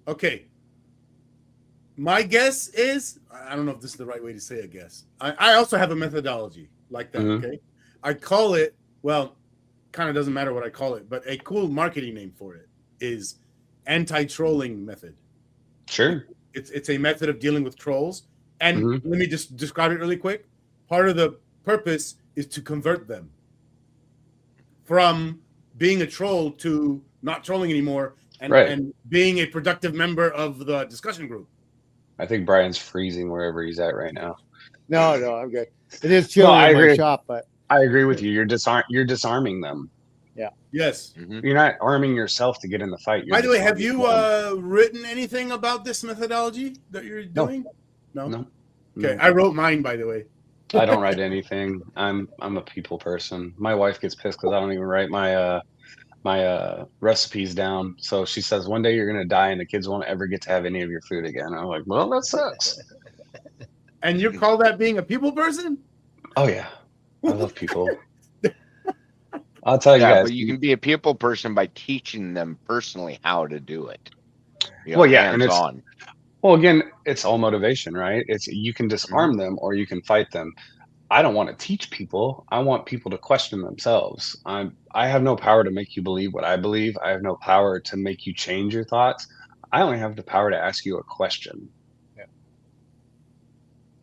Okay. My guess is, I don't know if this is the right way to say a guess. I also have a methodology like that, okay? I call it, well, kind of doesn't matter what I call it, but a cool marketing name for it is anti-trolling method. Sure. It's a method of dealing with trolls. And let me just describe it really quick. Part of the purpose is to convert them from being a troll to not trolling anymore and being a productive member of the discussion group. I think Brian's freezing wherever he's at right now. No, I'm good. It is chilly in my shop, but I agree with you. You're disarming them. Yeah. Yes. You're not arming yourself to get in the fight. By the way, have you written anything about this methodology that you're doing? No. Okay, I wrote mine, by the way. I don't write anything. I'm a people person. My wife gets pissed because I don't even write my recipes down. So she says one day you're gonna die and the kids won't ever get to have any of your food again. I'm like, well, that sucks. And you call that being a people person? Oh yeah, I love people. I'll tell you guys. But you can be a people person by teaching them personally how to do it. And it's on. Well, again, it's all motivation, right? It's you can disarm them or you can fight them. I don't want to teach people. I want people to question themselves. I have no power to make you believe what I believe. I have no power to make you change your thoughts. I only have the power to ask you a question. Yeah.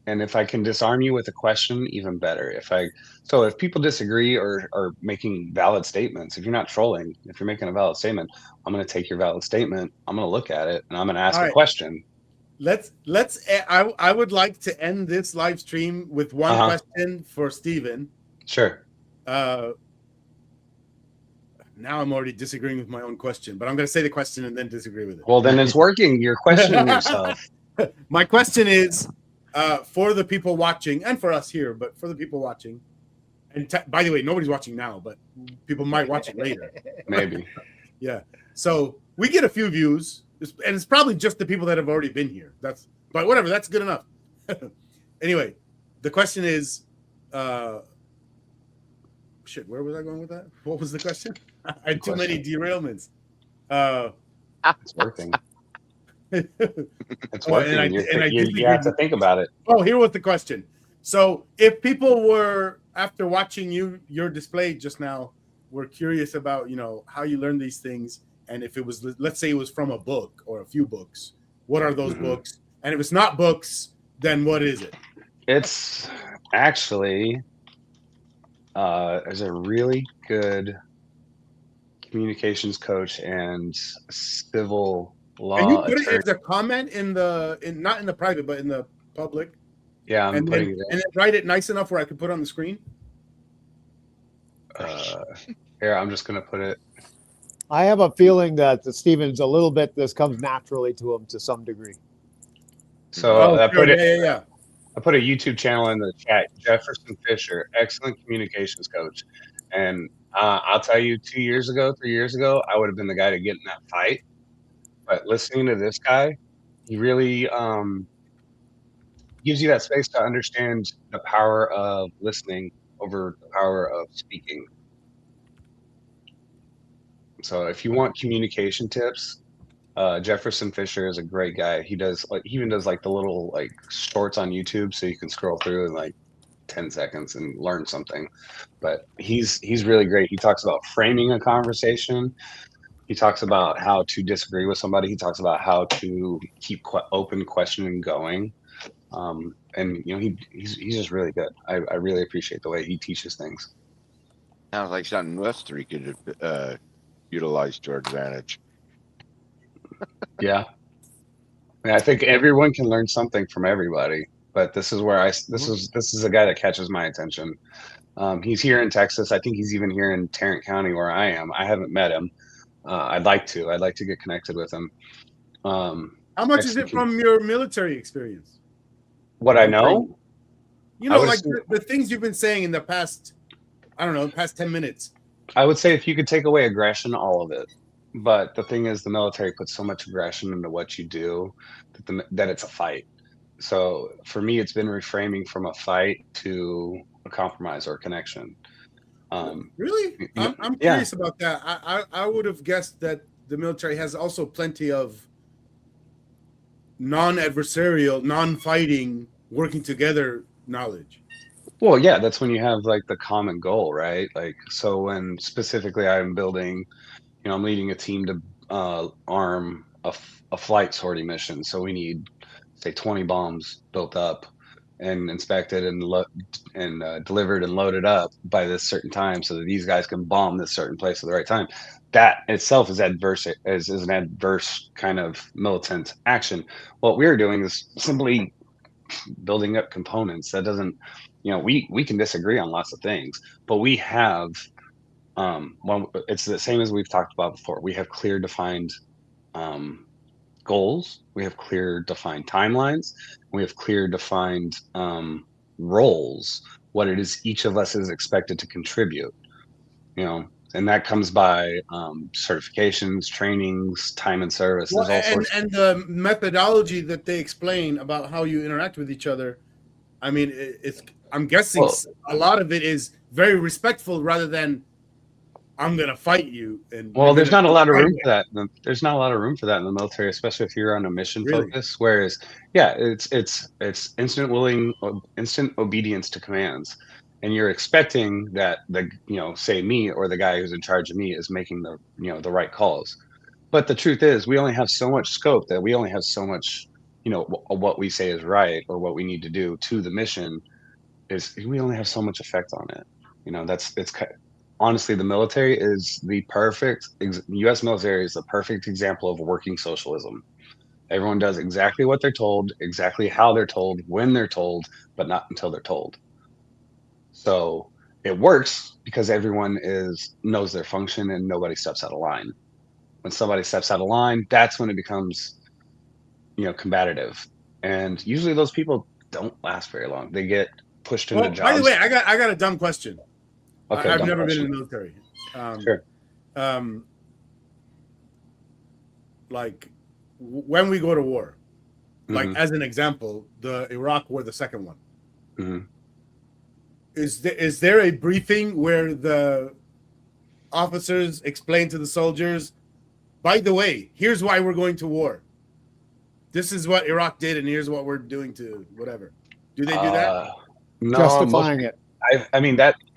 And if I can disarm you with a question, even better. If people disagree or are making valid statements, if you're not trolling, if you're making a valid statement, I'm going to take your valid statement. I'm going to look at it and I'm going to ask a question. I would like to end this live stream with one question for Steven. Sure. Now I'm already disagreeing with my own question, but I'm going to say the question and then disagree with it. Well, then it's working. You're questioning yourself. My question is for the people watching and for us here, but for the people watching. And by the way, nobody's watching now, but people might watch it later. Maybe. Yeah. So we get a few views. And it's probably just the people that have already been here. But whatever, that's good enough. Anyway, the question is, where was I going with that? What was the question? I had too many derailments. It's working. It's working. You have to think about it. Oh, here was the question. So if people were, after watching your display just now, were curious about, how you learn these things, and if it was, let's say it was from a book or a few books, what are those books? And if it's not books, then what is it? It's actually, there's a really good communications coach and civil law. Can you put it as a comment not in the private, but in the public? Yeah, I'm putting it in. And then write it nice enough where I could put it on the screen? Here, I'm just going to put it. I have a feeling that Steven's a little bit, this comes naturally to him to some degree. So I put it. Yeah. I put a YouTube channel in the chat. Jefferson Fisher, excellent communications coach. And I'll tell you, 2 years ago, 3 years ago, I would have been the guy to get in that fight. But listening to this guy, he really gives you that space to understand the power of listening over the power of speaking. So if you want communication tips, Jefferson Fisher is a great guy. He even does like the little like shorts on YouTube, so you can scroll through in like 10 seconds and learn something. But he's really great. He talks about framing a conversation. He talks about how to disagree with somebody. He talks about how to keep open questioning going. And you know, he's just really good. I really appreciate the way he teaches things. Sounds like something us three could utilize to our advantage. Yeah. I think everyone can learn something from everybody, but this is where this is a guy that catches my attention. He's here in Texas. I think he's even here in Tarrant County where I am. I haven't met him. I'd like to get connected with him. How much is it from your military experience? What I know? You know, like the things you've been saying in the past, I don't know, past 10 minutes. I would say if you could take away aggression, all of it. But the thing is, the military puts so much aggression into what you do that it's a fight. So for me, it's been reframing from a fight to a compromise or a connection. Really? I'm curious about that. I would have guessed that the military has also plenty of non-adversarial, non-fighting, working together knowledge. Well, yeah, that's when you have like the common goal, right? Like, so when specifically I'm building, you know, I'm leading a team to arm a flight sortie mission. So we need, say, 20 bombs built up and inspected and delivered and loaded up by this certain time, so that these guys can bomb this certain place at the right time. That itself is an adverse kind of militant action. What we're doing is simply building up components. That doesn't, you know, we can disagree on lots of things, but we have it's the same as we've talked about before. We have clear defined goals. We have clear defined timelines. We have clear defined roles, what it is each of us is expected to contribute, you know, and that comes by certifications, trainings, time and service. Well, and the methodology that they explain about how you interact with each other. I mean, I'm guessing a lot of it is very respectful rather than I'm gonna fight you. And there's not a lot of room for that. There's not a lot of room for that in the military, especially if you're on a mission focus. Whereas, yeah, it's instant obedience to commands, and you're expecting that say me or the guy who's in charge of me is making the right calls. But the truth is, we only have so much scope, that we only have so much, what we say is right or what we need to do to the mission we only have so much effect on it. Honestly, the military is the perfect, U.S. military is the perfect example of working socialism. Everyone does exactly what they're told, exactly how they're told, when they're told, but not until they're told. So it works because everyone knows their function and nobody steps out of line. When somebody steps out of line, that's when it becomes, combative. And usually those people don't last very long. They get pushed into jobs. By the way, I got a dumb question. Okay, I've never been in the military. Sure. Like when we go to war, like Mm-hmm. as an example, the Iraq War, the second one. Mm-hmm. Is there a briefing where the officers explain to the soldiers, by the way, here's why we're going to war. This is what Iraq did, and here's what we're doing to whatever. Do they do that? No, Justifying it. I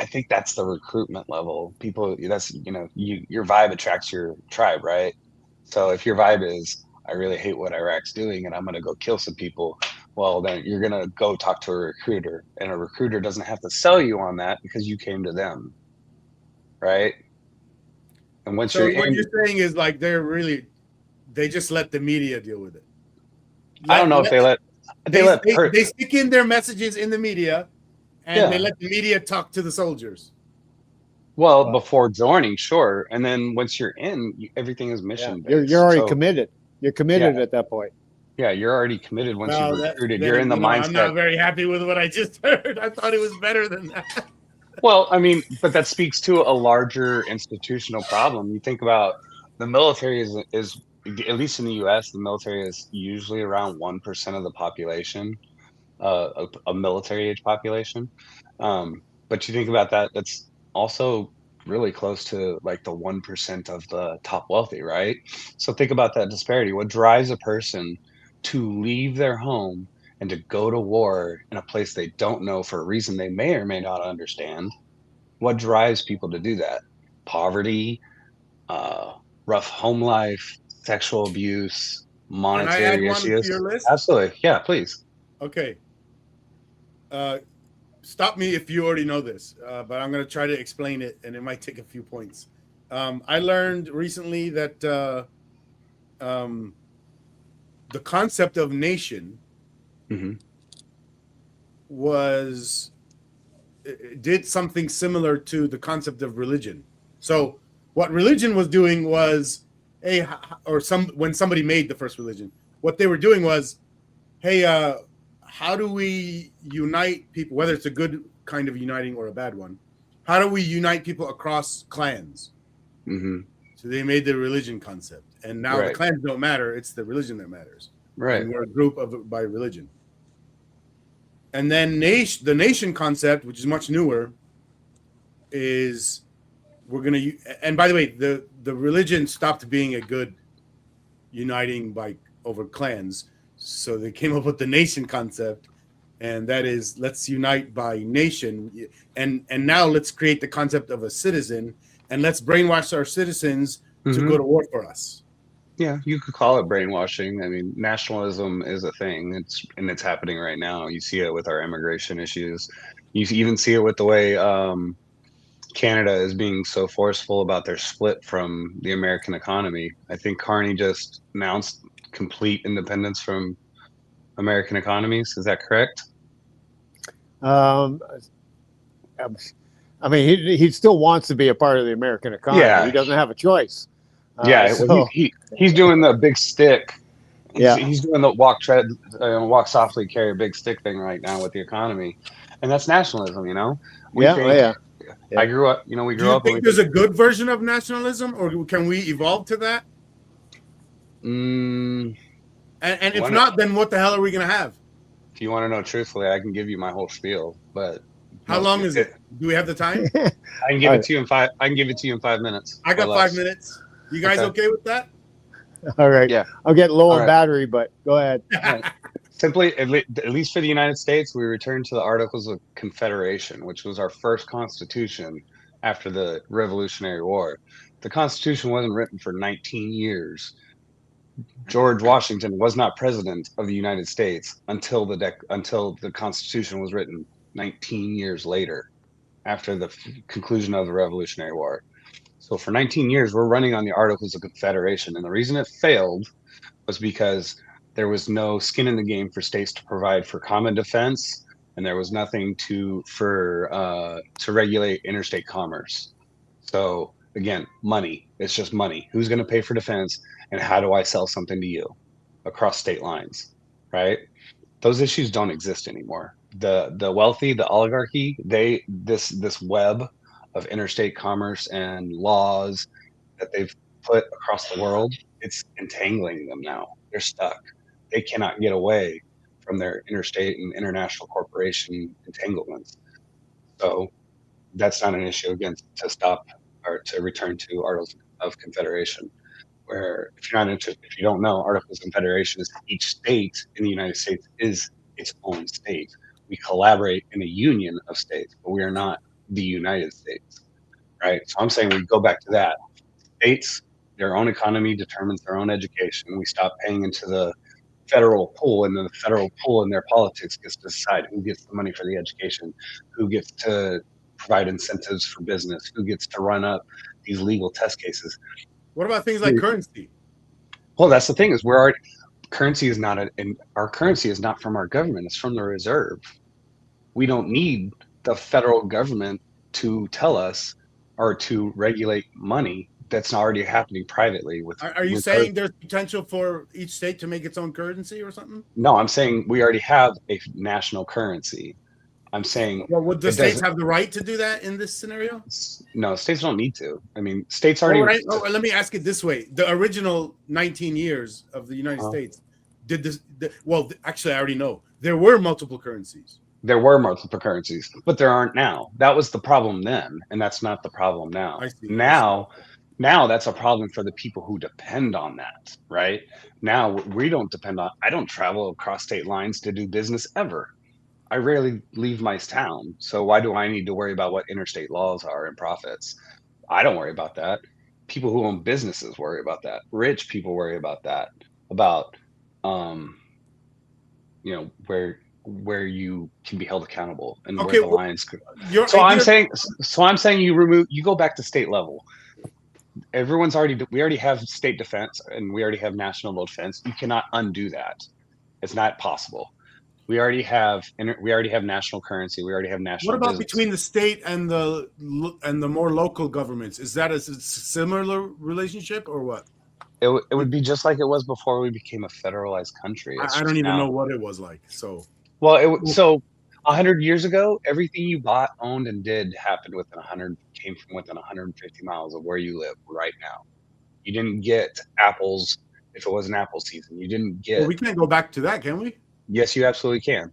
think that's the recruitment level. People, that's your vibe attracts your tribe, right? So if your vibe is, I really hate what Iraq's doing and I'm gonna go kill some people, well then you're gonna go talk to a recruiter, and a recruiter doesn't have to sell you on that because you came to them, right? And once So what you're saying is like they just let the media deal with it. I don't know if they stick in their messages in the media. And they let the media talk to the soldiers. Well, before joining, sure. And then once you're in, everything is mission based. You're already committed. You're committed at that point. Yeah, you're already committed once you're recruited. You're in the mindset. I'm not very happy with what I just heard. I thought it was better than that. Well, I mean, but that speaks to a larger institutional problem. You think about the military is at least in the U.S. the military is usually around 1% of the population, a military age population. But you think about that, that's also really close to like the 1% of the top wealthy, right? So think about that disparity. What drives a person to leave their home and to go to war in a place they don't know for a reason they may or may not understand? What drives people to do that? Poverty, uh, rough home life, sexual abuse, Can I add monetary one to issues. your list? Absolutely. Yeah, please. Okay. Stop me if you already know this, but I'm going to try to explain it, and it might take a few points. I learned recently that the concept of nation did something similar to the concept of religion. So what religion was doing was, when somebody made the first religion, what they were doing was, hey, how do we unite people, whether it's a good kind of uniting or a bad one? How do we unite people across clans? So they made the religion concept, and now the clans don't matter; it's the religion that matters. Right. And we're a group by religion. And then the nation concept, which is much newer, is we're going to. And by the way, the religion stopped being a good uniting over clans, so they came up with the nation concept, and that is, let's unite by nation, and now let's create the concept of a citizen, and let's brainwash our citizens to go to war for us. Yeah, you could call it brainwashing. I mean, nationalism is a thing. It's happening right now. You see it with our immigration issues. You even see it with the way Canada is being so forceful about their split from the American economy. I think Carney just announced complete independence from American economies. Is that correct? I mean, he still wants to be a part of the American economy. Yeah. He doesn't have a choice. Well, he's doing the big stick. He's doing the walk softly, carry a big stick thing right now with the economy, and that's nationalism. You know, I grew up. You know, we grew up. Do you think there's a good version of nationalism, or can we evolve to that? And if not, then what the hell are we gonna have? If you want to know truthfully, I can give you my whole spiel, but how long is it? Do we have the time? I can give it to you in 5. I can give it to you in 5 minutes. I got 5 minutes. You guys okay with that? All right. Yeah. I'll get low on battery, but go ahead. Simply, at least for the United States, we returned to the Articles of Confederation, which was our first constitution after the Revolutionary War. The Constitution wasn't written for 19 years. George Washington was not president of the United States until the Constitution was written 19 years later, after the conclusion of the Revolutionary War. So for 19 years, we're running on the Articles of Confederation. And the reason it failed was because there was no skin in the game for states to provide for common defense, and there was nothing to regulate interstate commerce. So again, money. It's just money. Who's going to pay for defense, and how do I sell something to you across state lines, right? Those issues don't exist anymore. The wealthy, the oligarchy, this web of interstate commerce and laws that they've put across the world, it's entangling them now. They're stuck. They cannot get away from their interstate and international corporation entanglements. So that's not an issue again to stop or to return to Articles of Confederation, where if you don't know, Articles of Confederation is each state in the United States is its own state. We collaborate in a union of states, but we are not the United States, right? So I'm saying we go back to that. States, their own economy determines their own education. We stop paying into the federal pool, and then the federal pool in their politics gets to decide who gets the money for the education, who gets to provide incentives for business, who gets to run up these legal test cases. What about things like currency? Well, that's the thing is currency is not our currency is not from our government. It's from the reserve. We don't need the federal government to tell us or to regulate money that's already happening privately. Are you saying there's potential for each state to make its own currency or something? No, I'm saying we already have a national currency. I'm saying Well, would the it states doesn't. have the right to do that in this scenario? No, states don't need to. I mean, states All already. right. Oh, let me ask it this way: the original 19 years of the United Uh, States did this. Well, actually, I already know there were multiple currencies. there were multiple currencies, but there aren't now. That was the problem then, and that's not the problem now. I see. Now that's a problem for the people who depend on that, right? Now we don't depend on. I don't travel across state lines to do business ever. I rarely leave my town, so why do I need to worry about what interstate laws are and profits? I don't worry about that. People who own businesses worry about that. Rich people worry about that. About um, where you can be held accountable and where Okay, the lines could. your So idea. I'm saying you go back to state level. We already have state defense and we already have national defense. You cannot undo that. It's not possible. We already have national currency. We already have What national about business. between the state and the more local governments? Is that a similar relationship or what? It would be just like it was before we became a federalized country. It's I just don't even know now. what it was like. So Well, so 100 years ago, everything you bought, owned, and did happened came from within 150 miles of where you live right now. You didn't get apples if it wasn't apple season. You didn't well, get. we can't go back to that, can we? Yes, you absolutely can.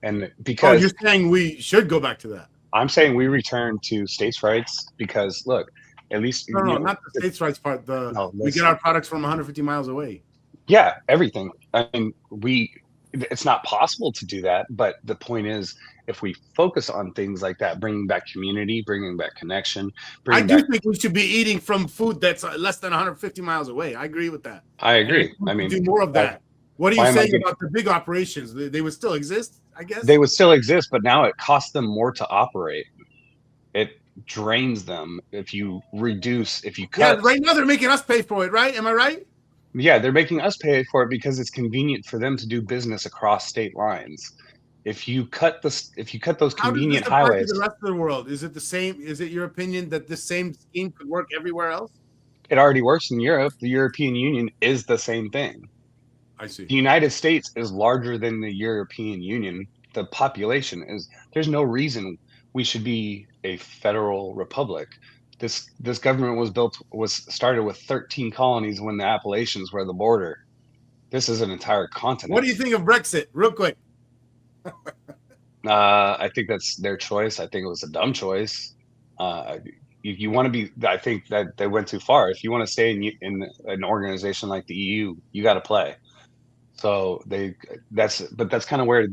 And Oh, because you're saying we should go back to that? I'm saying we return to states' rights because look, at least No, not the states' rights part. no, We get our products from 150 miles away. yeah, everything. I mean, it's not possible to do that, but the point is, if we focus on things like that, bringing back community, bringing back connection, I bringing do back. think we should be eating from food that's less than 150 miles away. I agree with that. I And agree. we I mean, do more of that. What are you why am I saying getting? about the big operations? They would still exist, I guess. They would still exist, but now it costs them more to operate. It drains them if you Yeah, cut. right now they're making us pay for it, right? Am I right? Yeah, they're making us pay for it because it's convenient for them to do business across state lines. If you cut those How does this convenient apply to highways, the rest of the world? Is it the same? Is it your opinion that this same scheme could work everywhere else? it already works in Europe. The European Union is the same thing. I see. The United States is larger than the European Union. The population is. There's no reason we should be a federal republic. This government was started with 13 colonies when the Appalachians were the border. This is an entire continent. What do you think of Brexit? Real quick. I think that's their choice. I think it was a dumb choice. You want to be. I think that they went too far. If you want to stay in an organization like the EU, you got to play. So that's kind of where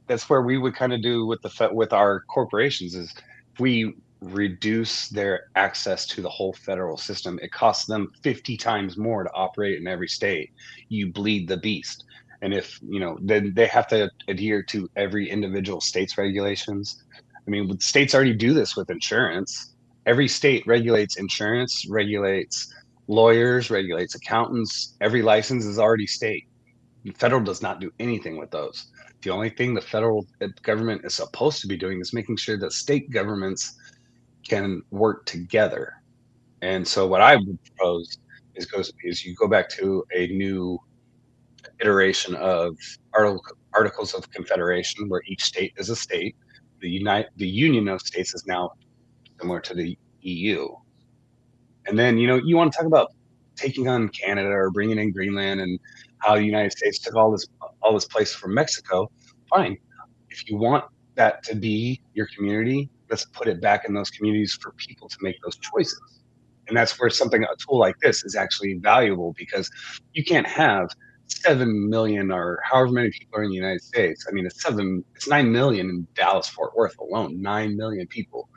that's where we would kind of do with our corporations is we reduce their access to the whole federal system. It costs them 50 times more to operate in every state. You bleed the beast. And if, then they have to adhere to every individual state's regulations. I mean, states already do this with insurance. Every state regulates insurance, regulates lawyers, regulates accountants. Every license is already state. The federal does not do anything with those. The only thing the federal government is supposed to be doing is making sure that state governments can work together. And so what I would propose is you go back to a new iteration of Articles of Confederation, where each state is a state. The Union of States is now similar to the EU. And then you want to talk about taking on Canada or bringing in Greenland and how the United States took all this place from Mexico. Fine, if you want that to be your community, let's put it back in those communities for people to make those choices. And that's where a tool like this is actually valuable, because you can't have 7 million or however many people are in the United States. I mean, it's 9 million in Dallas, Fort Worth alone. 9 million people.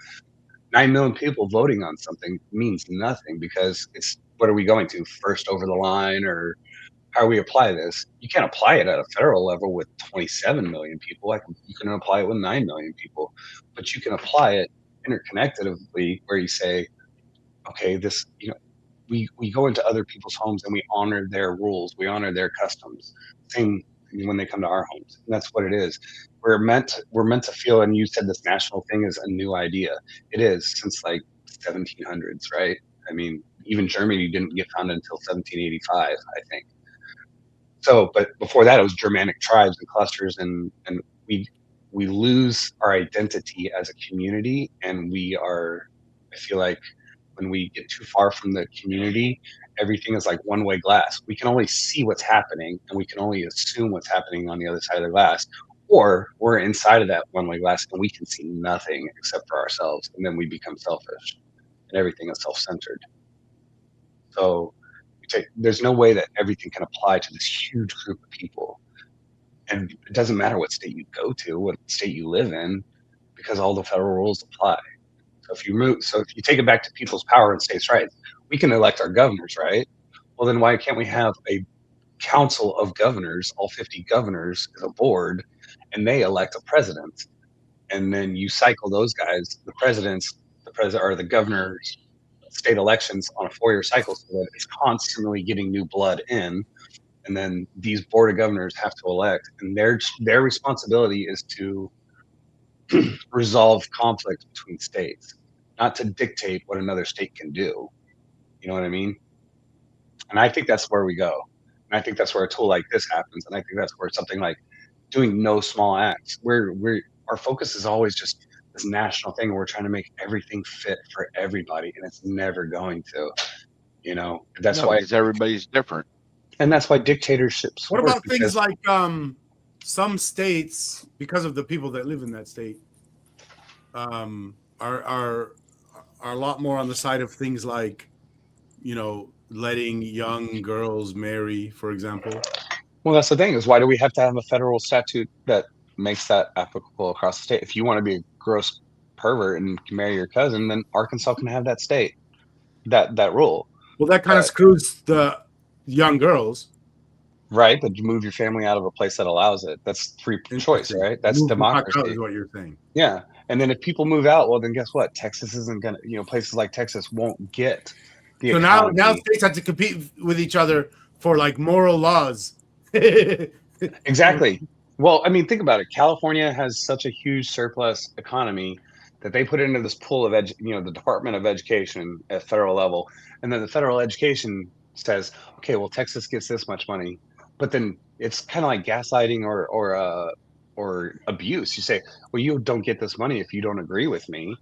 9 million people voting on something means nothing, because it's, what are we going to first over the line, or how we apply this? You can't apply it at a federal level with 27 million people. You can apply it with 9 million people, but you can apply it interconnectedly, where you say, okay, we go into other people's homes and we honor their rules, we honor their customs. Same when they come to our homes, and that's what it is. We're meant to feel. And you said this national thing is a new idea. It is, since like 1700s, right? I mean, even Germany didn't get founded until 1785, I think. So, but before that, it was Germanic tribes and clusters, and we we lose our identity as a community, and I feel like when we get too far from the community, everything is like one-way glass. We can only see what's happening, and we can only assume what's happening on the other side of the glass, or we're inside of that one-way glass and we can see nothing except for ourselves, and then we become selfish and everything is self-centered. So there's no way that everything can apply to this huge group of people. And it doesn't matter what state you go to, what state you live in, because all the federal rules apply. So if you take it back to people's power and states' rights, we can elect our governors, right? Well, then why can't we have a council of governors, all 50 governors as a board, and they elect a president? And then you cycle those guys, the governors, state elections on a 4-year cycle, so that it's constantly getting new blood in. And then these board of governors have to elect, and their responsibility is to resolve conflict between states, not to dictate what another state can do. You know what I mean? And I think that's where we go. And I think that's where a tool like this happens. And I think that's where something like doing no small acts, our focus is always just this national thing. We're trying to make everything fit for everybody, and it's never going to. You know, that's why because everybody's different. And that's why dictatorships What work, about things like some states, because of the people that live in that state, are a lot more on the side of things like, you know, letting young girls marry, for example. Well, that's the thing, is why do we have to have a federal statute that makes that applicable across the state? If you want to be a gross pervert and can marry your cousin, then Arkansas can have that state, that rule. Well, that kind of screws the young girls. Right, but you move your family out of a place that allows it. That's free choice, right? That's democracy. Is what you're saying. Yeah, and then if people move out, well, then guess what? Texas isn't gonna, places like Texas won't get the economy. Now states have to compete with each other for like moral laws. Exactly. Well, I mean, think about it. California has such a huge surplus economy that they put into this pool of the Department of Education at federal level, and then the federal education says, okay, well, Texas gets this much money. But then it's kind of like gaslighting or abuse. You say, well, you don't get this money if you don't agree with me,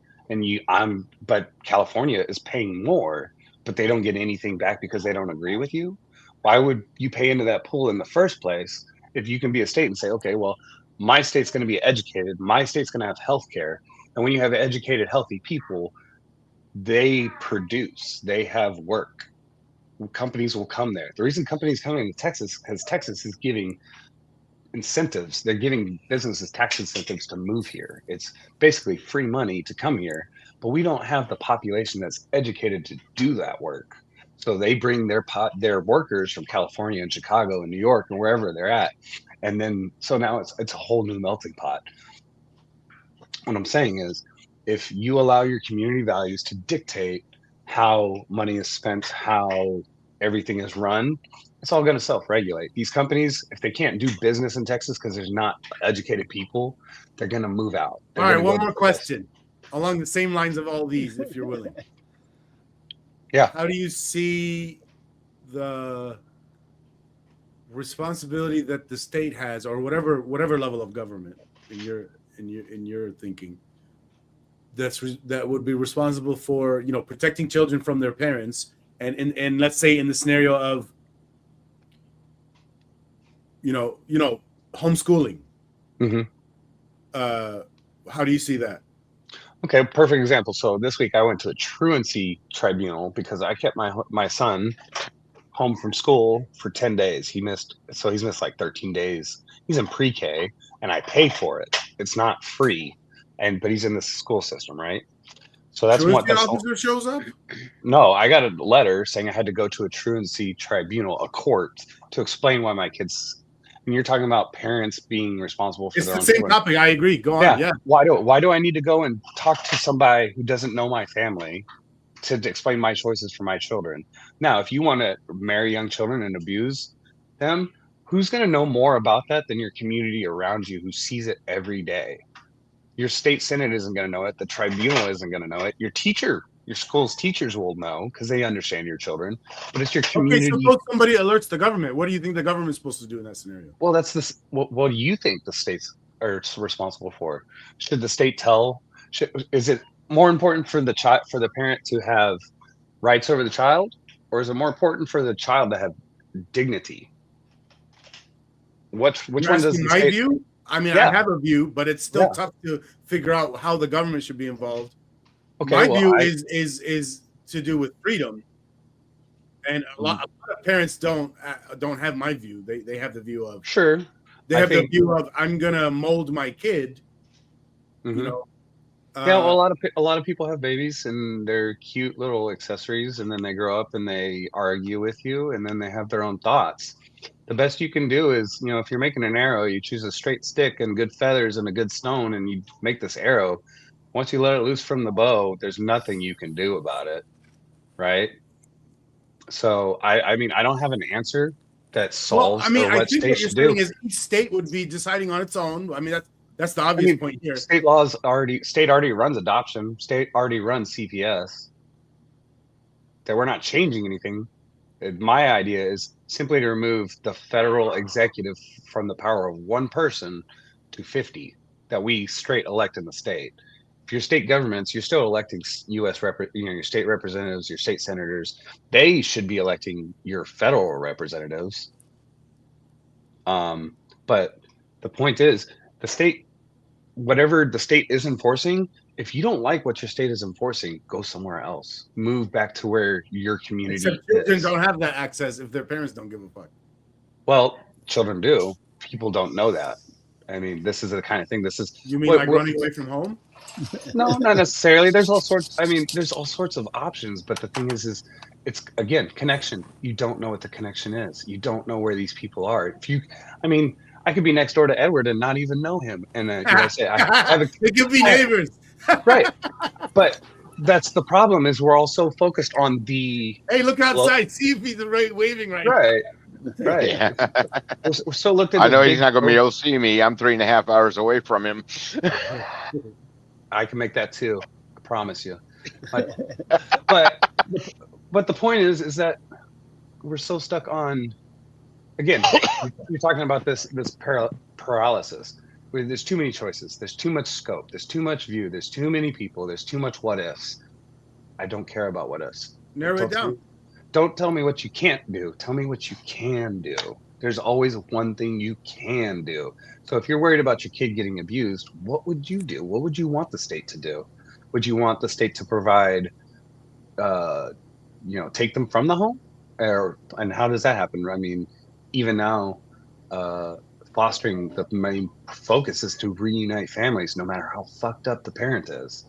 but California is paying more, but they don't get anything back because they don't agree with you. Why would you pay into that pool in the first place if you can be a state and say, okay, well, my state's going to be educated, my state's going to have health care, and when you have educated, healthy people, they produce, they have work. Companies will come there. The reason companies come into Texas, because Texas is giving incentives. They're giving businesses tax incentives to move here. It's basically free money to come here, but we don't have the population that's educated to do that work. So they bring their workers from California and Chicago and New York and wherever they're at, and then so now it's a whole new melting pot. What I'm saying is, if you allow your community values to dictate how money is spent, how everything is run, it's all going to self-regulate. These companies, if they can't do business in Texas because there's not educated people, they're going to move out. All right, one more question along the same lines of all these, if you're willing. Yeah. How do you see the responsibility that the state has, or whatever level of government in your thinking, that would be responsible for, protecting children from their parents, and let's say in the scenario of homeschooling. Mm-hmm. How do you see that? Okay, perfect example. So this week I went to a truancy tribunal because I kept my son home from school for 10 days. He's missed like 13 days. He's in pre-K and I pay for it. It's not free. But he's in the school system, right? So that's what the officer shows up. No, I got a letter saying I had to go to a truancy tribunal, a court, to explain why my kids. And you're talking about parents being responsible for it's their the own same children. topic. I agree. Go on. Yeah. Why do I need to go and talk to somebody who doesn't know my family to explain my choices for my children? Now, if you want to marry young children and abuse them, who's going to know more about that than your community around you who sees it every day? Your state senate isn't going to know it. The tribunal isn't going to know it. Your school's teachers will know because they understand your children. But it's your community. Okay, suppose somebody alerts the government. What do you think the government's supposed to do in that scenario? Well, that's this. What do you think the state's are responsible for? Should the state tell? Is it more important for the child, for the parent to have rights over the child, or is it more important for the child to have dignity? Which You're one does asking the my state? view? I mean, I Yeah, have a view, but it's still yeah. tough to figure out how the government should be involved. Okay, My well, view is to do with freedom, and a lot of parents don't have my view. They have the view of sure. they I have the think, view of I'm gonna mold my kid. You mhm. know, Yeah, well, a lot of people have babies and they're cute little accessories, and then they grow up and they argue with you, and then they have their own thoughts. The best you can do is, you know, if you're making an arrow, you choose a straight stick and good feathers and a good stone, and you make this arrow. Once you let it loose from the bow, there's nothing you can do about it, right? So I mean, I don't have an answer that well, I solves mean, or I what think states what you're should do. saying is each state would be deciding on its own. I mean, that's the I obvious mean, point here. state already runs adoption, state already runs CPS. That we're not changing anything. My idea is simply to remove the federal executive from the power of one person to 50 that we straight elect in the state. If your state governments, you're still electing your state representatives, your state senators. They should be electing your federal representatives. But the point is, the state, whatever the state is enforcing, if you don't like what your state is enforcing, go somewhere else. Move back to where your Except community children is. don't have that access if their parents don't give a fuck. Well, children do. People don't know that. I mean, this is the kind of thing. This is You mean like running away from home? no, not necessarily. There's all sorts. I mean, there's all sorts of options. But the thing is it's again connection. You don't know what the connection is. You don't know where these people are. I mean, I could be next door to Edward and not even know him. And say I have a They could be neighbors. right, but that's the problem. Is we're all so focused on the Hey, look outside. See if he's waving right. right, right. Yeah. We're so looked at. I this know he's big not going to be able to see me. I'm 3.5 hours away from him. I can make that too. I promise you. But the point is that we're so stuck on. Again, you're talking about this paralysis. There's too many choices. There's too much scope. There's too much view. There's too many people. There's too much what ifs. I don't care about what ifs. Narrow it down. Don't tell me what you can't do. Tell me what you can do. There's always one thing you can do. So if you're worried about your kid getting abused, what would you do? What would you want the state to do? Would you want the state to provide, take them from the home? And how does that happen? I mean, even now, fostering, the main focus is to reunite families, no matter how fucked up the parent is.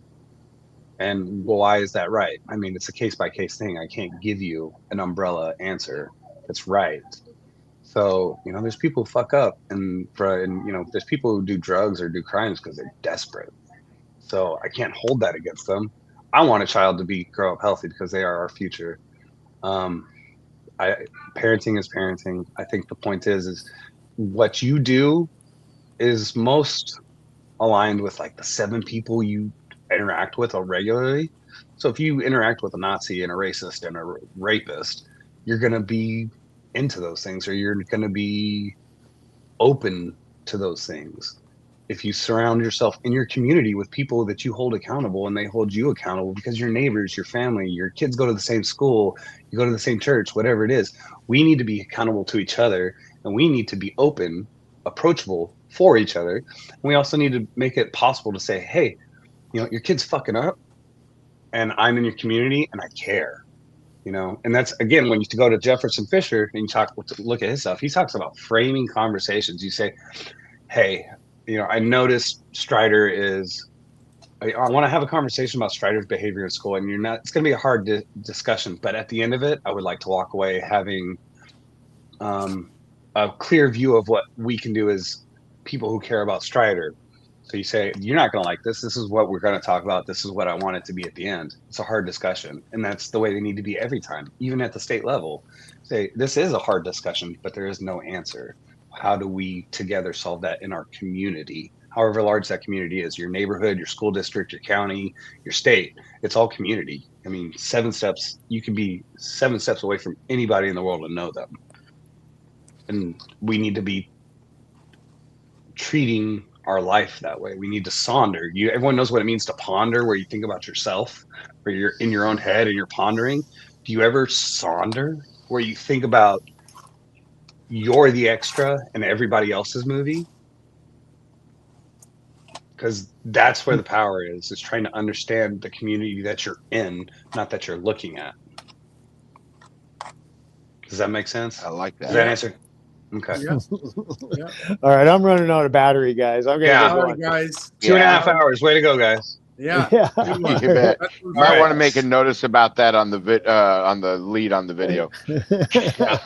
And why is that right? I mean, it's a case by case thing. I can't give you an umbrella answer that's right. So, there's people who fuck up, and there's people who do drugs or do crimes because they're desperate. So I can't hold that against them. I want a child to grow up healthy because they are our future. Parenting is parenting. I think the point is what you do is most aligned with like the 7 people you interact with regularly. So if you interact with a Nazi and a racist and a rapist, you're going to be into those things, or you're going to be open to those things. If you surround yourself in your community with people that you hold accountable and they hold you accountable because your neighbors, your family, your kids go to the same school, you go to the same church, whatever it is, we need to be accountable to each other, and we need to be open, approachable for each other. And we also need to make it possible to say, hey, your kid's fucking up and I'm in your community and I care. And that's, again, when you go to Jefferson Fisher and you look at his stuff, he talks about framing conversations. You say, hey, I noticed Strider I want to have a conversation about Strider's behavior in school, and it's going to be a hard discussion, but at the end of it, I would like to walk away having a clear view of what we can do as people who care about Strider. So you say, you're not going to like this. This is what we're going to talk about. This is what I want it to be at the end. It's a hard discussion. And that's the way they need to be every time, even at the state level. Say, this is a hard discussion, but there is no answer. How do we together solve that in our community? However large that community is, your neighborhood, your school district, your county, your state, it's all community. I mean, 7 steps, you can be 7 steps away from anybody in the world and know them. And we need to be treating our life that way. We need to sonder. Everyone knows what it means to ponder, where you think about yourself, where you're in your own head and you're pondering. Do you ever sonder, where you think about you're the extra in everybody else's movie? Because that's where the power is trying to understand the community that you're in, not that you're looking at. Does that make sense? I like Does that. that answer? Okay. Yeah. Yeah. All right, I'm running out of battery, guys. I'm gonna Yeah. get All going. right, guys. 2.5 hours. Way to go, guys. Yeah. Yeah. Good one. You bet. That's what You might right. want to make a notice about that on the on the lead on the video. Yeah.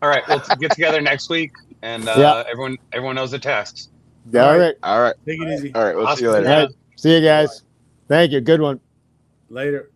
All right. We'll get together next week, and Yeah. everyone knows the tasks. All right. All right. Take it easy. All right. We'll see you Awesome. later. All right. See you guys. Thank you. Good one. Later.